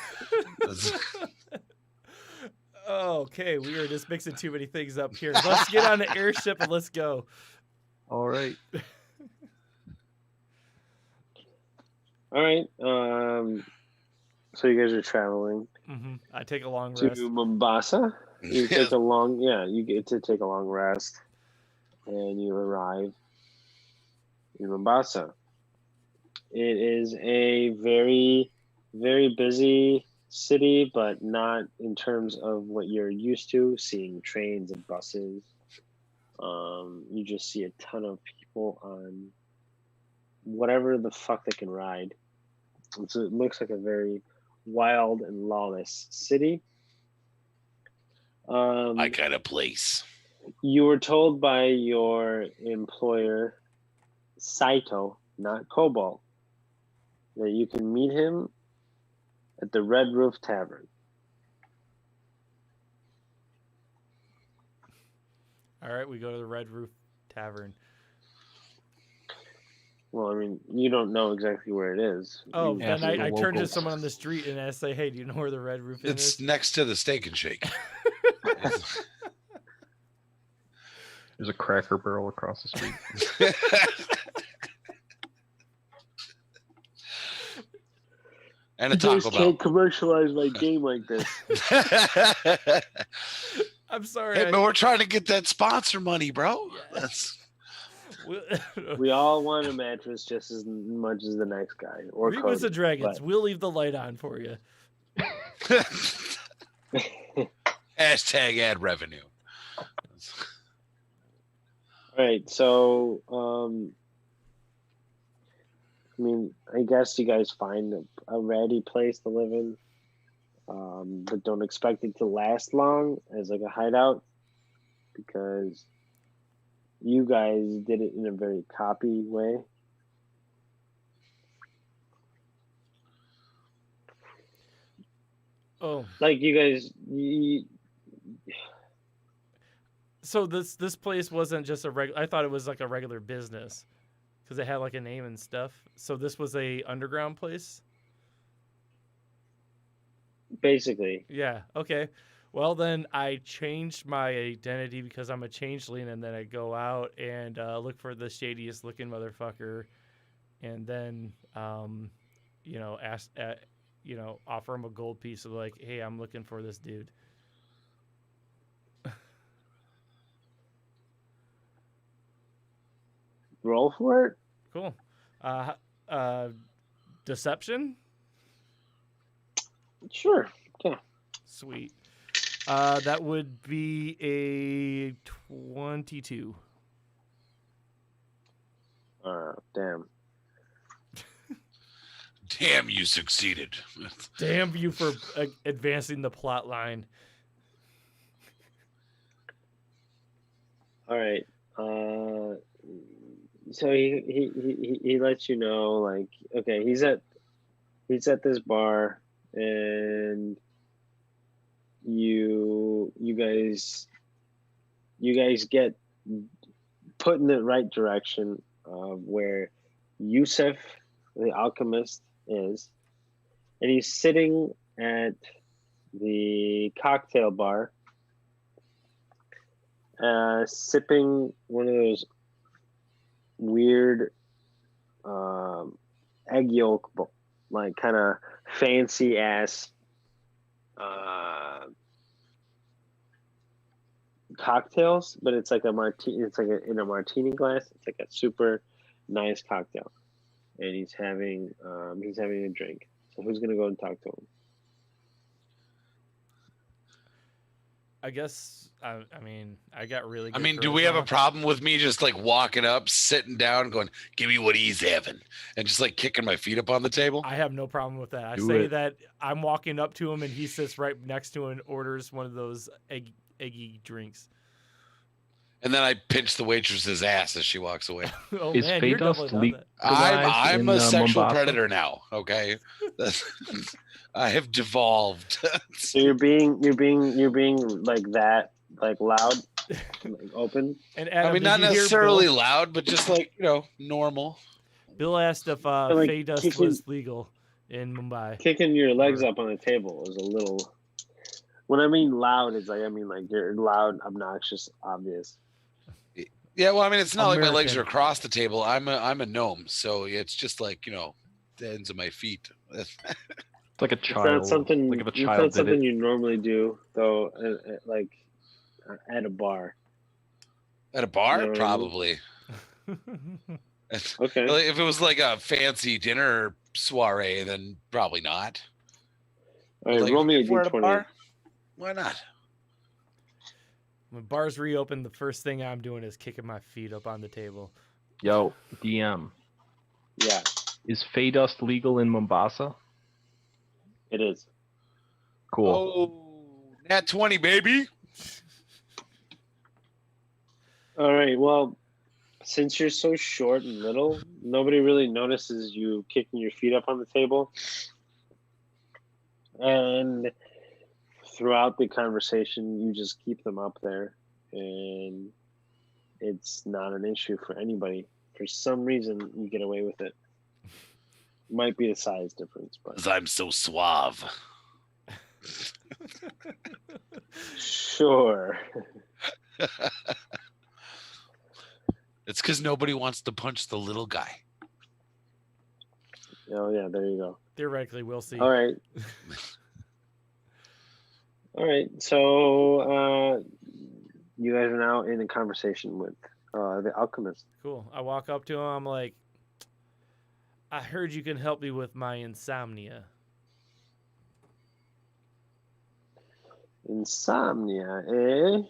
Okay, we are just mixing too many things up here. Let's get on the airship and let's go.
All right.
All right. So you guys are traveling.
Mm-hmm. I take a long
to
rest.
Mombasa. You take you get to take a long rest, and you arrive in Mombasa. It is a very very busy city, but not in terms of what you're used to, seeing trains and buses. You just see a ton of people on whatever the fuck they can ride. And so it looks like a very wild and lawless city.
My kind of place.
You were told by your employer, Saito, not Cobalt, that you can meet him at the Red Roof Tavern.
All right, we go to the Red Roof Tavern.
Well, I mean, you don't know exactly where it is.
Oh, then I turn to someone on the street and I say, "Hey, do you know where the Red Roof is?"
It's next to the Steak and Shake.
There's a Cracker Barrel across the street.
And a Taco Bell.
Can't commercialize my game like this.
I'm sorry.
Hey, but we're trying to get that sponsor money, bro.
Yeah.
We all want a mattress just as much as the next guy. Or
Reboots of Dragons. We'll leave the light on for you.
Hashtag ad revenue.
All right, so I mean, I guess you guys find a ready place to live in, but don't expect it to last long as like a hideout, because you guys did it in a very copy way.
Oh,
like you guys.
So this place wasn't just a regular. I thought it was like a regular business because it had like a name and stuff. So this was a underground place.
Basically.
Yeah. Okay. Well, then I changed my identity because I'm a changeling, and then I go out and look for the shadiest looking motherfucker, and then ask, offer him a gold piece of like, hey, I'm looking for this dude.
Roll for it.
Cool. Deception.
Sure. Yeah.
Sweet. That would be a 22.
Damn.
Damn, you succeeded.
Damn you for advancing the plot line.
All right. So he lets you know, like, okay, he's at this bar, and you guys get put in the right direction of where Yusuf, the alchemist, is, and he's sitting at the cocktail bar, sipping one of those weird egg yolk, like kind of fancy ass cocktails, but it's like a martini. It's like in a martini glass. It's like a super nice cocktail, and he's having a drink. So who's gonna go and talk to him?
I guess I mean I got really.
I mean, do we have a problem with me just like walking up, sitting down, going, "Give me what he's having," and just like kicking my feet up on the table?
I have no problem with that. I say that I'm walking up to him and he sits right next to him and orders one of those eggy drinks.
And then I pinch the waitress's ass as she walks away.
Oh,
Is
man,
Faydust legalized
I'm
in
a sexual
Mombasa?
predator now. Okay, I have devolved.
So you're being like that, like loud, like open.
And Adam,
I mean, not necessarily loud, but just like normal.
Bill asked if
like
Faydust was legal in Mumbai.
Kicking your legs up on the table is a little. When I mean loud, it's like you're loud, obnoxious, obvious.
Yeah, well, I mean, it's not like my legs are across the table. I'm a gnome, so it's just like the ends of my feet.
It's like a child.
It's not something.
Like if a
It's
child
not something
did it.
you normally do, though. Like at a bar.
At a bar,
You know what I
probably.
Okay.
If it was like a fancy dinner soiree, then probably not.
All right, roll me a d20.
Why not?
When bars reopen, the first thing I'm doing is kicking my feet up on the table.
Yo, DM.
Yeah.
Is Fey Dust legal in Mombasa?
It is.
Cool.
Oh, nat 20, baby.
All right. Well, since you're so short and little, nobody really notices you kicking your feet up on the table. And throughout the conversation, you just keep them up there. And it's not an issue for anybody. For some reason, you get away with it. Might be a size difference, but
'Cause I'm so suave.
sure.
It's because nobody wants to punch the little guy.
Oh yeah, there you go.
Theoretically, we'll see.
All right. All right. So you guys are now in a conversation with the alchemist.
Cool. I walk up to him. I'm like, I heard you can help me with my insomnia.
Insomnia, eh?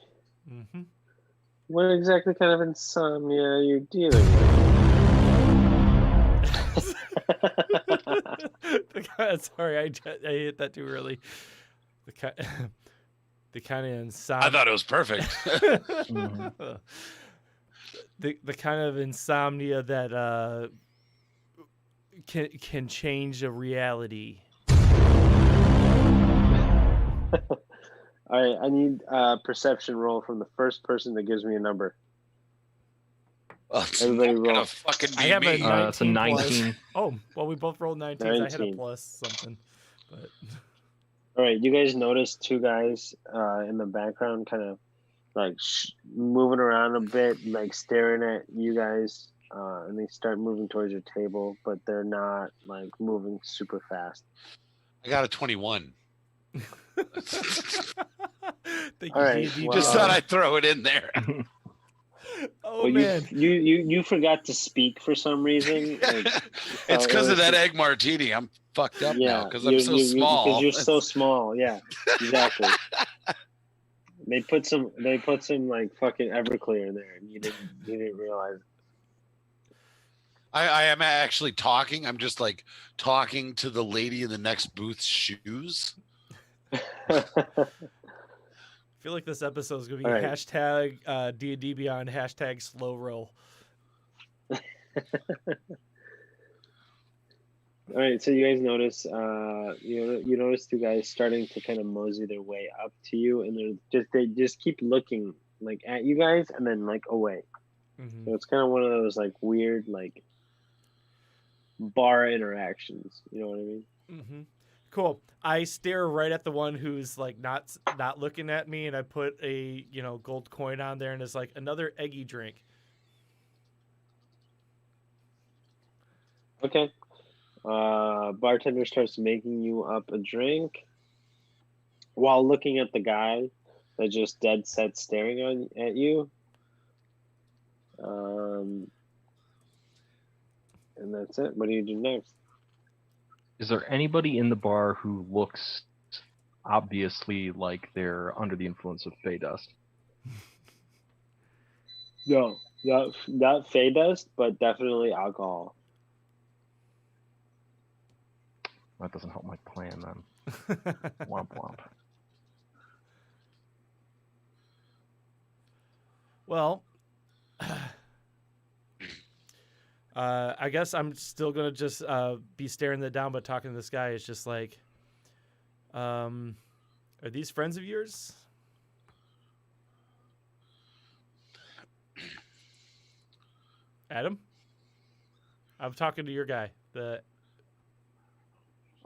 Mm-hmm.
What exactly kind of insomnia are you dealing with?
Sorry, I hit that too early. The kind of insomnia.
I thought it was perfect.
Mm-hmm. The kind of insomnia that can change a reality.
All right, I need a perception roll from the first person that gives me a number. Everybody roll.
Fucking
I have
me.
It's a 19.
Oh, well, we both rolled 19s.
19.
I had a plus something. But
all right, you guys notice two guys in the background kind of like moving around a bit, like staring at you guys, and they start moving towards your table, but they're not like moving super fast.
I got a 21.
All right,
just thought I'd throw it in there.
Oh
well,
man,
you forgot to speak for some reason.
It's because of that egg martini. I'm fucked up now because I'm so small.
Because you're so small. Yeah, exactly. They put some like fucking Everclear in there, and you didn't realize.
I am actually talking. I'm just like talking to the lady in the next booth's shoes.
I feel like this episode is going to be hashtag D&D Beyond, hashtag slow roll.
All right, so you guys notice, you notice two guys starting to kind of mosey their way up to you, and they just keep looking like at you guys and then like away. Mm-hmm. So it's kind of one of those like weird like bar interactions. You know what I mean?
Mm-hmm. Cool. I stare right at the one who's like not looking at me, and I put a gold coin on there, and it's like another eggy drink.
Okay. Bartender starts making you up a drink while looking at the guy that just dead set staring at you. And that's it. What do you do next?
Is there anybody in the bar who looks obviously like they're under the influence of Fey Dust?
No, not Fey Dust, but definitely alcohol.
That doesn't help my plan then. Womp womp.
Well, I guess I'm still gonna just be staring that down, but talking to this guy is just like, are these friends of yours? Adam? I'm talking to your guy.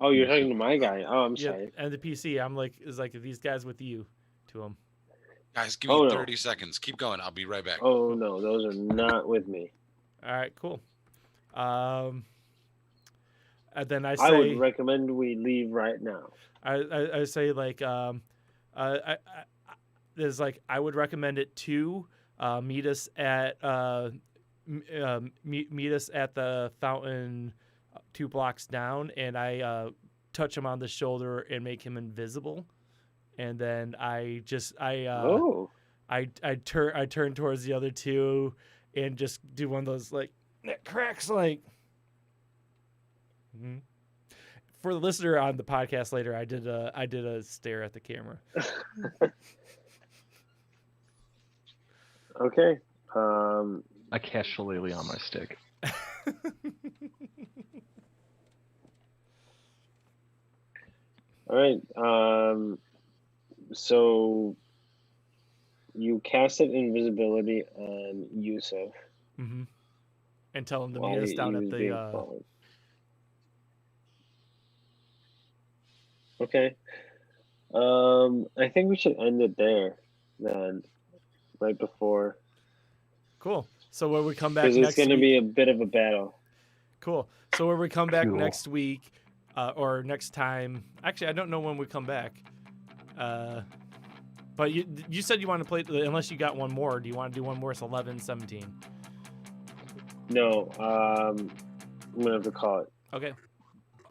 Oh, you're talking to my guy. Oh, I'm sorry.
And the PC. I'm like, are these guys with you? To him.
Guys, give me 30 seconds. Keep going. I'll be right back.
Oh no, those are not with me.
All right, cool. And then I
would recommend we leave right now.
I say like there's like I would recommend it to meet us at the fountain 2 blocks down, and I touch him on the shoulder and make him invisible. And then I turn towards the other 2 and just do one of those like that cracks like. Mm-hmm. For the listener on the podcast later, I did a stare at the camera.
Okay.
I cast Shillelagh on my stick.
All right. So you casted invisibility on Yusuf.
Mm-hmm. And tell him to meet us down at the.
Okay. I think we should end it there then, right before.
Cool. So where we come back
next week. Because it's going to be a bit of a battle.
Cool. So where we come back next week, or next time. Actually, I don't know when we come back. But you said you want to play, unless you got one more. Do you want to do one more? It's 11, 17.
No. I'm going to have to call it.
Okay.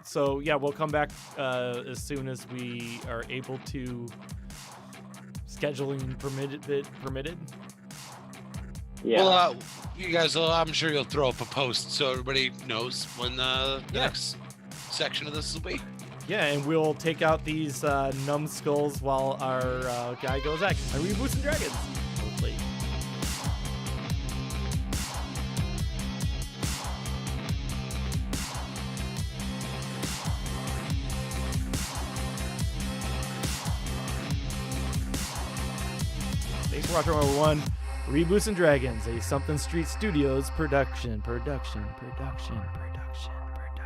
So, yeah, we'll come back as soon as we are able to, scheduling permitted.
Yeah.
Well, you guys, I'm sure you'll throw up a post so everybody knows when the next section of this will be.
Yeah, and we'll take out these numbskulls while our guy goes act. I Reboots and Dragons. Hopefully. Thanks for watching number 1. Reboots and Dragons, a Something Street Studios production.